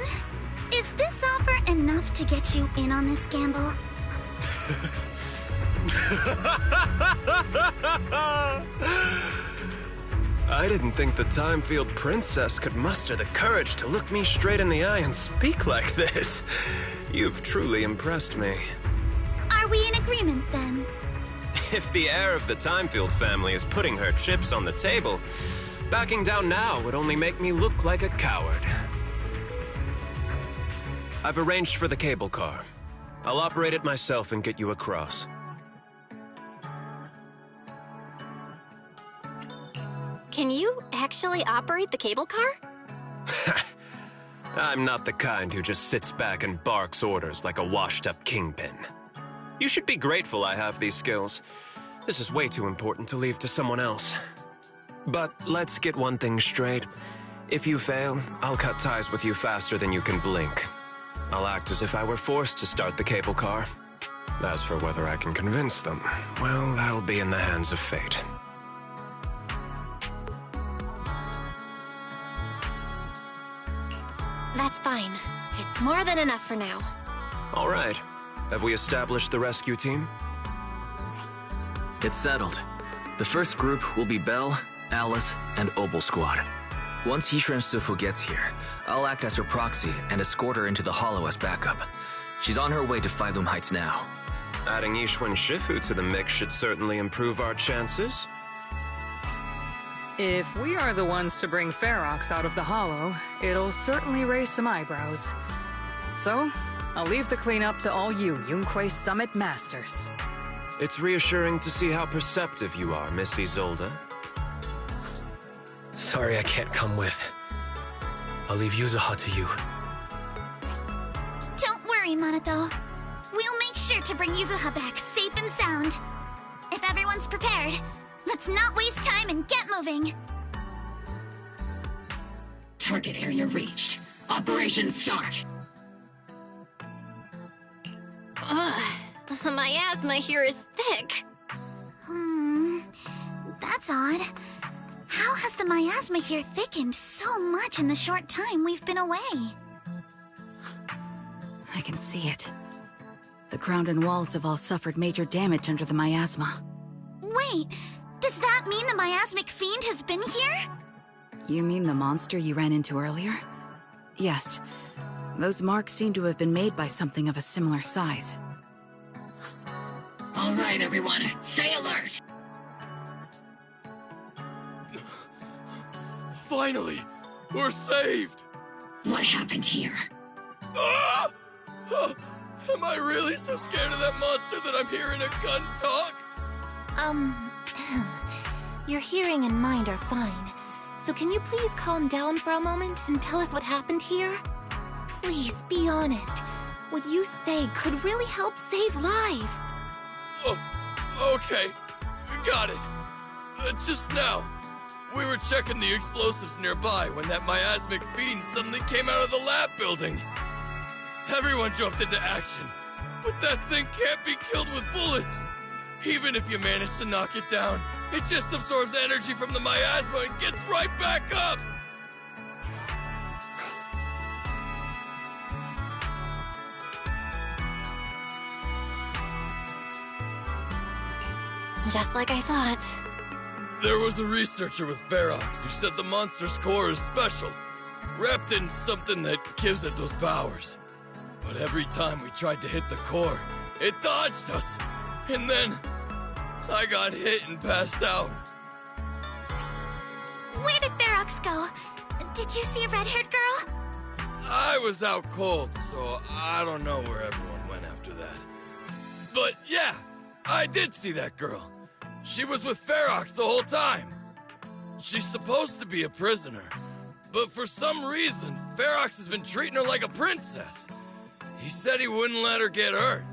is this offer enough to get you in on this gamble? I didn't think the Timefield princess could muster the courage to look me straight in the eye and speak like this. You've truly impressed me. Are we in agreement, then? If the heir of the Timefield family is putting her chips on the table, backing down now would only make me look like a coward. I've arranged for the cable car. I'll operate it myself and get you across. Can you actually operate the cable car? I'm not the kind who just sits back and barks orders like a washed-up kingpin. You should be grateful I have these skills. This is way too important to leave to someone else. But let's get one thing straight. If you fail, I'll cut ties with you faster than you can blink. I'll act as if I were forced to start the cable car. As for whether I can convince them, well, that'll be in the hands of fate. That's fine. It's more than enough for now. All right. Have we established the rescue team? It's settled. The first group will be Belle, Alice, and Obel Squad. Once Hishran Sufu gets here, I'll act as her proxy and escort her into the Hollow as backup. She's on her way to Phylum Heights now. Adding Yishun Shifu to the mix should certainly improve our chances. If we are the ones to bring Ferox out of the Hollow, it'll certainly raise some eyebrows. So, I'll leave the cleanup to all you Yunque Summit Masters. It's reassuring to see how perceptive you are, Miss Isolde. Sorry I can't come with. I'll leave Yuzuha to you. Don't worry, Monato. We'll make sure to bring Yuzuha back safe and sound. If everyone's prepared, let's not waste time and get moving. Target area reached. Operation start. Ugh, the miasma here is thick. That's odd. How has the miasma here thickened so much in the short time we've been away? I can see it. The ground and walls have all suffered major damage under the miasma. Wait, does that mean the miasmic fiend has been here? You mean the monster you ran into earlier? Yes. Those marks seem to have been made by something of a similar size. All right, everyone, stay alert. Finally, we're saved. What happened here? Ah! Am I really so scared of that monster that I'm hearing a gun talk? Your hearing and mind are fine. So can you please calm down for a moment and tell us what happened here? Please, be honest. What you say could really help save lives. Oh, okay. Got it. Just now, we were checking the explosives nearby when that miasmic fiend suddenly came out of the lab building. Everyone jumped into action, but that thing can't be killed with bullets. Even if you manage to knock it down, it just absorbs energy from the miasma and gets right back up. Just like I thought. There was a researcher with Ferox who said the monster's core is special, wrapped in something that gives it those powers. But every time we tried to hit the core, it dodged us. And then, I got hit and passed out. Where did Ferox go? Did you see a red-haired girl? I was out cold, so I don't know where everyone went after that. But yeah, I did see that girl. She was with Ferox the whole time. She's supposed to be a prisoner, but for some reason, Ferox has been treating her like a princess. He said he wouldn't let her get hurt.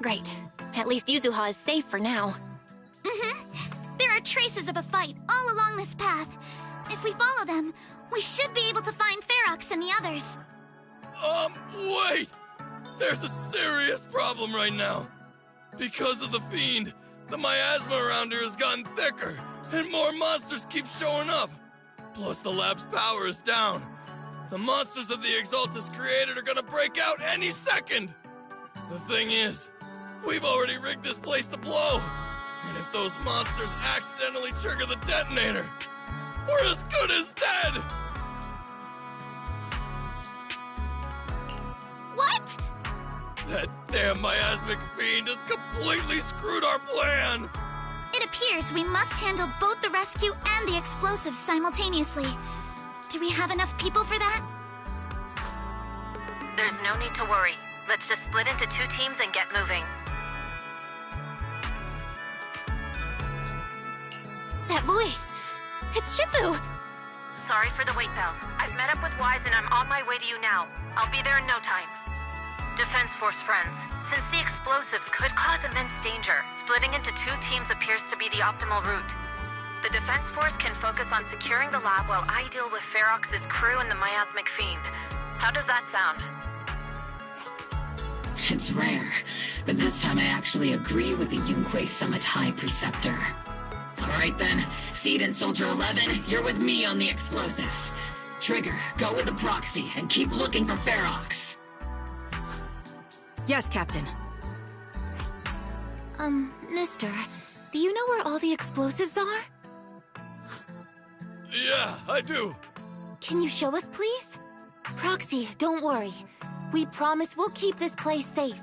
Great. At least Yuzuha is safe for now. There are traces of a fight all along this path. If we follow them, we should be able to find Ferox and the others. Wait! There's a serious problem right now. Because of the fiend, the miasma around here has gotten thicker, and more monsters keep showing up. Plus the lab's power is down. The monsters that the Exaltus created are gonna break out any second! The thing is, we've already rigged this place to blow. And if those monsters accidentally trigger the detonator, we're as good as dead! What? That damn miasmic fiend has completely screwed our plan! It appears we must handle both the rescue and the explosives simultaneously. Do we have enough people for that? There's no need to worry. Let's just split into 2 teams and get moving. That voice! It's Shifu! Sorry for the wait, Belle. I've met up with Wise and I'm on my way to you now. I'll be there in no time. Defense Force friends, since the explosives could cause immense danger, splitting into 2 teams appears to be the optimal route. The Defense Force can focus on securing the lab while I deal with Ferox's crew and the miasmic fiend. How does that sound? It's rare, but this time I actually agree with the Yunque Summit High Preceptor. Alright then, Seed and Soldier 11, you're with me on the explosives. Trigger, go with the proxy and keep looking for Ferox. Yes, Captain. Mister, do you know where all the explosives are? Yeah, I do. Can you show us, please? Proxy, don't worry. We promise we'll keep this place safe.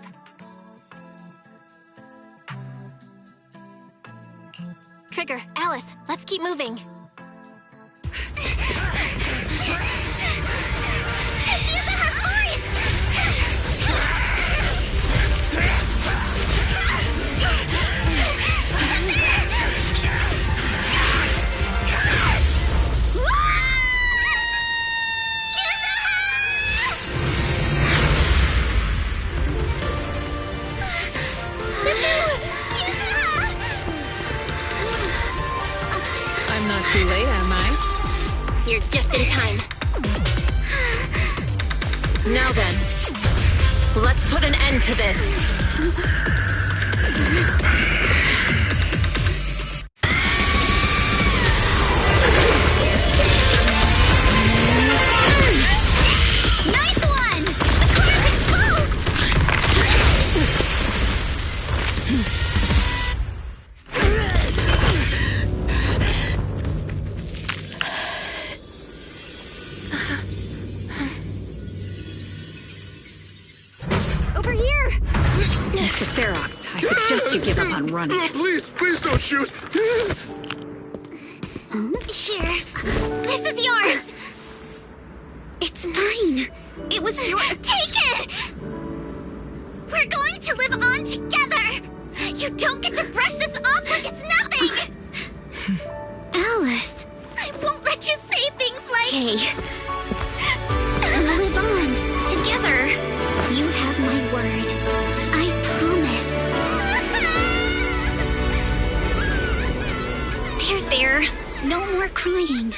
Trigger, Alice, let's keep moving. It's using her voice! I'm not too late, am I? You're just in time. Now then, let's put an end to this. Nice one! The core is exposed! Over here! Mr. Ferox, I suggest you give up on running. Please don't shoot! Here. This is yours! It's mine. It was your— Take it! We're going to live on together! You don't get to brush this off like it's nothing! Alice, I won't let you say things like— Hey. We'll live on, together. You have my word. I promise. There. No more crying.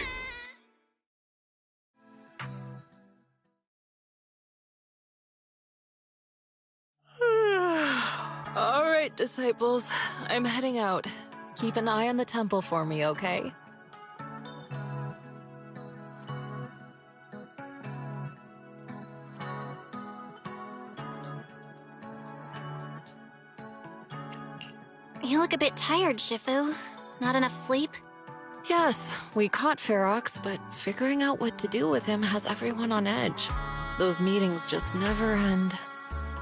All right, disciples. I'm heading out. Keep an eye on the temple for me, okay? You look a bit tired, Shifu. Not enough sleep? Yes, we caught Ferox, but figuring out what to do with him has everyone on edge. Those meetings just never end.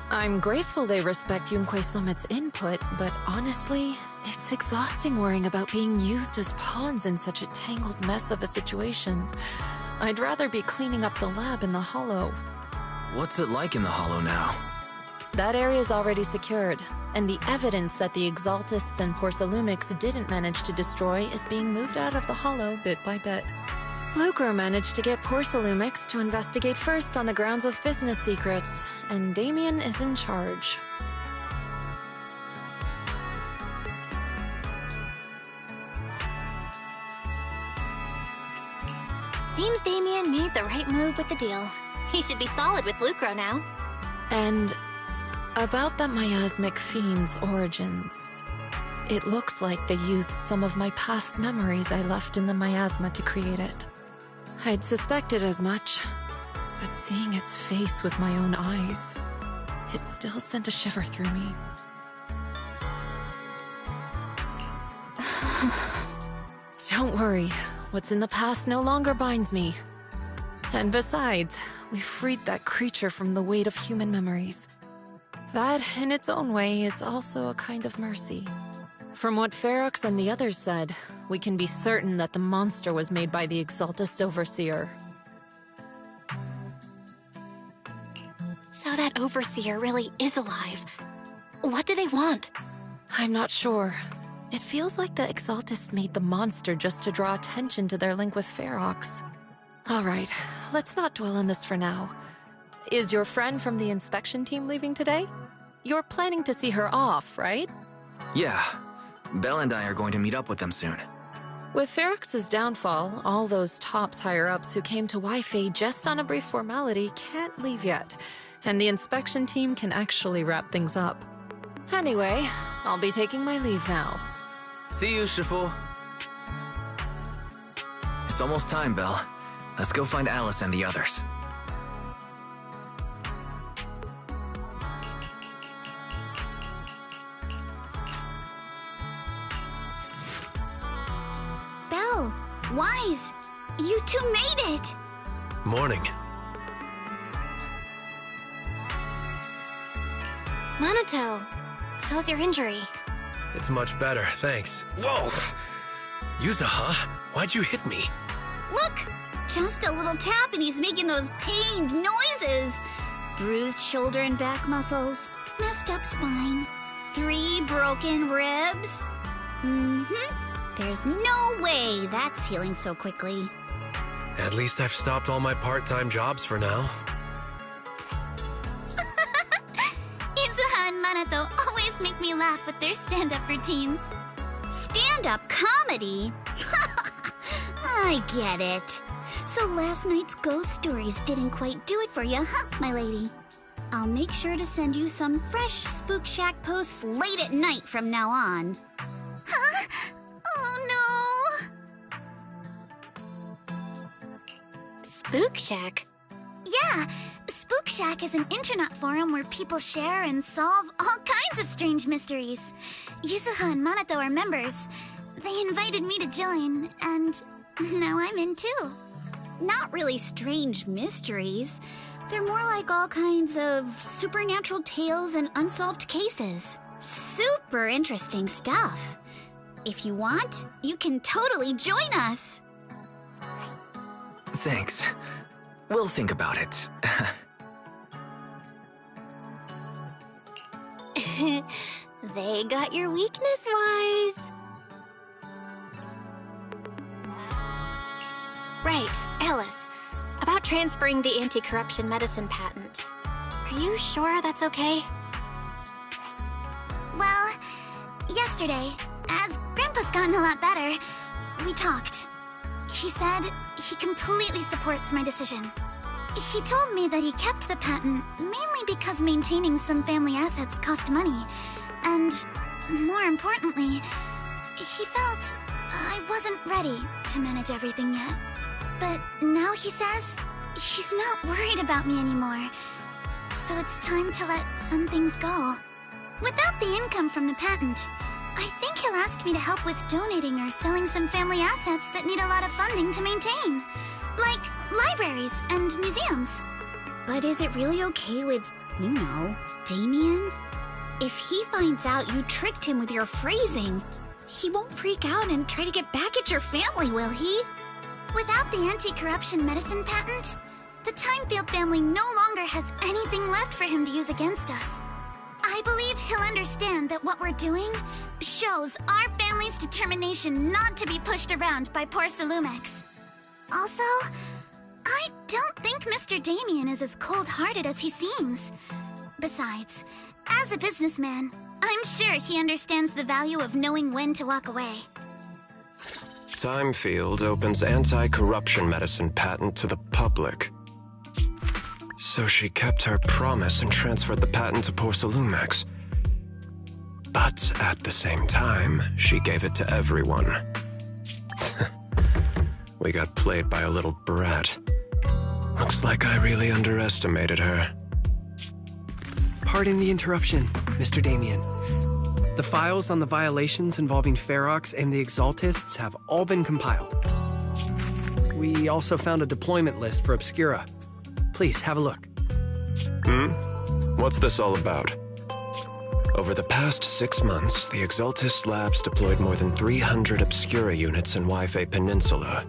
I'm grateful they respect Yunque Summit's input, but honestly, it's exhausting worrying about being used as pawns in such a tangled mess of a situation. I'd rather be cleaning up the lab in the Hollow. What's it like in the Hollow now? That area's already secured, and the evidence that the Exaltists and Porcelumics didn't manage to destroy is being moved out of the Hollow bit by bit. Lucro managed to get Porcelumix to investigate first on the grounds of business secrets, and Damien is in charge. Seems Damien made the right move with the deal. He should be solid with Lucro now. And about that miasmic fiend's origins, it looks like they used some of my past memories I left in the miasma to create it. I'd suspected as much, but seeing its face with my own eyes, it still sent a shiver through me. Don't worry, what's in the past no longer binds me. And besides, we freed that creature from the weight of human memories. That, in its own way, is also a kind of mercy. From what Ferox and the others said, we can be certain that the monster was made by the Exaltist Overseer. So that Overseer really is alive. What do they want? I'm not sure. It feels like the Exaltists made the monster just to draw attention to their link with Ferox. Alright, let's not dwell on this for now. Is your friend from the inspection team leaving today? You're planning to see her off, right? Yeah. Belle and I are going to meet up with them soon. With Ferox's downfall, all those tops higher-ups who came to Wi-Fi just on a brief formality can't leave yet, and the inspection team can actually wrap things up. Anyway, I'll be taking my leave now. See you, Shifu. It's almost time, Belle. Let's go find Alice and the others. Belle, Wise, you two made it! Morning. Minato, how's your injury? It's much better, thanks. Whoa! Yuzuha, why'd you hit me? Look! Just a little tap and he's making those pained noises. Bruised shoulder and back muscles, messed up spine, 3 broken ribs. There's no way that's healing so quickly. At least I've stopped all my part-time jobs for now. Yuzuha and Minato always make me laugh with their stand-up routines. Stand-up comedy? I get it. So last night's ghost stories didn't quite do it for you, huh, my lady? I'll make sure to send you some fresh Spook Shack posts late at night from now on. Huh? Oh no! Spook Shack? Yeah, Spook Shack is an internet forum where people share and solve all kinds of strange mysteries. Yuzuha and Minato are members. They invited me to join, and now I'm in too. Not really strange mysteries. They're more like all kinds of supernatural tales and unsolved cases. Super interesting stuff. If you want, you can totally join us. Thanks. We'll think about it. They got your weakness, Wise. Right, Alice. About transferring the anti-corruption medicine patent. Are you sure that's okay? Well, yesterday, as Grandpa's gotten a lot better, we talked. He said he completely supports my decision. He told me that he kept the patent mainly because maintaining some family assets cost money. And, more importantly, he felt I wasn't ready to manage everything yet. But now he says he's not worried about me anymore. So it's time to let some things go. Without the income from the patent, I think he'll ask me to help with donating or selling some family assets that need a lot of funding to maintain. Like libraries and museums. But is it really okay with, you know, Damien? If he finds out you tricked him with your phrasing, he won't freak out and try to get back at your family, will he? Without the anti-corruption medicine patent, the Timefield family no longer has anything left for him to use against us. I believe he'll understand that what we're doing shows our family's determination not to be pushed around by poor Salumex. Also, I don't think Mr. Damien is as cold-hearted as he seems. Besides, as a businessman, I'm sure he understands the value of knowing when to walk away. Timefield opens anti-corruption medicine patent to the public. So she kept her promise and transferred the patent to poor Salumex. But at the same time, she gave it to everyone. We got played by a little brat. Looks like I really underestimated her. Pardon the interruption, Mr. Damien. The files on the violations involving Ferox and the Exaltists have all been compiled. We also found a deployment list for Obscura. Please, have a look. What's this all about? Over the past 6 months, the Exaltist Labs deployed more than 300 Obscura units in Wi-Fi Peninsula.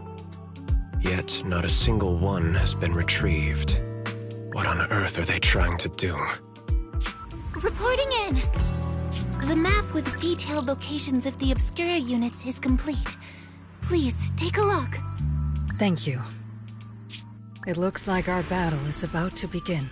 Yet, not a single one has been retrieved. What on earth are they trying to do? Reporting in! The map with detailed locations of the Obscura units is complete. Please, take a look. Thank you. It looks like our battle is about to begin.